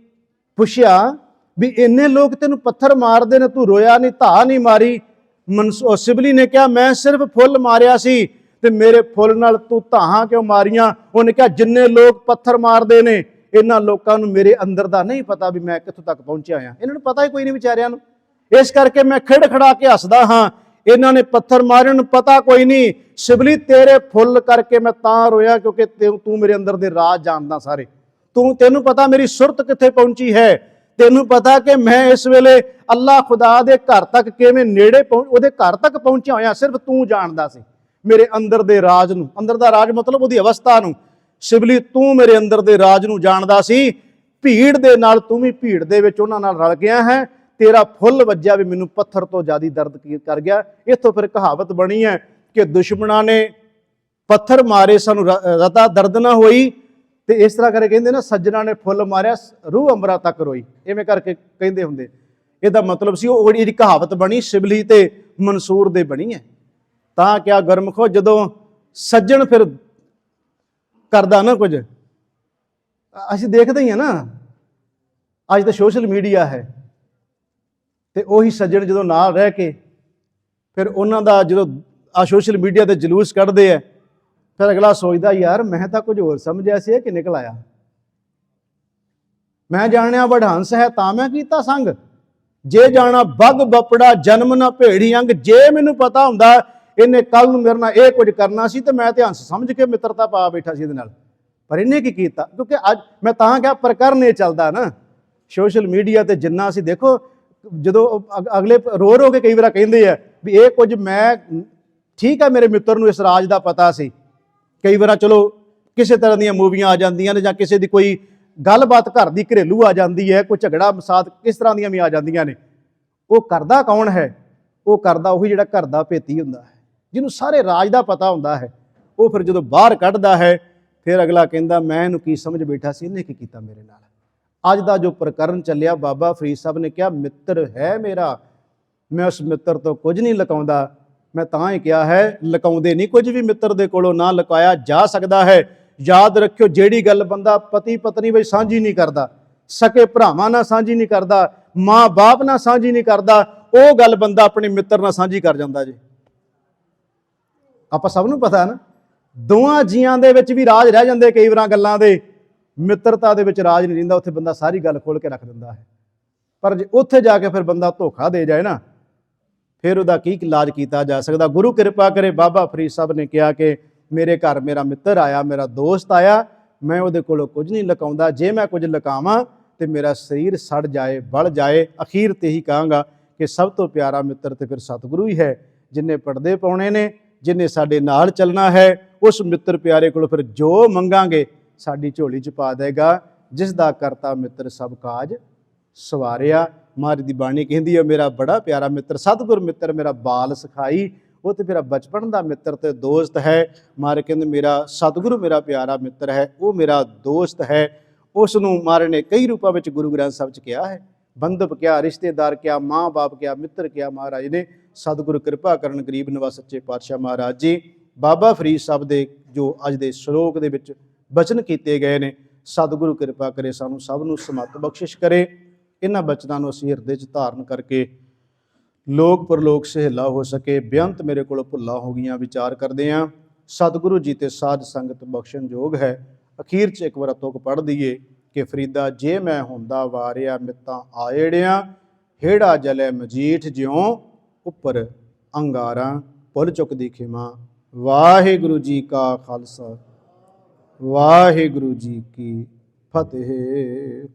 S1: ਪੁੱਛਿਆ ਵੀ ਇੰਨੇ ਲੋਕ ਤੈਨੂੰ ਪੱਥਰ ਮਾਰਦੇ ਨੇ, ਤੂੰ ਰੋਇਆ ਨਹੀਂ, ਧਾਹ ਨਹੀਂ ਮਾਰੀ? ਸ਼ਿਵਲੀ ਨੇ ਕਿਹਾ ਮੈਂ ਸਿਰਫ ਫੁੱਲ ਮਾਰਿਆ ਸੀ ਤੇ ਮੇਰੇ ਫੁੱਲ ਨਾਲ ਤੂੰ ਧਾਹਾਂ ਕਿਉਂ ਮਾਰੀਆਂ? ਉਹਨੇ ਕਿਹਾ ਜਿੰਨੇ ਲੋਕ ਪੱਥਰ ਮਾਰਦੇ ਨੇ ਇਹਨਾਂ ਲੋਕਾਂ ਨੂੰ ਮੇਰੇ ਅੰਦਰ ਦਾ ਨਹੀਂ ਪਤਾ ਵੀ ਮੈਂ ਕਿੱਥੋਂ ਤੱਕ ਪਹੁੰਚਿਆ ਹਾਂ। ਇਹਨਾਂ ਨੂੰ ਪਤਾ ਹੀ ਕੋਈ ਨਹੀਂ ਵਿਚਾਰਿਆਂ ਨੂੰ। ਇਸ ਕਰਕੇ ਮੈਂ ਖਿੜ ਖੜਾ ਕੇ ਹੱਸਦਾ ਹਾਂ। ਇਹਨਾਂ ਨੇ ਪੱਥਰ ਮਾਰੇ, ਨੂੰ ਪਤਾ ਕੋਈ ਨਹੀਂ। ਸ਼ਿਵਲੀ ਤੇਰੇ ਫੁੱਲ ਕਰਕੇ ਮੈਂ ਤਾਂ ਰੋਇਆ ਕਿਉਂਕਿ ਤੂੰ ਮੇਰੇ ਅੰਦਰ ਦੇ ਰਾਜ ਜਾਣਦਾ ਸਾਰੇ। ਤੈਨੂੰ ਪਤਾ ਮੇਰੀ ਸੁਰਤ ਕਿੱਥੇ ਪਹੁੰਚੀ ਹੈ। ਤੈਨੂੰ ਪਤਾ ਕਿ ਮੈਂ ਇਸ ਵੇਲੇ ਅੱਲਾਹ ਖੁਦਾ ਦੇ ਘਰ ਤੱਕ ਕਿਵੇਂ ਨੇੜੇ ਉਹਦੇ ਘਰ ਤੱਕ ਪਹੁੰਚਿਆ ਹੋਇਆ, ਸਿਰਫ ਤੂੰ ਜਾਣਦਾ ਸੀ ਮੇਰੇ ਅੰਦਰ ਦੇ ਰਾਜ ਨੂੰ। ਅੰਦਰ ਦਾ ਰਾਜ ਮਤਲਬ ਉਹਦੀ ਅਵਸਥਾ ਨੂੰ। ਸ਼ਿਵਲੀ ਤੂੰ ਮੇਰੇ ਅੰਦਰ ਦੇ ਰਾਜ ਨੂੰ ਜਾਣਦਾ ਸੀ। ਭੀੜ ਦੇ ਨਾਲ ਤੂੰ ਵੀ ਭੀੜ ਦੇ ਵਿੱਚ ਉਹਨਾਂ ਨਾਲ ਰਲ ਗਿਆ ਹੈ। ਤੇਰਾ ਫੁੱਲ ਵੱਜਿਆ ਵੀ ਮੈਨੂੰ ਪੱਥਰ ਤੋਂ ਜ਼ਿਆਦਾ ਦਰਦ ਕਰ ਗਿਆ। ਇੱਥੋਂ ਫਿਰ ਕਹਾਵਤ ਬਣੀ ਹੈ ਕਿ ਦੁਸ਼ਮਣਾਂ ਨੇ ਪੱਥਰ ਮਾਰੇ ਸਾਨੂੰ ਰਤਾ ਦਰਦ ਨਾ ਹੋਈ। ਤੇ ਇਸ ਤਰ੍ਹਾਂ ਕਰਕੇ ਕਹਿੰਦੇ ਨਾ, ਸੱਜਣਾ ਨੇ ਫੁੱਲ ਮਾਰਿਆ ਰੂਹ ਅੰਬਰਾਂ ਤੱਕ ਰੋਈ, ਇਵੇਂ ਕਰਕੇ ਕਹਿੰਦੇ ਹੁੰਦੇ। ਇਹਦਾ ਮਤਲਬ ਸੀ ਉਹ ਜਿਹੜੀ ਕਹਾਵਤ ਬਣੀ ਸ਼ਿਵਲੀ ਤੇ ਮਨਸੂਰ ਦੇ ਬਣੀ ਹੈ। ਤਾਂ ਕਿਆ ਗੁਰਮਖੋ, ਜਦੋਂ ਸੱਜਣ ਫਿਰ ਕਰਦਾ ਨਾ ਕੁਝ, ਅਸੀਂ ਦੇਖਦੇ ਹੀ ਆ ਨਾ, ਅੱਜ ਤਾਂ ਸੋਸ਼ਲ ਮੀਡੀਆ ਹੈ, ਤੇ ਉਹੀ ਸੱਜਣ ਜਦੋਂ ਨਾਲ ਰਹਿ ਕੇ ਫਿਰ ਉਹਨਾਂ ਦਾ ਜਦੋਂ ਆ ਸੋਸ਼ਲ ਮੀਡੀਆ ਤੇ ਜਲੂਸ ਕੱਢਦੇ ਆ, ਫਿਰ ਅਗਲਾ ਸੋਚਦਾ ਯਾਰ ਮੈਂ ਤਾਂ ਕੁਝ ਹੋਰ ਸਮਝਿਆ ਸੀ, ਇਹ ਕਿ ਨਿਕਲ ਆਇਆ। ਮੈਂ ਜਾਣਿਆ ਵਡਹੰਸ ਹੈ ਤਾਂ ਮੈਂ ਕੀਤਾ ਸੰਗ, ਜੇ ਜਾਣਾ ਬੱਗ ਬਪੜਾ ਜਨਮ ਨਾ ਭੇੜੀ ਅੰਗ। ਜੇ ਮੈਨੂੰ ਪਤਾ ਹੁੰਦਾ ਇਹਨੇ ਕੱਲ ਨੂੰ ਮੇਰੇ ਨਾਲ ਇਹ ਕੁਝ ਕਰਨਾ ਸੀ ਤੇ ਮੈਂ ਤੇ ਹੰਸ ਸਮਝ ਕੇ ਮਿੱਤਰਤਾ ਪਾ ਬੈਠਾ ਸੀ ਇਹਦੇ ਨਾਲ। ਪਰ ਇਹਨੇ ਕੀ ਕੀਤਾ? ਕਿਉਂਕਿ ਅੱਜ ਮੈਂ ਤਾਂ ਕਿਹਾ ਪ੍ਰਕਰਨ ਇਹ ਚੱਲਦਾ ਨਾ ਸੋਸ਼ਲ ਮੀਡੀਆ ਤੇ। ਜਿੰਨਾ ਅਸੀਂ ਦੇਖੋ, ਜਦੋਂ ਅਗਲੇ ਰੋ ਕੇ ਕਈ ਵਾਰ ਕਹਿੰਦੇ ਆ ਵੀ ਇਹ ਕੁਝ ਮੈਂ ਠੀਕ ਹੈ, ਮੇਰੇ ਮਿੱਤਰ ਨੂੰ ਇਸ ਰਾਜ ਦਾ ਪਤਾ ਸੀ। ਕਈ ਵਾਰ ਚਲੋ ਕਿਸੇ ਤਰ੍ਹਾਂ ਦੀਆਂ ਮੂਵੀਆਂ ਆ ਜਾਂਦੀਆਂ ਨੇ, ਜਾਂ ਕਿਸੇ ਦੀ ਕੋਈ ਗੱਲਬਾਤ ਘਰ ਦੀ ਘਰੇਲੂ ਆ ਜਾਂਦੀ ਹੈ, ਕੋਈ ਝਗੜਾ ਮਸਾਦ ਕਿਸ ਤਰ੍ਹਾਂ ਦੀਆਂ ਵੀ ਆ ਜਾਂਦੀਆਂ ਨੇ। ਉਹ ਕਰਦਾ ਕੌਣ ਹੈ? ਉਹ ਕਰਦਾ ਉਹੀ ਜਿਹੜਾ ਘਰ ਦਾ ਭੇਤੀ ਹੁੰਦਾ ਹੈ, ਜਿਹਨੂੰ ਸਾਰੇ ਰਾਜ ਦਾ ਪਤਾ ਹੁੰਦਾ ਹੈ। ਉਹ ਫਿਰ ਜਦੋਂ ਬਾਹਰ ਕੱਢਦਾ ਹੈ, ਫਿਰ ਅਗਲਾ ਕਹਿੰਦਾ ਮੈਂ ਇਹਨੂੰ ਕੀ ਸਮਝ ਬੈਠਾ ਸੀ, ਇਹਨੇ ਕੀ ਕੀਤਾ ਮੇਰੇ ਨਾਲ। ਅੱਜ ਦਾ ਜੋ ਪ੍ਰਕਰਨ ਚੱਲਿਆ, ਬਾਬਾ ਫਰੀਦ ਸਾਹਿਬ ਨੇ ਕਿਹਾ ਮਿੱਤਰ ਹੈ ਮੇਰਾ, ਮੈਂ ਉਸ ਮਿੱਤਰ ਤੋਂ ਕੁਝ ਨਹੀਂ ਲੁਕਾਉਂਦਾ। ਮੈਂ ਤਾਂ ਹੀ ਕਿਹਾ ਹੈ, ਲੁਕਾਉਂਦੇ ਨਹੀਂ ਕੁਝ ਵੀ ਮਿੱਤਰ ਦੇ ਕੋਲੋਂ, ਨਾ ਲੁਕਾਇਆ ਜਾ ਸਕਦਾ ਹੈ। ਯਾਦ ਰੱਖਿਓ, ਜਿਹੜੀ ਗੱਲ ਬੰਦਾ ਪਤੀ ਪਤਨੀ ਵਿੱਚ ਸਾਂਝੀ ਨਹੀਂ ਕਰਦਾ, ਸਕੇ ਭਰਾਵਾਂ ਨਾਲ ਸਾਂਝੀ ਨਹੀਂ ਕਰਦਾ, ਮਾਂ ਬਾਪ ਨਾਲ ਸਾਂਝੀ ਨਹੀਂ ਕਰਦਾ, ਉਹ ਗੱਲ ਬੰਦਾ ਆਪਣੇ ਮਿੱਤਰ ਨਾਲ ਸਾਂਝੀ ਕਰ ਜਾਂਦਾ ਜੀ। ਆਪਾਂ ਸਭ ਨੂੰ ਪਤਾ ਨਾ, ਦੋਵਾਂ ਜੀਆਂ ਦੇ ਵਿੱਚ ਵੀ ਰਾਜ ਰਹਿ ਜਾਂਦੇ ਕਈ ਵਾਰਾਂ ਗੱਲਾਂ ਦੇ, ਮਿੱਤਰਤਾ ਦੇ ਵਿੱਚ ਰਾਜ ਨਹੀਂ ਰਹਿੰਦਾ। ਉੱਥੇ ਬੰਦਾ ਸਾਰੀ ਗੱਲ ਖੋਲ ਕੇ ਰੱਖ ਦਿੰਦਾ ਹੈ। ਪਰ ਜੇ ਉੱਥੇ ਜਾ ਕੇ ਫਿਰ ਬੰਦਾ ਧੋਖਾ ਦੇ ਜਾਏ ਨਾ, ਫਿਰ ਉਹਦਾ ਕੀ ਇਲਾਜ ਕੀਤਾ ਜਾ ਸਕਦਾ। ਗੁਰੂ ਕਿਰਪਾ ਕਰੇ। ਬਾਬਾ ਫਰੀਦ ਸਾਹਿਬ ਨੇ ਕਿਹਾ ਕਿ ਮੇਰੇ ਘਰ ਮੇਰਾ ਮਿੱਤਰ ਆਇਆ, ਮੇਰਾ ਦੋਸਤ ਆਇਆ, ਮੈਂ ਉਹਦੇ ਕੋਲੋਂ ਕੁਝ ਨਹੀਂ ਲੁਕਾਉਂਦਾ। ਜੇ ਮੈਂ ਕੁਝ ਲੁਕਾਵਾਂ ਤੇ ਮੇਰਾ ਸਰੀਰ ਸੜ ਜਾਏ, ਬਲ ਜਾਏ। ਅਖੀਰ ਤੇ ਹੀ ਕਹਾਂਗਾ ਕਿ ਸਭ ਤੋਂ ਪਿਆਰਾ ਮਿੱਤਰ ਤੇ ਫਿਰ ਸਤਿਗੁਰੂ ਹੀ ਹੈ, ਜਿਨੇ ਪਰਦੇ ਪਾਉਣੇ ਨੇ, ਜਿਨੇ ਸਾਡੇ ਨਾਲ ਚੱਲਣਾ ਹੈ। ਉਸ ਮਿੱਤਰ ਪਿਆਰੇ ਕੋਲੋਂ ਫਿਰ ਜੋ ਮੰਗਾਂਗੇ ਸਾਡੀ ਝੋਲੀ 'ਚ ਪਾ ਦੇਗਾ। ਜਿਸ ਦਾ ਕਰਤਾ ਮਿੱਤਰ ਸਭ ਕਾਜ ਸਵਾਰਿਆ। ਮਹਾਰਾਜ ਦੀ ਬਾਣੀ ਕਹਿੰਦੀ ਹੈ, ਮੇਰਾ ਬੜਾ ਪਿਆਰਾ ਮਿੱਤਰ ਸਤਿਗੁਰ ਮਿੱਤਰ ਮੇਰਾ ਬਾਲ ਸਿਖਾਈ। ਉਹ ਤੇ ਮੇਰਾ ਬਚਪਨ ਦਾ ਮਿੱਤਰ ਤੇ ਦੋਸਤ ਹੈ। ਮਹਾਰਾਜ ਕਹਿੰਦੇ ਮੇਰਾ ਸਤਿਗੁਰੂ ਮੇਰਾ ਪਿਆਰਾ ਮਿੱਤਰ ਹੈ, ਉਹ ਮੇਰਾ ਦੋਸਤ ਹੈ। ਉਸ ਨੂੰ ਮਹਾਰਾਜ ਨੇ ਕਈ ਰੂਪਾਂ ਵਿੱਚ ਗੁਰੂ ਗ੍ਰੰਥ ਸਾਹਿਬ 'ਚ ਕਿਹਾ ਹੈ। ਬੰਧਪ ਕਿਹਾ, ਰਿਸ਼ਤੇਦਾਰ ਕਿਹਾ, ਮਾਂ ਬਾਪ ਕਿਹਾ, ਮਿੱਤਰ ਕਿਹਾ ਮਹਾਰਾਜ ਨੇ। ਸਤਿਗੁਰੂ ਕਿਰਪਾ ਕਰਨ, ਗਰੀਬ ਨਿਵਾਜ ਸੱਚੇ ਪਾਤਸ਼ਾਹ ਮਹਾਰਾਜ ਜੀ ਬਾਬਾ ਫਰੀਦ ਸਾਹਿਬ ਦੇ ਜੋ ਅੱਜ ਦੇ ਸ਼ਲੋਕ ਦੇ ਵਿੱਚ ਬਚਨ ਕੀਤੇ ਗਏ ਨੇ, ਸਤਿਗੁਰੂ ਕਿਰਪਾ ਕਰੇ ਸਾਨੂੰ ਸਭ ਨੂੰ ਸਮਤ ਬਖਸ਼ਿਸ਼ ਕਰੇ। ਇਹਨਾਂ ਬਚਨਾਂ ਨੂੰ ਅਸੀਂ ਹਿਰਦੇ 'ਚ ਧਾਰਨ ਕਰਕੇ ਲੋਕ ਪਰਲੋਕ ਸਹੇਲਾ ਹੋ ਸਕੇ। ਬੇਅੰਤ ਮੇਰੇ ਕੋਲ ਭੁੱਲਾਂ ਹੋ ਗਈਆਂ, ਵਿਚਾਰ ਕਰਦੇ ਹਾਂ। ਸਤਿਗੁਰੂ ਜੀ ਤੇ ਸਾਧ ਸੰਗਤ ਬਖਸ਼ਣ ਯੋਗ ਹੈ। ਅਖੀਰ 'ਚ ਇੱਕ ਵਾਰ ਤੁਕ ਪੜ੍ਹ ਦਈਏ ਕਿ ਫਰੀਦਾ ਜੇ ਮੈਂ ਹੁੰਦਾ ਵਾਰਿਆ ਮਿੱਤਾਂ ਆਏੜਿਆਂ, ਹੇੜਾ ਜਲੇ ਮਜੀਠ ਜਿਉਂ ਉੱਪਰ ਅੰਗਾਰਾਂ, ਭੁੱਲ ਚੁੱਕਦੀ ਖਿਮਾ। ਵਾਹਿਗੁਰੂ ਜੀ ਕਾ ਖਾਲਸਾ, ਵਾਹਿਗੁਰੂ ਜੀ ਕੀ ਫਤਿਹ।